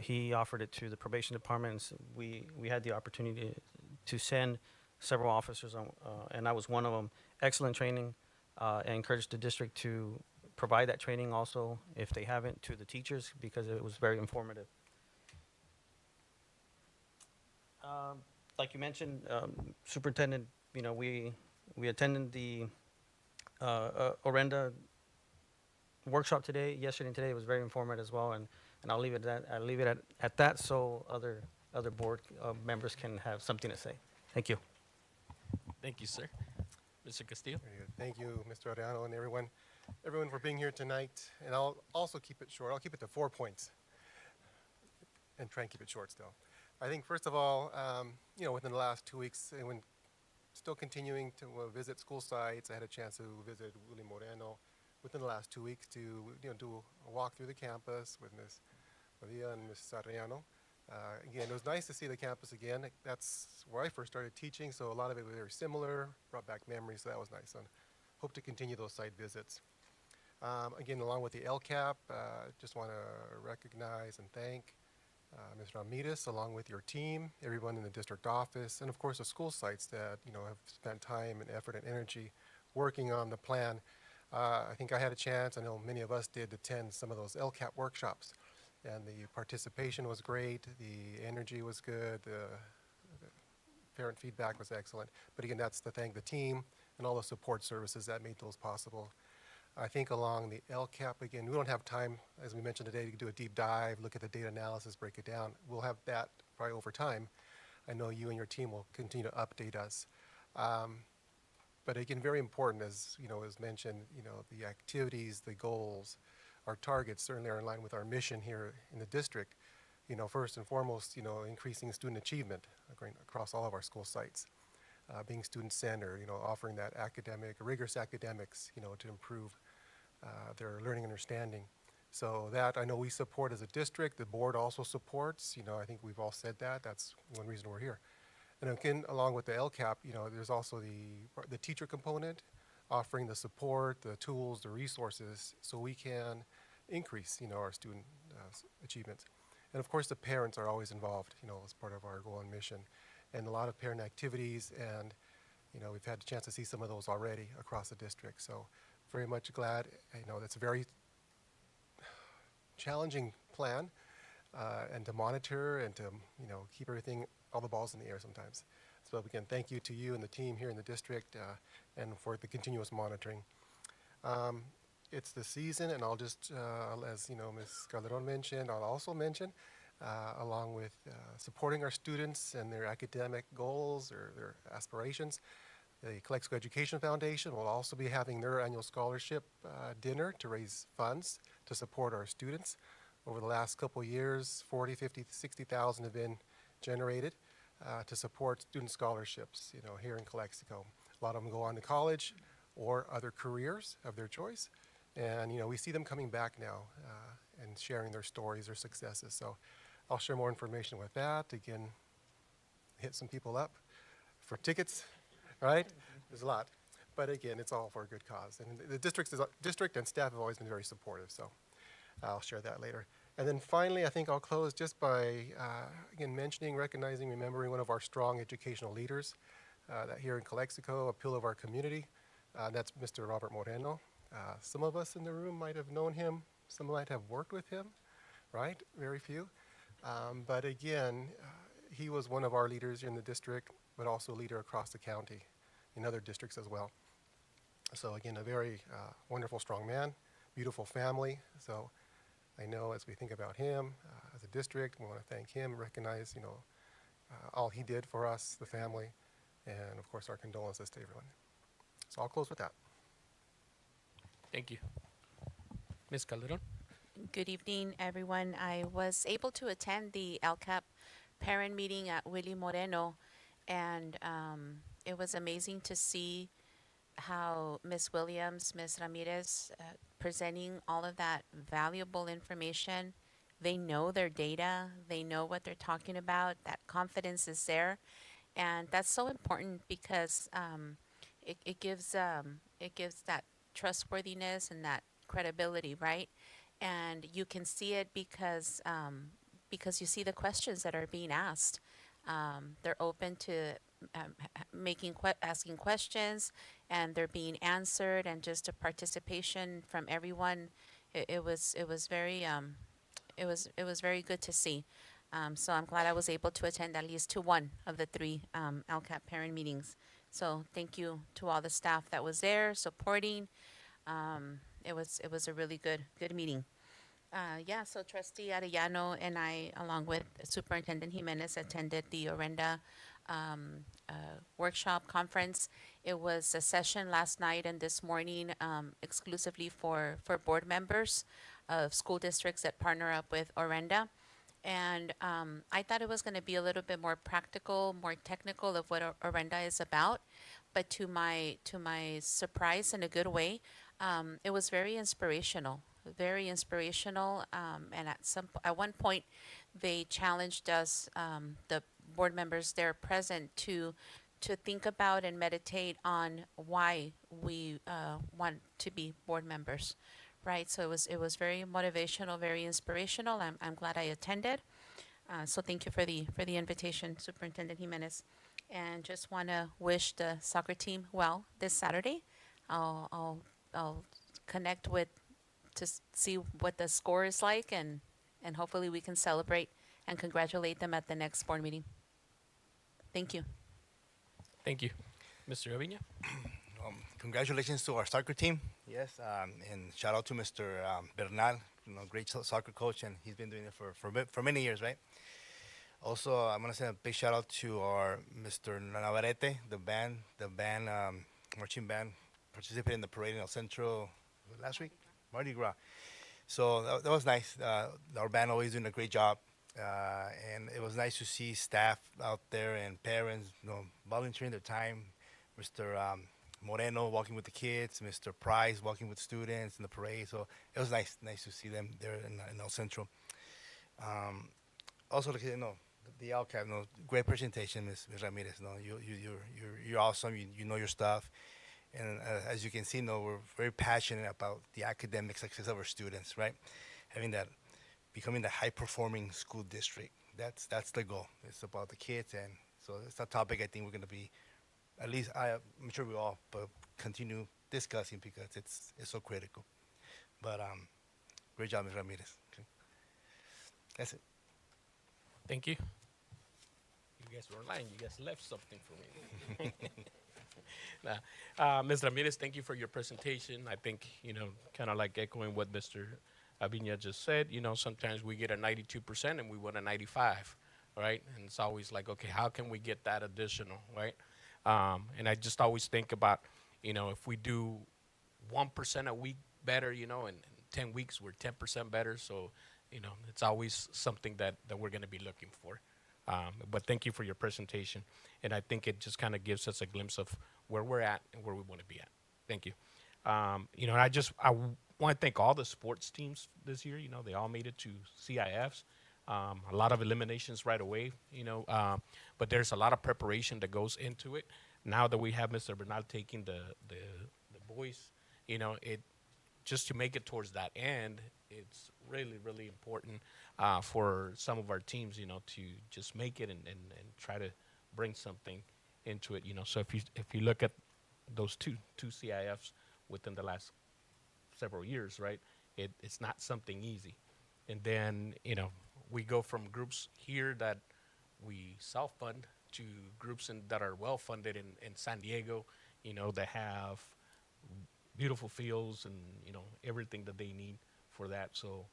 He offered it to the probation department. And so we had the opportunity to send several officers, and I was one of them. Excellent training. I encourage the district to provide that training also, if they haven't, to the teachers, because it was very informative. Like you mentioned, Superintendent, we attended the Orenda workshop yesterday and today. It was very informative as well, and I'll leave it at that, so other board members can have something to say. Thank you. Thank you, sir. Mr. Castillo. Very good. Thank you, Mr. Arellano, and everyone for being here tonight. And I'll also keep it short. I'll keep it to 4 points and try and keep it short still. I think, first of all, within the last 2 weeks, when still continuing to visit school sites, I had a chance to visit Willie Moreno within the last 2 weeks to do a walk through the campus with Ms. Padilla and Ms. Arellano. Again, it was nice to see the campus again. That's where I first started teaching, so a lot of it was very similar, brought back memories, so that was nice. And hope to continue those site visits. Again, along with the LCAP, just want to recognize and thank Ms. Ramirez, along with your team, everyone in the district office, and of course the school sites that have spent time and effort and energy working on the plan. I think I had a chance, I know many of us did, attend some of those LCAP workshops. And the participation was great, the energy was good, the parent feedback was excellent. But again, that's to thank the team and all the support services that made those possible. I think along the LCAP, again, we don't have time, as we mentioned today, to do a deep dive, look at the data analysis, break it down. We'll have that probably over time. I know you and your team will continue to update us. But again, very important, as as mentioned, the activities, the goals, our targets certainly are in line with our mission here in the district. First and foremost, increasing student achievement across all of our school sites, being student-centered, offering that rigorous academics, to improve their learning and understanding. So that I know we support as a district. The board also supports. I think we've all said that. That's one reason we're here. And again, along with the LCAP, there's also the teacher component, offering the support, the tools, the resources, so we can increase, our student achievements. And of course, the parents are always involved, as part of our goal and mission, and a lot of parent activities. And we've had a chance to see some of those already across the district. So very much glad. That's a very challenging plan, and to monitor and to keep all the balls in the air sometimes. So again, thank you to you and the team here in the district, and for the continuous monitoring. It's the season, and I'll just, as Ms. Calderon mentioned, I'll also mention, along with supporting our students and their academic goals or their aspirations, the Calexico Education Foundation will also be having their annual scholarship dinner to raise funds to support our students. Over the last couple of years, 40, 50, 60,000 have been generated to support student scholarships, here in Calexico. A lot of them go on to college or other careers of their choice. And, we see them coming back now and sharing their stories, their successes. So I'll share more information with that. Again, hit some people up for tickets, right? There's a lot. But again, it's all for a good cause. And the district and staff have always been very supportive. So I'll share that later. And then finally, I think I'll close just by, again, mentioning, recognizing, remembering one of our strong educational leaders that here in Calexico, a pillar of our community. That's Mr. Robert Moreno. Some of us in the room might have known him. Some might have worked with him, right? Very few. But again, he was one of our leaders in the district, but also a leader across the county in other districts as well. So again, a very wonderful, strong man, beautiful family. So I know as we think about him as a district, we want to thank him, recognize, all he did for us, the family, and of course our condolences to everyone. So I'll close with that. Thank you. Ms. Calderon? Good evening, everyone. I was able to attend the LCAP parent meeting at Willie Moreno, and it was amazing to see how Ms. Williams, Ms. Ramirez, presenting all of that valuable information. They know their data. They know what they're talking about. That confidence is there, and that's so important because it gives that trustworthiness and that credibility, right? And you can see it because you see the questions that are being asked. They're open to asking questions, and they're being answered, and just a participation from everyone. It was very good to see. So I'm glad I was able to attend at least to one of the three LCAP parent meetings. So thank you to all the staff that was there supporting. It was a really good meeting. So Trustee Arellano and I, along with Superintendent Jimenez, attended the Orenda workshop conference. It was a session last night and this morning exclusively for board members of school districts that partner up with Orenda. And I thought it was going to be a little bit more practical, more technical of what Orenda is about. But to my surprise, in a good way, it was very inspirational. Very inspirational, and at one point, they challenged us, the board members there present, to think about and meditate on why we want to be board members, right? So it was very motivational, very inspirational. I'm glad I attended. So thank you for the invitation, Superintendent Jimenez, and just want to wish the soccer team well this Saturday. I'll connect to see what the score is like, and hopefully we can celebrate and congratulate them at the next board meeting. Thank you. Thank you. Mr. Aviña? Congratulations to our soccer team. Yes, and shout out to Mr. Bernal, great soccer coach, and he's been doing it for many years, right? Also, I'm gonna send a big shout out to our Mr. Navarrete, the band, marching band, participated in the parade in El Centro last week, Mardi Gras. So that was nice. Our band always doing a great job, and it was nice to see staff out there and parents, volunteering their time. Mr. Moreno walking with the kids, Mr. Price walking with students in the parade. So it was nice to see them there in El Centro. Also, the LCAP, great presentation, Ms. Ramirez. You're awesome. You know your stuff, and as you can see, we're very passionate about the academic success of our students, right? Having that, becoming the high-performing school district. That's the goal. It's about the kids, and so it's a topic I think we're going to be, at least I'm sure we all, but continue discussing because it's so critical. But great job, Ms. Ramirez. Okay. That's it. Thank you. You guys were lying. You guys left something for me. Ms. Ramirez, thank you for your presentation. I think, kind of like echoing what Mr. Aviña just said, sometimes we get a 92% and we want a 95, right? And it's always like, okay, how can we get that additional, right? And I just always think about, if we do 1% a week better, in 10 weeks we're 10% better. So, it's always something that we're going to be looking for. But thank you for your presentation. And I think it just kind of gives us a glimpse of where we're at and where we want to be at. Thank you. I want to thank all the sports teams this year. They all made it to CIFs. A lot of eliminations right away, but there's a lot of preparation that goes into it. Now that we have Mr. Bernal taking the boys, it just to make it towards that end, it's really, really important for some of our teams, to just make it and try to bring something into it, So if you look at those two CIFs within the last several years, right, it's not something easy. And then, we go from groups here that we self-fund to groups that are well-funded in San Diego, that have beautiful fields and, everything that they need for that. So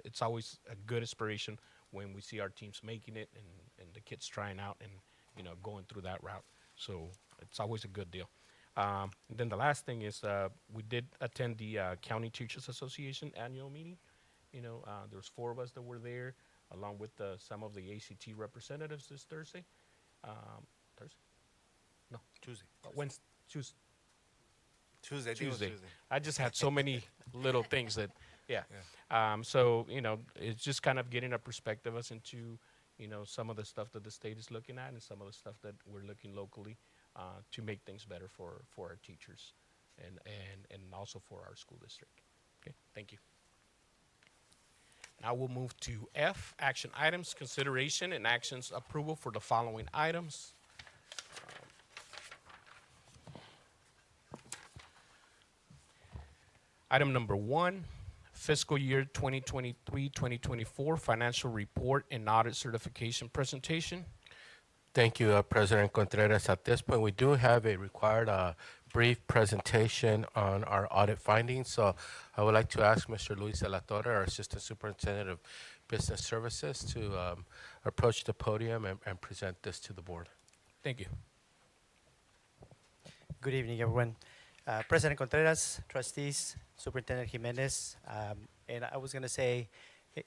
it's always a good inspiration when we see our teams making it and the kids trying out and, going through that route. So it's always a good deal. And then the last thing is we did attend the County Teachers Association annual meeting. There was 4 of us that were there, along with some of the ACT representatives this Thursday. Thursday? No. Tuesday. Wednesday. Tuesday. Tuesday. I think it was Tuesday. I just had so many little things that, yeah. So, it's just kind of getting a perspective us into, some of the stuff that the state is looking at and some of the stuff that we're looking locally to make things better for our teachers and also for our school district. Okay, thank you. Now we'll move to F, action items, consideration and actions approval for the following items. Item number 1, fiscal year 2023-2024 financial report and audit certification presentation. Thank you, President Contreras. At this point, we do have a required brief presentation on our audit findings. So I would like to ask Mr. Luis De La Torre, our Assistant Superintendent of Business Services, to approach the podium and present this to the board. Thank you. Good evening, everyone. President Contreras, trustees, Superintendent Jimenez, and I was going to say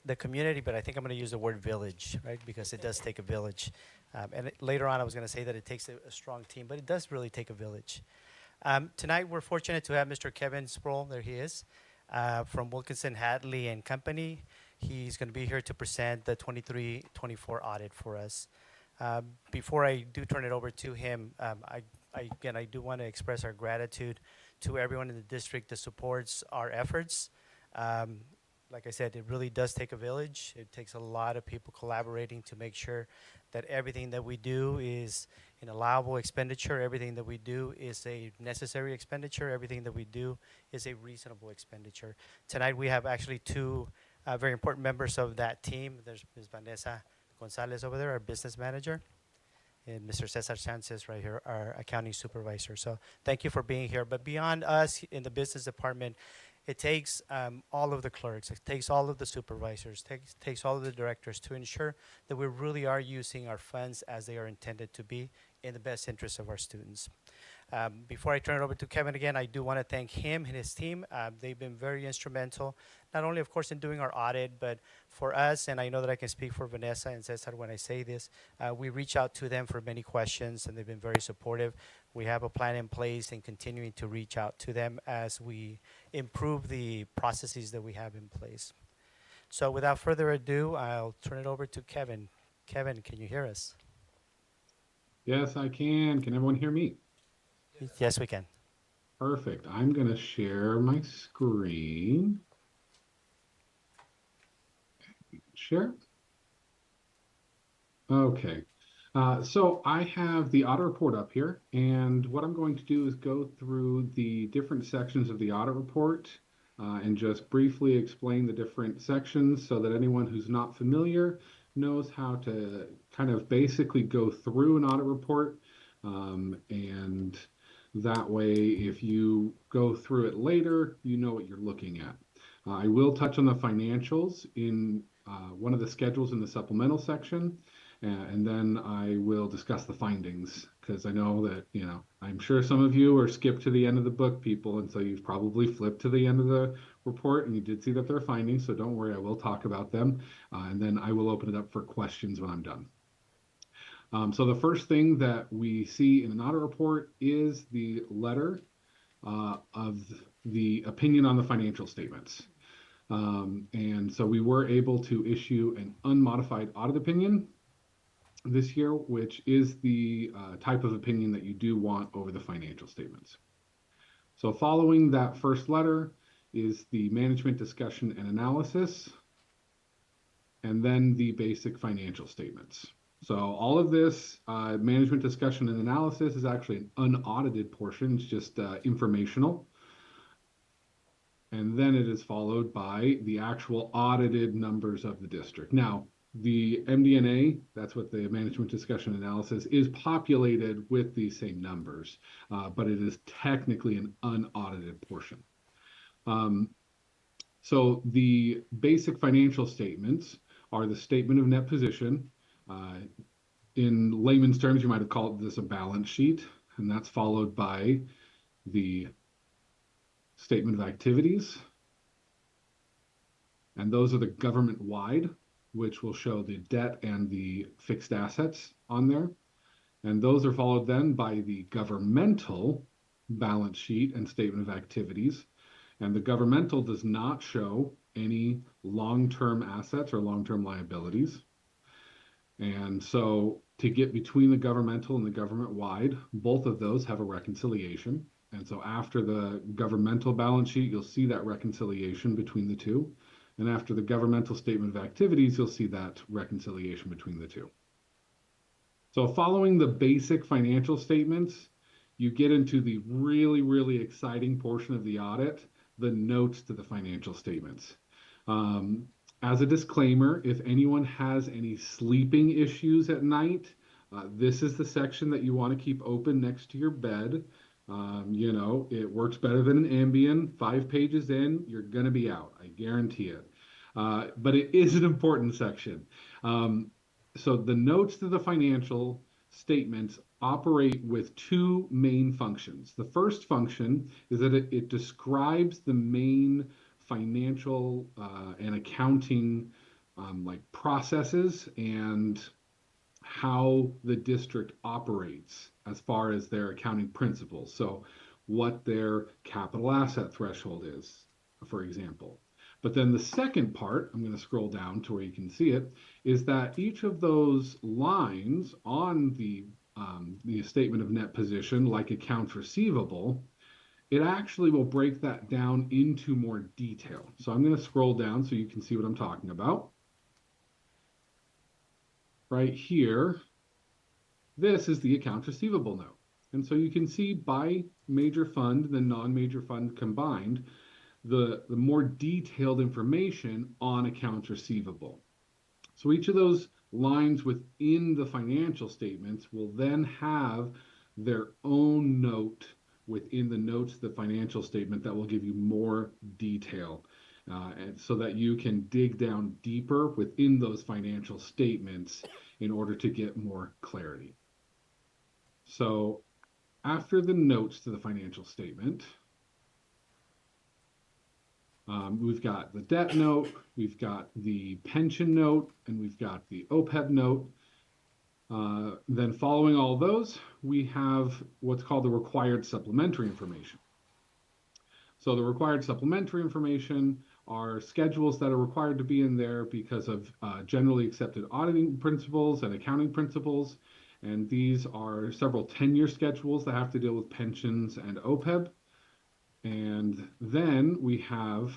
the community, but I think I'm going to use the word village, right? Because it does take a village. Later on, I was going to say that it takes a strong team, but it does really take a village. Tonight, we're fortunate to have Mr. Kevin Sproul, there he is, from Wilkinson, Hadley and Company. He's going to be here to present the 23-24 audit for us. Before I do turn it over to him, I do want to express our gratitude to everyone in the district that supports our efforts. Like I said, it really does take a village. It takes a lot of people collaborating to make sure that everything that we do is an allowable expenditure, everything that we do is a necessary expenditure, everything that we do is a reasonable expenditure. Tonight we have actually 2 very important members of that team. There's Ms. Vanessa Gonzalez over there, our business manager, and Mr. Cesar Sanchez right here, our accounting supervisor. So thank you for being here. But beyond us in the business department, It takes all of the clerks, it takes all of the supervisors, takes all of the directors to ensure that we really are using our funds as they are intended to be in the best interest of our students. Before I turn it over to Kevin again, I do want to thank him and his team. They've been very instrumental, not only, of course, in doing our audit, but for us, and I know that I can speak for Vanessa and Cesar when I say this, we reach out to them for many questions, and they've been very supportive. We have a plan in place and continuing to reach out to them as we improve the processes that we have in place. So without further ado, I'll turn it over to Kevin. Kevin, can you hear us? Yes, I can. Can everyone hear me? Yes, we can. Perfect. I'm going to share my screen. Share. Okay. So I have the audit report up here, and what I'm going to do is go through the different sections of the audit report and just briefly explain the different sections so that anyone who's not familiar knows how to kind of basically go through an audit report. And that way, if you go through it later, you know what you're looking at. I will touch on the financials in one of the schedules in the supplemental section. And then I will discuss the findings because I know that, I'm sure some of you are skipped to the end of the book people. And so you've probably flipped to the end of the report and you did see that there are findings. So don't worry, I will talk about them. And then I will open it up for questions when I'm done. So the first thing that we see in an audit report is the letter of the opinion on the financial statements. And so we were able to issue an unmodified audit opinion this year, which is the type of opinion that you do want over the financial statements. So following that first letter is the management discussion and analysis, and then the basic financial statements. So all of this management discussion and analysis is actually an unaudited portion. It's just informational. And then it is followed by the actual audited numbers of the district. Now, the MD&A, that's what the management discussion analysis is, populated with these same numbers, but it is technically an unaudited portion. So the basic financial statements are the statement of net position. In layman's terms, you might have called this a balance sheet, and that's followed by the statement of activities. And those are the government-wide, which will show the debt and the fixed assets on there. And those are followed then by the governmental balance sheet and statement of activities. And the governmental does not show any long-term assets or long-term liabilities. And so to get between the governmental and the government-wide, both of those have a reconciliation. And so after the governmental balance sheet, you'll see that reconciliation between the two. And after the governmental statement of activities, you'll see that reconciliation between the two. So following the basic financial statements, you get into the really, really exciting portion of the audit, the notes to the financial statements. As a disclaimer, if anyone has any sleeping issues at night, this is the section that you want to keep open next to your bed. It works better than an Ambien. 5 pages in, you're going to be out. I guarantee it. But it is an important section. So the notes to the financial statements operate with two main functions. The first function is that it describes the main financial and accounting processes and how the district operates as far as their accounting principles. So what their capital asset threshold is, for example. But then the second part, I'm going to scroll down to where you can see it, is that each of those lines on the statement of net position, like accounts receivable, it actually will break that down into more detail. So I'm going to scroll down so you can see what I'm talking about. Right here, this is the accounts receivable note. And so you can see by major fund and the non-major fund combined, the more detailed information on accounts receivable. So each of those lines within the financial statements will then have their own note within the notes of the financial statement that will give you more detail, and so that you can dig down deeper within those financial statements in order to get more clarity. So after the notes to the financial statement, we've got the debt note, we've got the pension note, and we've got the OPEB note. Then following all those, we have what's called the required supplementary information. So the required supplementary information are schedules that are required to be in there because of generally accepted auditing principles and accounting principles. And these are several 10-year schedules that have to deal with pensions and OPEB. And then we have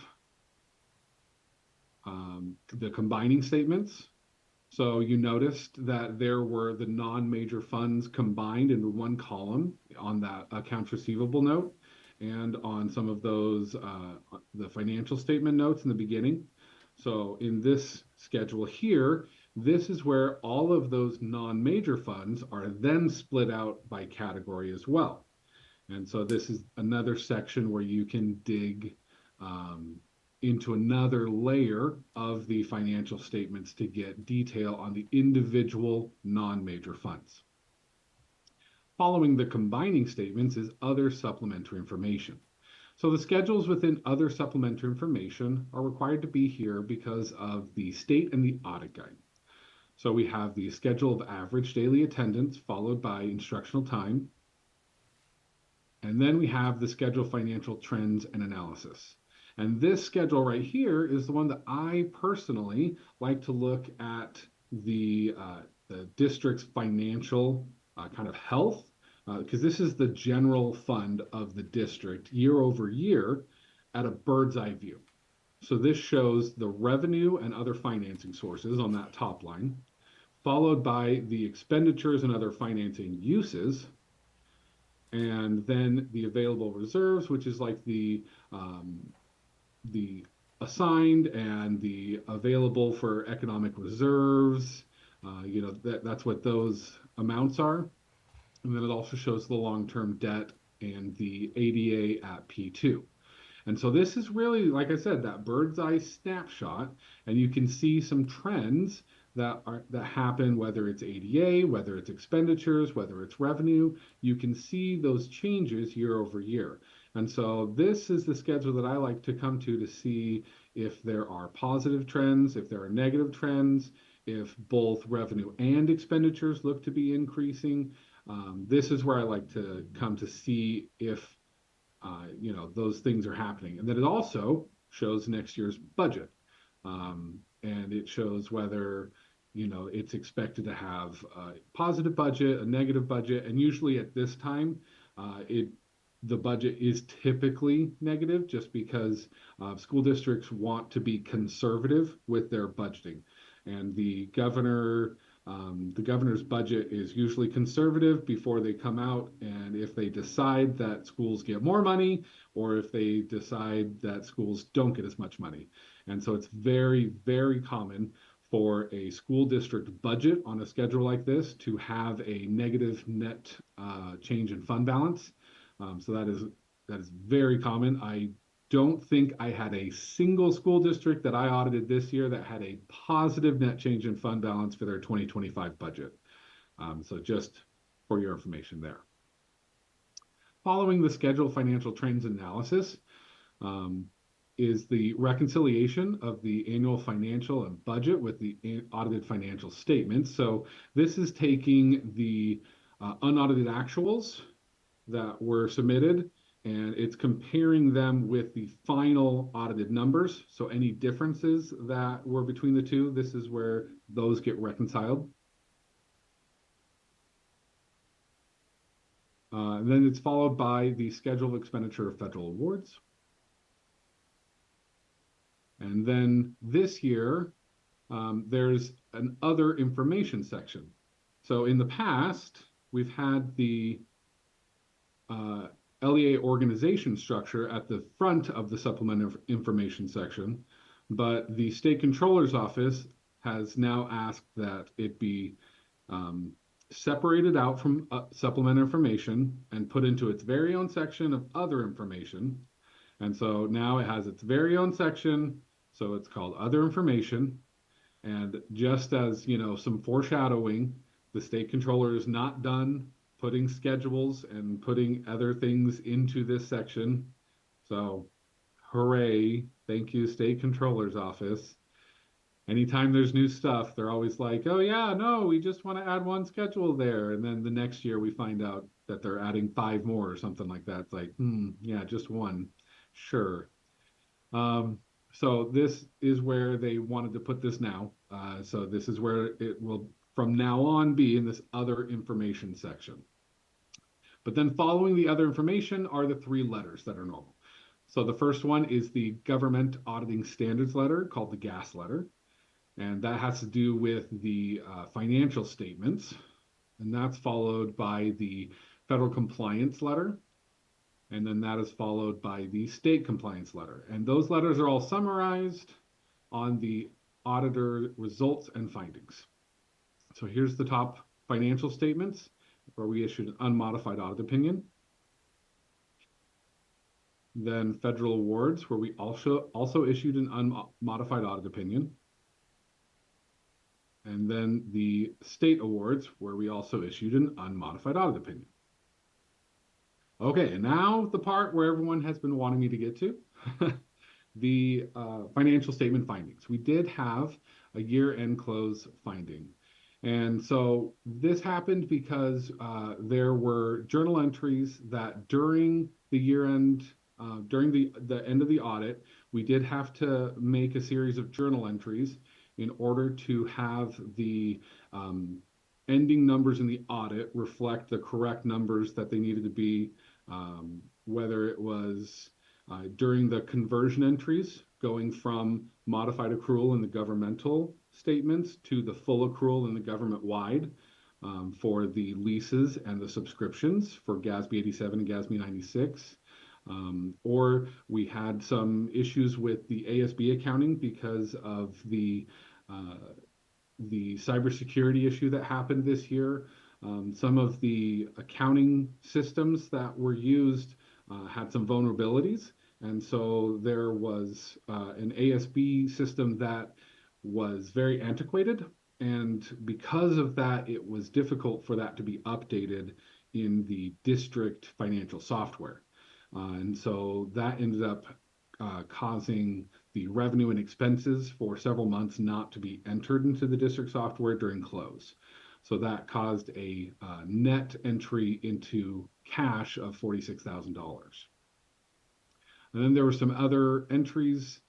the combining statements. So you noticed that there were the non-major funds combined into one column on that accounts receivable note and on some of those, the financial statement notes in the beginning. So in this schedule here, this is where all of those non-major funds are then split out by category as well. And so this is another section where you can dig into another layer of the financial statements to get detail on the individual non-major funds. Following the combining statements is other supplementary information. So the schedules within other supplementary information are required to be here because of the state and the audit guide. So we have the schedule of average daily attendance followed by instructional time. And then we have the schedule of financial trends and analysis. And this schedule right here is the one that I personally like to look at the district's financial kind of health, because this is the general fund of the district year over year at a bird's eye view. So this shows the revenue and other financing sources on that top line, followed by the expenditures and other financing uses, and then the available reserves, which is like the assigned and the available for economic reserves. That's what those amounts are. And then it also shows the long-term debt and the ADA at P2. And so this is really, like I said, that bird's eye snapshot, and you can see some trends that happen, whether it's ADA, whether it's expenditures, whether it's revenue. You can see those changes year over year. And so this is the schedule that I like to come to see if there are positive trends, if there are negative trends, if both revenue and expenditures look to be increasing. This is where I like to come to see if those things are happening. And then it also shows next year's budget. And it shows whether it's expected to have a positive budget, a negative budget, and usually at this time, the budget is typically negative just because school districts want to be conservative with their budgeting. And the governor's budget is usually conservative before they come out. And if they decide that schools get more money, or if they decide that schools don't get as much money. And so it's very, very common for a school district budget on a schedule like this to have a negative net change in fund balance. So that is very common. I don't think I had a single school district that I audited this year that had a positive net change in fund balance for their 2025 budget. So just for your information there. Following the scheduled financial trends analysis is the reconciliation of the annual financial and budget with the audited financial statements. So this is taking the unaudited actuals that were submitted, and it's comparing them with the final audited numbers. So any differences that were between the two, this is where those get reconciled. And then it's followed by the schedule of expenditure of federal awards. And then this year, there's an other information section. So in the past, we've had the LEA organization structure at the front of the supplemental information section, but the state controller's office has now asked that it be separated out from supplement information and put into its very own section of other information. And so now it has its very own section, so it's called other information. And just as, some foreshadowing, the state controller is not done putting schedules and putting other things into this section. So hooray, thank you, State Controller's Office. Anytime there's new stuff, they're always like, oh yeah, no, we just want to add one schedule there. And then the next year we find out that they're adding 5 more or something like that. It's like, yeah, just one. Sure. So this is where they wanted to put this now. So this is where it will from now on be in this other information section. But then following the other information are the 3 letters that are normal. So the first one is the Government Auditing Standards letter called the GAS letter. And that has to do with the financial statements. And that's followed by the Federal Compliance letter. And then that is followed by the State Compliance letter. And those letters are all summarized on the auditor results and findings. So here's the top financial statements where we issued an unmodified audit opinion. Then federal awards where we also issued an unmodified audit opinion. And then the state awards where we also issued an unmodified audit opinion. Okay, and now the part where everyone has been wanting me to get to, the financial statement findings. We did have a year-end close finding. And so this happened because there were journal entries that during the year-end, during the end of the audit, we did have to make a series of journal entries in order to have the ending numbers in the audit reflect the correct numbers that they needed to be, whether it was during the conversion entries, going from modified accrual in the governmental statements to the full accrual in the government-wide for the leases and the subscriptions for GASB 87 and GASB 96. Or we had some issues with the ASB accounting because of the cybersecurity issue that happened this year. Some of the accounting systems that were used had some vulnerabilities. And so there was an ASB system that was very antiquated. And because of that, it was difficult for that to be updated in the district financial software. And so that ended up causing the revenue and expenses for several months not to be entered into the district software during close. So that caused a net entry into cash of $46,000. And then there were some other entries.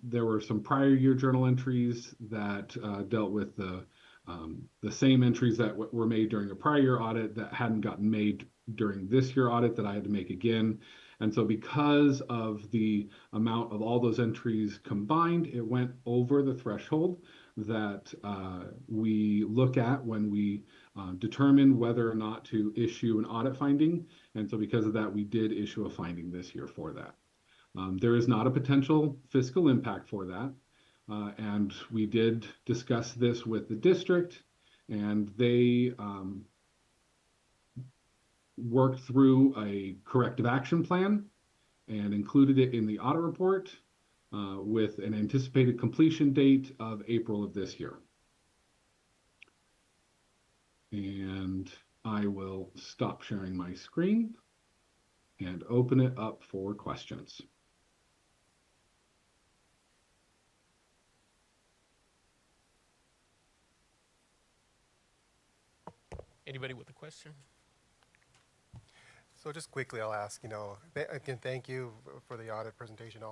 There were some prior year journal entries that dealt with the same entries that were made during a prior year audit that hadn't gotten made during this year audit that I had to make again. And so because of the amount of all those entries combined, it went over the threshold that we look at when we determine whether or not to issue an audit finding. And so because of that, we did issue a finding this year for that. There is not a potential fiscal impact for that. And we did discuss this with the district, and they worked through a corrective action plan and included it in the audit report with an anticipated completion date of April of this year. And I will stop sharing my screen and open it up for questions. Anybody with a question? So just quickly, I'll ask, again, thank you for the audit presentation.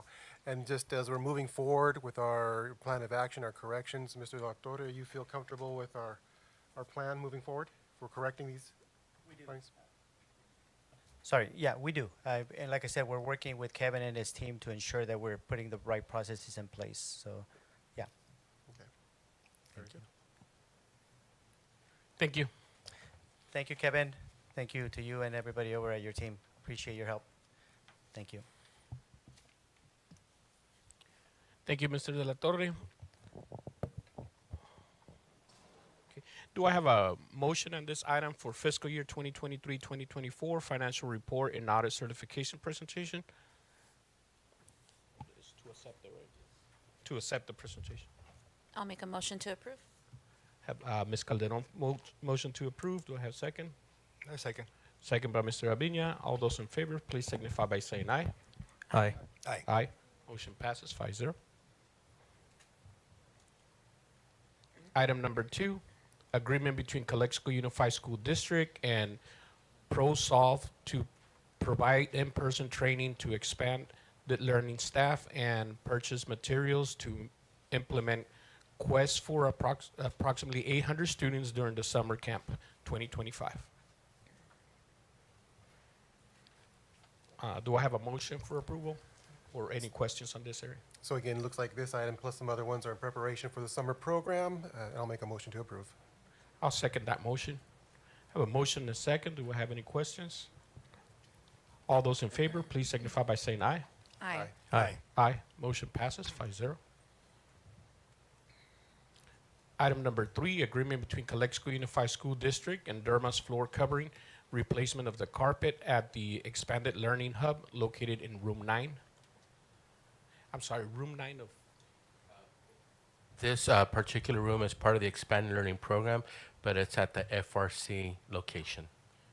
And just as we're moving forward with our plan of action, our corrections, Mr. Doctor, you feel comfortable with our plan moving forward for correcting these points? Sorry, yeah, we do. And like I said, we're working with Kevin and his team to ensure that we're putting the right processes in place. So, yeah. Okay. Very good. Thank you. Thank you, Kevin. Thank you to you and everybody over at your team. Appreciate your help. Thank you. Thank you, Mr. De La Torre. Okay. Do I have a motion on this item for fiscal year 2023-2024 financial report and audit certification presentation? It's to accept it, right? To accept the presentation. I'll make a motion to approve. Have Ms. Calderon motion to approve. Do I have second? A second. Second by Mr. Aviña. All those in favor, please signify by saying aye. Aye. Aye. Aye. Motion passes 5-0. Item number 2, agreement between Calexico Unified School District and ProSolve to provide in-person training to expand the learning staff and purchase materials to implement Quest for approximately 800 students during the summer camp 2025. Do I have a motion for approval or any questions on this area? So again, looks like this item plus some other ones are in preparation for the summer program. I'll make a motion to approve. I'll second that motion. I have a motion and a second. Do I have any questions? All those in favor, please signify by saying aye. Aye. Aye. Aye. Motion passes 5-0. Item number 3, agreement between Calexico Unified School District and Derma's floor covering, replacement of the carpet at the expanded learning hub located in room 9. I'm sorry, room 9 of, This particular room is part of the expanded learning program, but it's at the FRC location.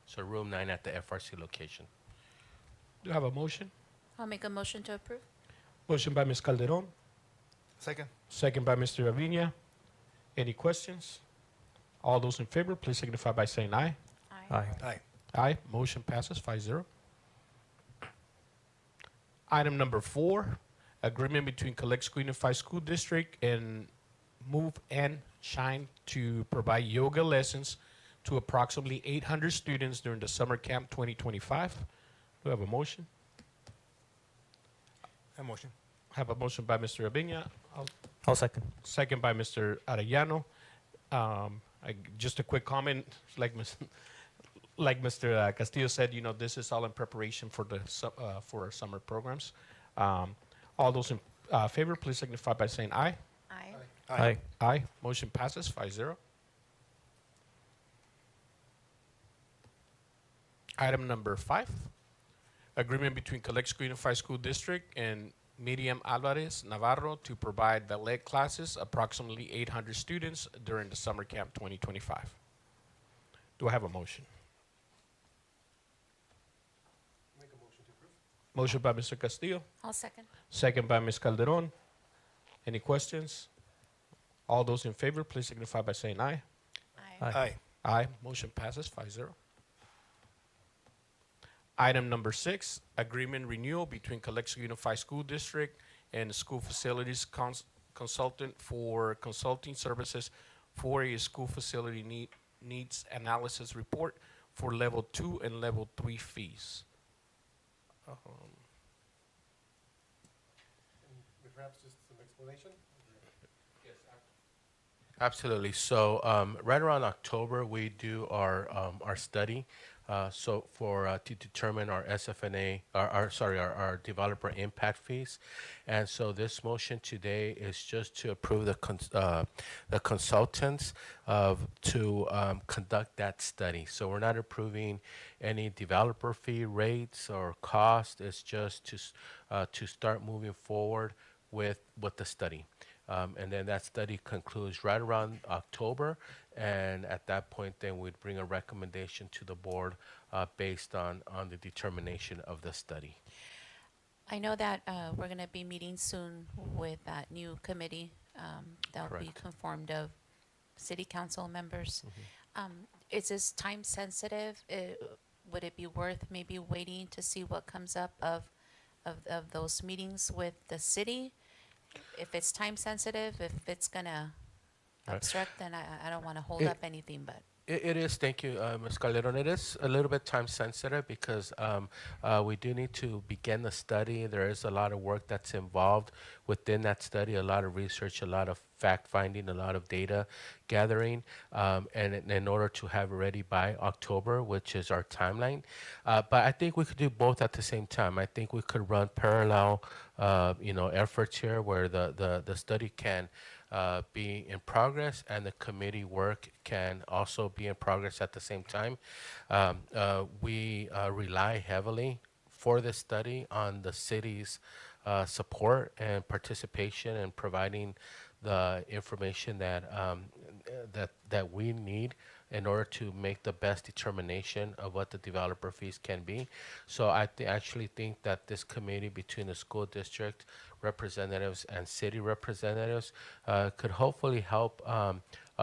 So room 9 at the FRC location. do I have a motion? I'll make a motion to approve. Motion by Ms. Calderon, Second. second by Mr. Aviña. Any questions? All those in favor, please signify by saying aye. Aye. Aye. Aye. Motion passes 5-0. Item number 4, agreement between Calexico Unified School District and Move and Shine to provide yoga lessons to approximately 800 students during the summer camp 2025. Do I have a motion? A motion. Have a motion by Mr. Aviña. I'll second. Second by Mr. Arellano. Just a quick comment, like Mr. Castillo said, this is all in preparation for for our summer programs. All those in favor, please signify by saying aye. Aye. Aye. Aye. Motion passes 5-0. Item number 5, agreement between Calexico Unified School District and Miriam Alvarez Navarro to provide ballet classes approximately 800 students during the summer camp 2025. Do I have a motion? Make a motion to approve. Motion by Mr. Castillo, I'll second. second by Ms. Calderon. Any questions? All those in favor, please signify by saying aye. Aye. Aye. Aye. Motion passes 5-0. Item number 6, agreement renewal between Calexico Unified School District and School Facilities Consultant for consulting services for a school facility needs analysis report for level 2 and level 3 fees. Perhaps just some explanation? Absolutely. So right around October, we do our study. So to determine our SFNA, our developer impact fees, and so this motion today is just to approve the consultants to conduct that study. So we're not approving any developer fee rates or cost. It's just to start moving forward with the study. And then that study concludes right around October, and at that point, then we'd bring a recommendation to the board based on the determination of the study. I know that we're going to be meeting soon with that new committee that'll be Correct. conformed of city council members. Is this time sensitive? Would it be worth maybe waiting to see what comes up of those meetings with the city? If it's time sensitive, if it's gonna Right. obstruct, then I don't want to hold It- up anything, but. It is, thank you, Ms. Calderon. It is a little bit time sensitive because we do need to begin the study. There is a lot of work that's involved within that study, a lot of research, a lot of fact finding, a lot of data gathering, and in order to have it ready by October, which is our timeline. But I think we could do both at the same time. I think we could run parallel, efforts here where the study can be in progress and the committee work can also be in progress at the same time. We rely heavily for this study on the city's support and participation in providing the information that we need in order to make the best determination of what the developer fees can be. So I actually think that this committee between the school district representatives and city representatives could hopefully help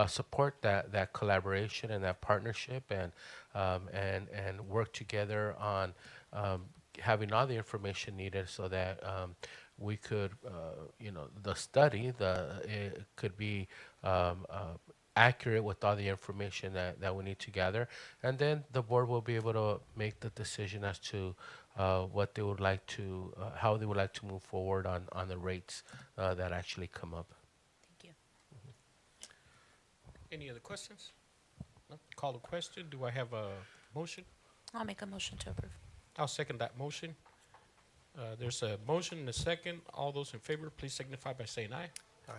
support that collaboration and that partnership and work together on having all the information needed so that we could, the study, it could be accurate with all the information that we need to gather. And then the board will be able to make the decision as to what they would like to, how they would like to move forward on the rates that actually come up. Thank you. Any other questions? No? Call the question. Do I have a motion? I'll make a motion to approve. I'll second that motion. There's a motion and a second. All those in favor, please signify by saying aye.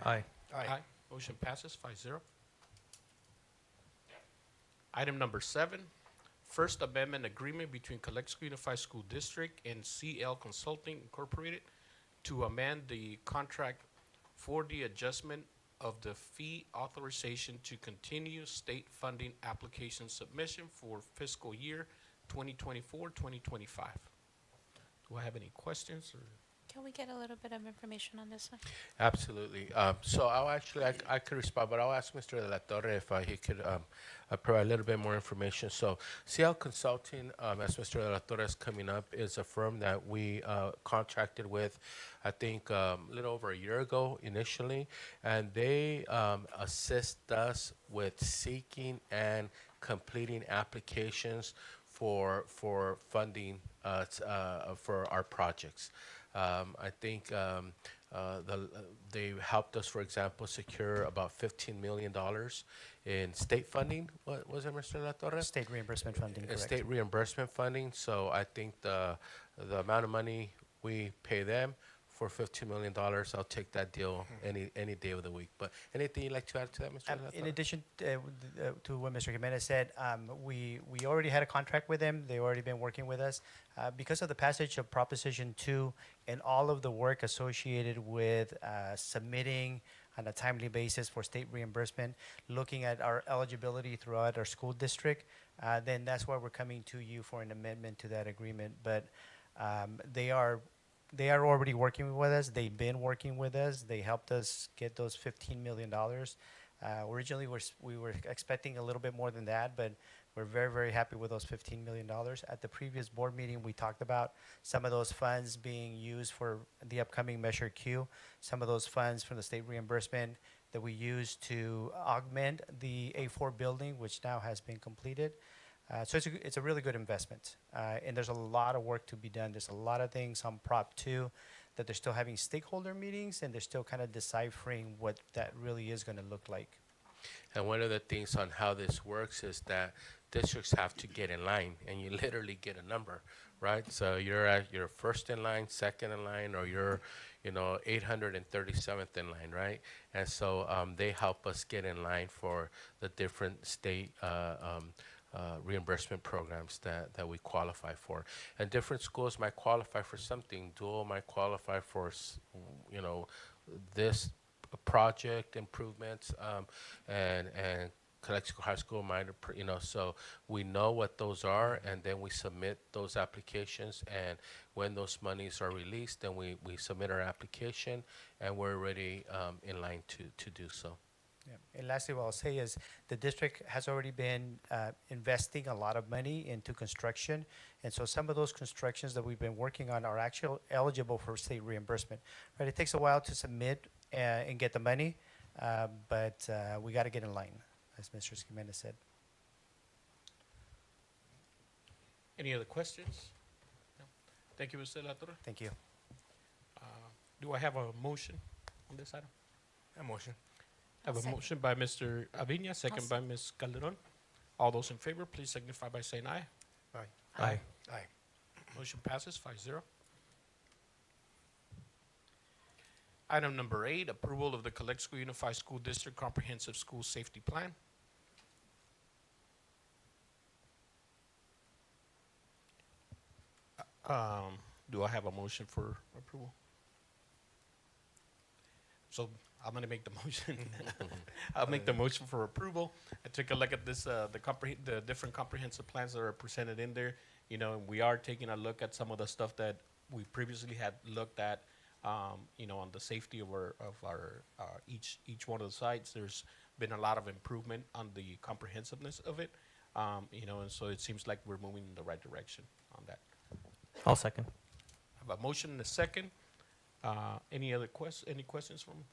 Aye. Aye. Motion passes 5-0. Item number 7, First Amendment Agreement between Calexico Unified School District and CL Consulting Incorporated to amend the contract for the adjustment of the fee authorization to continue state funding application submission for fiscal year 2024-2025. Do I have any questions or? Can we get a little bit of information on this one? Absolutely. So I could respond, but I'll ask Mr. De La Torre if he could provide a little bit more information. So CL Consulting, as Mr. De La Torre is coming up, is a firm that we contracted with, I think, a little over a year ago initially, and they assist us with seeking and completing applications for funding for our projects. I think they helped us, for example, secure about $15 million in state funding. What was it, Mr. La Torre? State reimbursement funding, correct. State reimbursement funding. So I think the amount of money we pay them for $15 million, I'll take that deal any day of the week. But anything you'd like to add to that, Mr. La Torre? In addition to what Mr. Jimenez said, we already had a contract with them. They've already been working with us. Because of the passage of Proposition 2 and all of the work associated with submitting on a timely basis for state reimbursement, looking at our eligibility throughout our school district, then that's why we're coming to you for an amendment to that agreement. But they are already working with us. They've been working with us. They helped us get those $15 million. Originally, we were expecting a little bit more than that, but we're very, very happy with those $15 million. At the previous board meeting, we talked about some of those funds being used for the upcoming Measure Q, some of those funds from the state reimbursement that we used to augment the A4 building, which now has been completed. So it's a really good investment. And there's a lot of work to be done. There's a lot of things on Prop 2 that they're still having stakeholder meetings, and they're still kind of deciphering what that really is going to look like. And one of the things on how this works is that districts have to get in line, and you literally get a number, right? So you're at your first in line, second in line, or you're, 837th in line, right? And so they help us get in line for the different state reimbursement programs that we qualify for. And different schools might qualify for something. Dual might qualify for, this project improvements, and Calexico High School might, so we know what those are, and then we submit those applications, and when those monies are released, then we submit our application, and we're already in line to do so. Yeah. And lastly, what I'll say is the district has already been investing a lot of money into construction. And so some of those constructions that we've been working on are actually eligible for state reimbursement. Right? It takes a while to submit and get the money, but we got to get in line, as Mr. Jimenez said. Any other questions? No. Thank you, Mr. La Torre. Thank you. Do I have a motion on this item? A motion. I have a motion by Mr. Aviña, second by Ms. Calderon. All those in favor, please signify by saying aye. Aye. Aye. Motion passes 5-0. Item number 8, approval of the Calexico Unified School District Comprehensive School Safety Plan. Do I have a motion for approval? So I'm gonna make the motion. I'll make the motion for approval. I took a look at this, the different comprehensive plans that are presented in there. You know, and we are taking a look at some of the stuff that we previously had looked at, you know, on the safety of our each one of the sites. There's been a lot of improvement on the comprehensiveness of it. You know, and so it seems like we're moving in the right direction on that. I'll second. I have a motion and a second. Any questions from?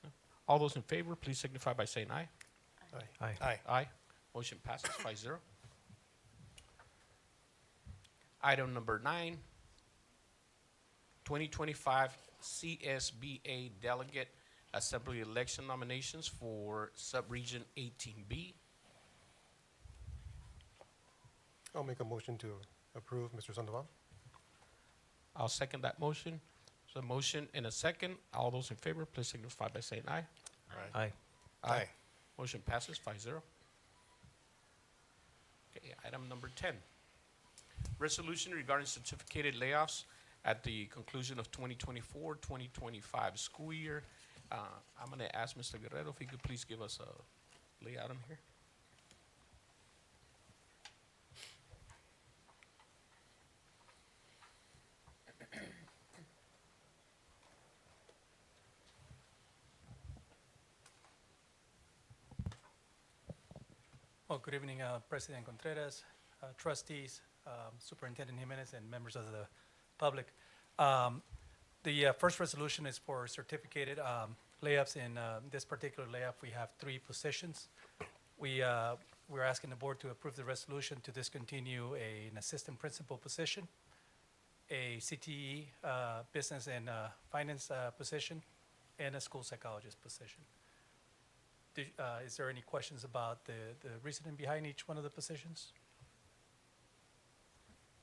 No? All those in favor, please signify by saying aye. Aye. Aye. Aye. Motion passes 5-0. Item number 9, 2025 CSBA Delegate Assembly Election Nominations for Subregion 18B. I'll make a motion to approve, Mr. Sandoval. I'll second that motion. So a motion and a second. All those in favor, please signify by saying aye. Aye. Aye. Motion passes 5-0. Okay, item number 10. Resolution regarding certificated layoffs at the conclusion of 2024-2025 school year. I'm going to ask Mr. Guerrero if he could please give us a layout on here. Well, good evening, President Contreras, trustees, Superintendent Jimenez, and members of the public. The first resolution is for certificated layups. In this particular layup, we have 3 positions. We're asking the board to approve the resolution to discontinue an assistant principal position, a CTE business and finance position, and a school psychologist position. Is there any questions about the reasoning behind each one of the positions?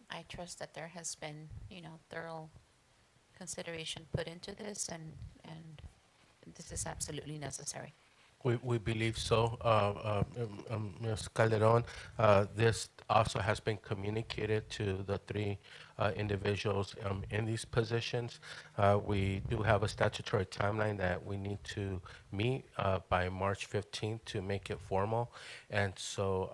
I trust that there has been, you know, thorough consideration put into this, and this is absolutely necessary. We believe so, Ms. Calderon. This also has been communicated to the 3 individuals in these positions. We do have a statutory timeline that we need to meet by March 15th to make it formal. And so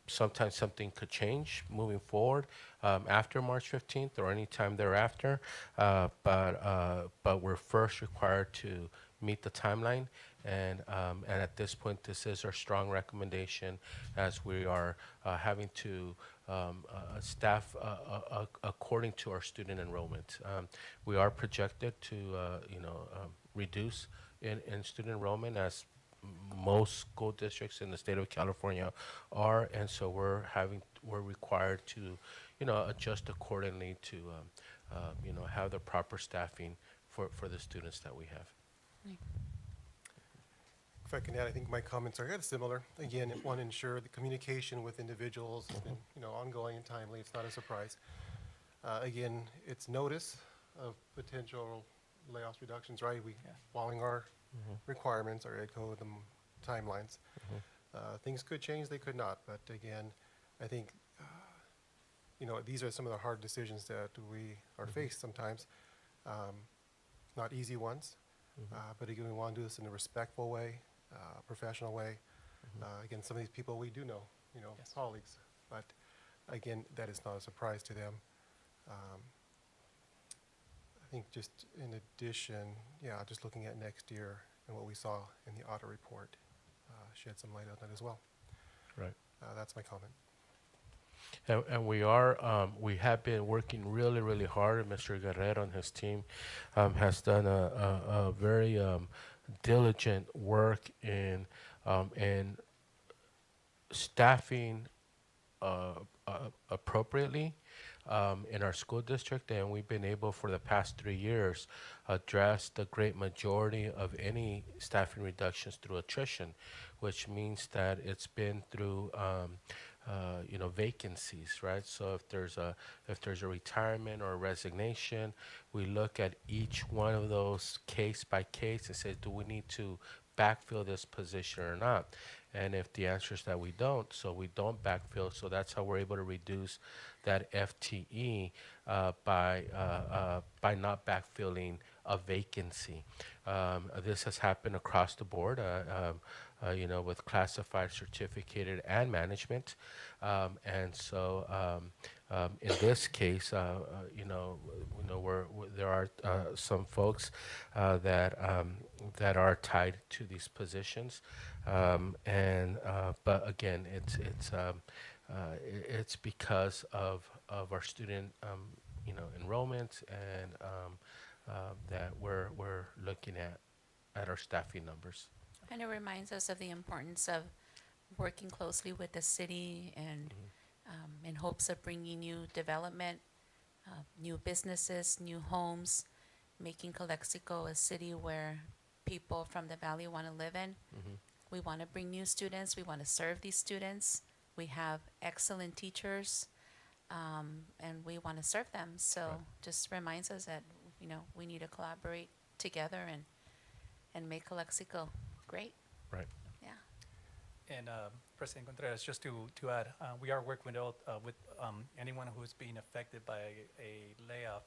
sometimes something could change moving forward after March 15th or any time thereafter. But we're first required to meet the timeline, and at this point, this is our strong recommendation as we are having to staff according to our student enrollment. We are projected to, reduce in student enrollment as most school districts in the state of California are, and so we're required to, adjust accordingly to, have the proper staffing for the students that we have. If I can add, I think my comments are kind of similar. Again, want to ensure the communication with individuals has been, ongoing and timely. It's not a surprise. Again, it's notice of potential layoffs, reductions, right? Following our requirements, our ed code, the timelines. Things could change, they could not. But again, I think, these are some of the hard decisions that we are faced sometimes. Not easy ones. But again, we want to do this in a respectful way, professional way. Again, some of these people we do know, Yes. colleagues. But again, that is not a surprise to them. I think just in addition, just looking at next year and what we saw in the audit report shed some light on that as well. Right. That's my comment. And we have been working really, really hard, and Mr. Guerrero and his team has done a very diligent work in staffing appropriately in our school district, and we've been able for the past 3 years address the great majority of any staffing reductions through attrition, which means that it's been through vacancies, right? So if there's a retirement or a resignation, we look at each one of those case by case and say, do we need to backfill this position or not? And if the answer is that we don't, so we don't backfill. So that's how we're able to reduce that FTE by not backfilling a vacancy. This has happened across the board. With classified, certificated, and management. And so in this case, there are some folks that are tied to these positions, but again, it's because of our student enrollment and that we're looking at our staffing numbers. And it reminds us of the importance of working closely with the city and in hopes of bringing new development, new businesses, new homes, making Calexico a city where people from the valley want to live in. We want to bring new students. We want to serve these students. We have excellent teachers, and we want to serve them. So just reminds us that, we need to collaborate together and make Calexico great. Right. Yeah. And President Contreras, just to add, we are working with anyone who is being affected by a layoff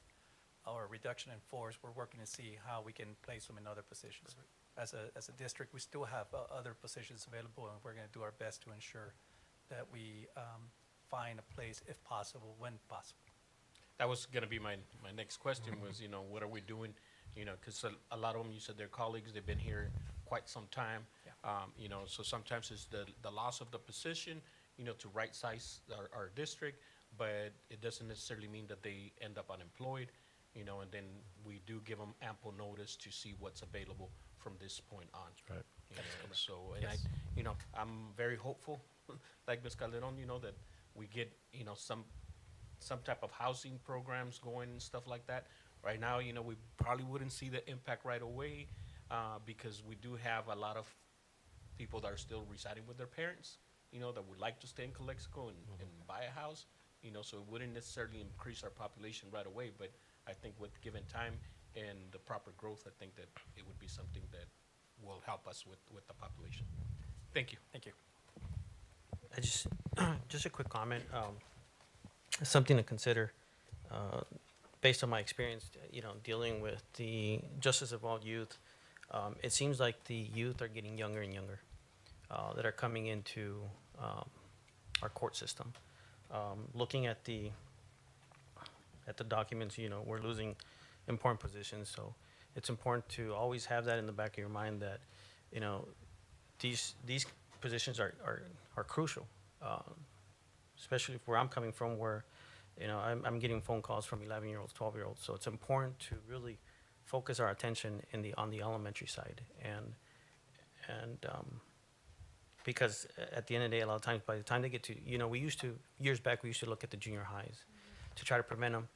or reduction in force. We're working to see how we can place them in other positions. As a district, we still have other positions available, and we're going to do our best to ensure that we find a place, if possible, when possible. That was going to be my next question was, what are we doing? Because a lot of them, you said they're colleagues, they've been here quite some time. Yeah. So sometimes it's the loss of the position, to right size our district, but it doesn't necessarily mean that they end up unemployed, and then we do give them ample notice to see what's available from this point on. Right. So, and Yes. I'm very hopeful, like Ms. Calderon, that we get, some type of housing programs going and stuff like that. Right now, we probably wouldn't see the impact right away because we do have a lot of people that are still residing with their parents, that would like to stay in Calexico and buy a house, so it wouldn't necessarily increase our population right away. But I think with given time and the proper growth, I think that it would be something that will help us with the population. Thank you. Thank you. I just a quick comment, something to consider. Based on my experience, dealing with the justice involved youth, it seems like the youth are getting younger and younger that are coming into our court system. Looking at the documents, we're losing important positions. So it's important to always have that in the back of your mind that, these positions are crucial, especially where I'm coming from, where I'm getting phone calls from 11-year-olds, 12-year-olds. So it's important to really focus our attention on the elementary side, and because at the end of the day, a lot of times by the time they get to, years back we used to look at the junior highs to try to prevent them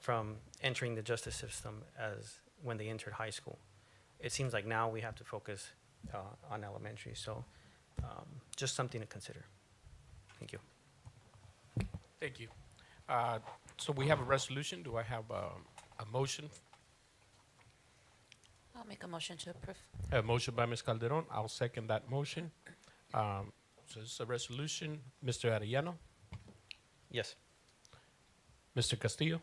from entering the justice system as when they entered high school. It seems like now we have to focus on elementary. So just something to consider. Thank you. Thank you. So we have a resolution. Do I have a motion? I'll make a motion to approve. A motion by Ms. Calderon. I'll second that motion. So it's a resolution. Mr. Arellano, Yes. Mr. Castillo,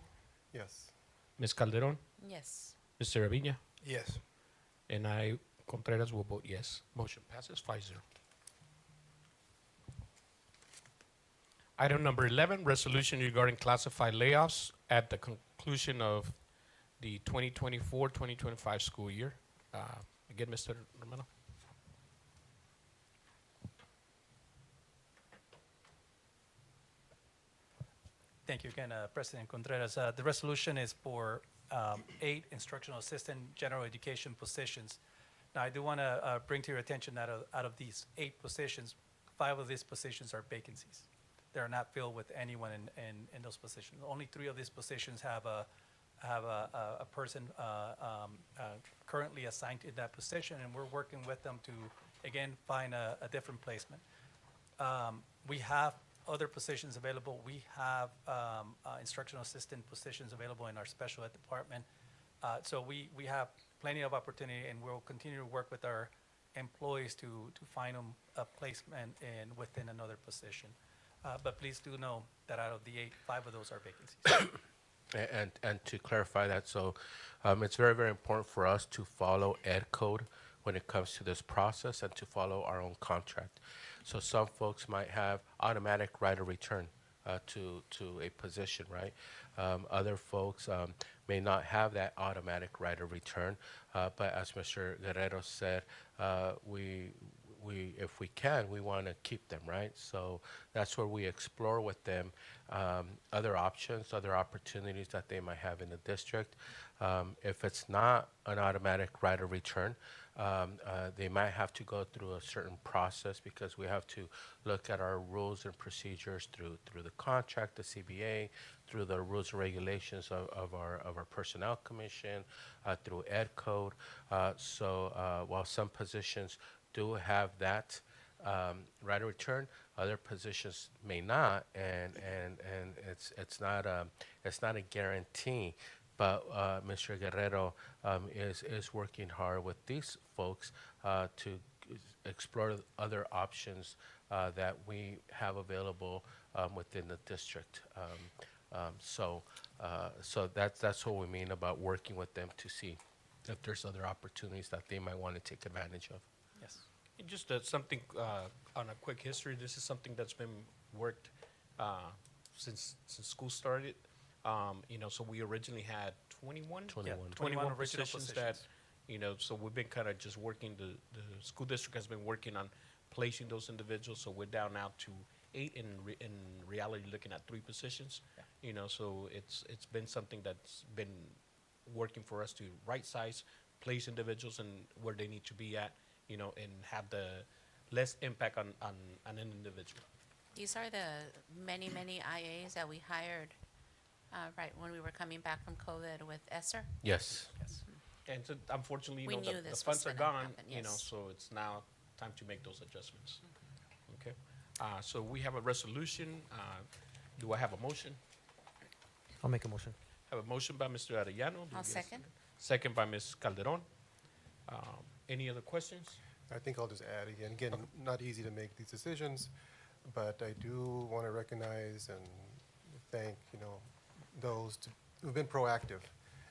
Yes. Ms. Calderon, Yes. Mr. Aviña, Yes. and I, Contreras, will vote yes. Motion passes 5-0. Item number 11, resolution regarding classified layoffs at the conclusion of the 2024-2025 school year. Again, Mr. Romano. Thank you again, President Contreras. The resolution is for 8 instructional assistant general education positions. Now, I do want to bring to your attention that out of these 8 positions, 5 of these positions are vacancies. They are not filled with anyone in those positions. Only 3 of these positions have a person currently assigned to that position, and we're working with them to, again, find a different placement. We have other positions available. We have instructional assistant positions available in our special ed department. So we have plenty of opportunity, and we'll continue to work with our employees to find them a placement within another position. But please do know that out of the 8, 5 of those are vacancies. And to clarify that, so it's very, very important for us to follow ed code when it comes to this process and to follow our own contract. So some folks might have automatic right of return to a position, right? Other folks may not have that automatic right of return, but as Mr. Guerrero said, we if we can, we want to keep them, right? So that's where we explore with them other options, other opportunities that they might have in the district. If it's not an automatic right of return, they might have to go through a certain process because we have to look at our rules and procedures through the contract, the CBA, through the rules and regulations of our personnel commission, through ed code. So while some positions do have that right of return, other positions may not, and it's not a guarantee. But Mr. Guerrero is working hard with these folks to explore other options that we have available within the district. So that's what we mean about working with them to see if there's other opportunities that they might want to take advantage of. Yes. And just something on a quick history. This is something that's been worked since school started. So we originally had 21 21 original positions that, positions. so we've been kind of just working, the school district has been working on placing those individuals. So we're down now to 8, in reality looking at 3 positions. Yeah. So it's been something that's been working for us to right size, place individuals and where they need to be at, and have the less impact on an individual. These are the many, many IAs that we hired right when we were coming back from COVID with ESSER. Yes. Yes. And so unfortunately, We knew the this funds was are gonna gone, happen, yes. so it's now time to make those adjustments. Okay. So we have a resolution. Do I have a motion? I'll make a motion. Have a motion by Mr. Arellano. Do we I'll get a second. Second by Ms. Calderon. Any other questions? I think I'll just add again, not easy to make these decisions, but I do want to recognize and thank, those who've been proactive,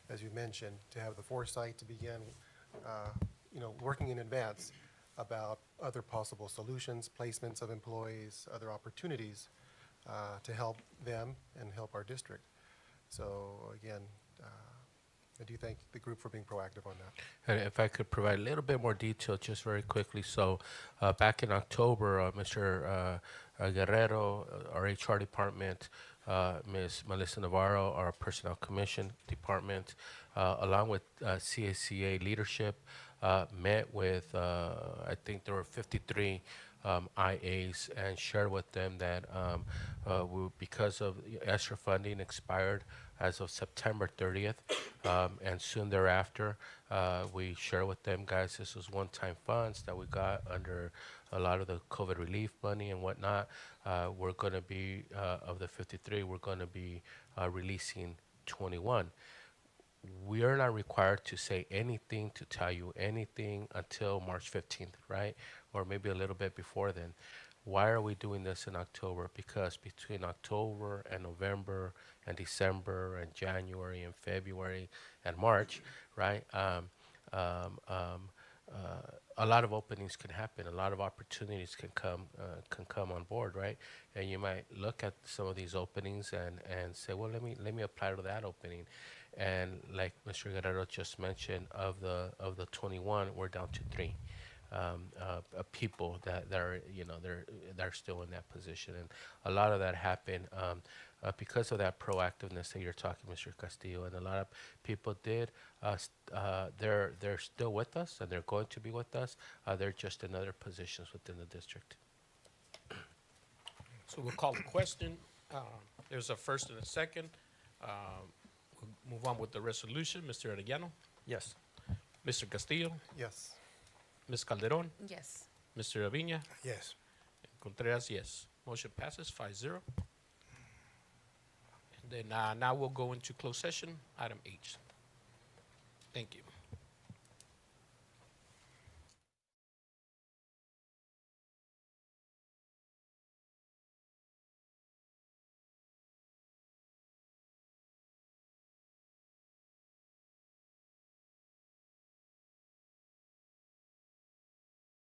as you mentioned, to have the foresight to begin, working in advance about other possible solutions, placements of employees, other opportunities to help them and help our district. So again, I do thank the group for being proactive on that. And if I could provide a little bit more detail, just very quickly. So back in October, Mr. Guerrero, our HR department, Ms. Melissa Navarro, our Personnel Commission department, along with CACA leadership, met with, I think there were 53 IAs, and shared with them that because of ESSER funding expired as of September 30th, and soon thereafter, we share with them, guys, this was one-time funds that we got under a lot of the COVID relief money and whatnot. We're going to be, of the 53, we're going to be releasing 21. We are not required to say anything, to tell you anything until March 15th, right? Or maybe a little bit before then. Why are we doing this in October? Because between October and November and December and January and February and March, right, a lot of openings can happen. A lot of opportunities can come on board, right? And you might look at some of these openings and say, well, let me apply to that opening. And like Mr. Guerrero just mentioned, of the 21, we're down to 3 people that are they're still in that position, and a lot of that happened because of that proactiveness that you're talking, Mr. Castillo, and a lot of people did. They're still with us, and they're going to be with us. They're just in other positions within the district. So we'll call the question. There's a first and a second. We'll move on with the resolution. Mr. Arellano, Yes. Mr. Castillo, Yes. Ms. Calderon, Yes. Mr. Aviña, Yes. Contreras, yes. Motion passes 5-0. And then now we'll go into closed session, item H. Thank you.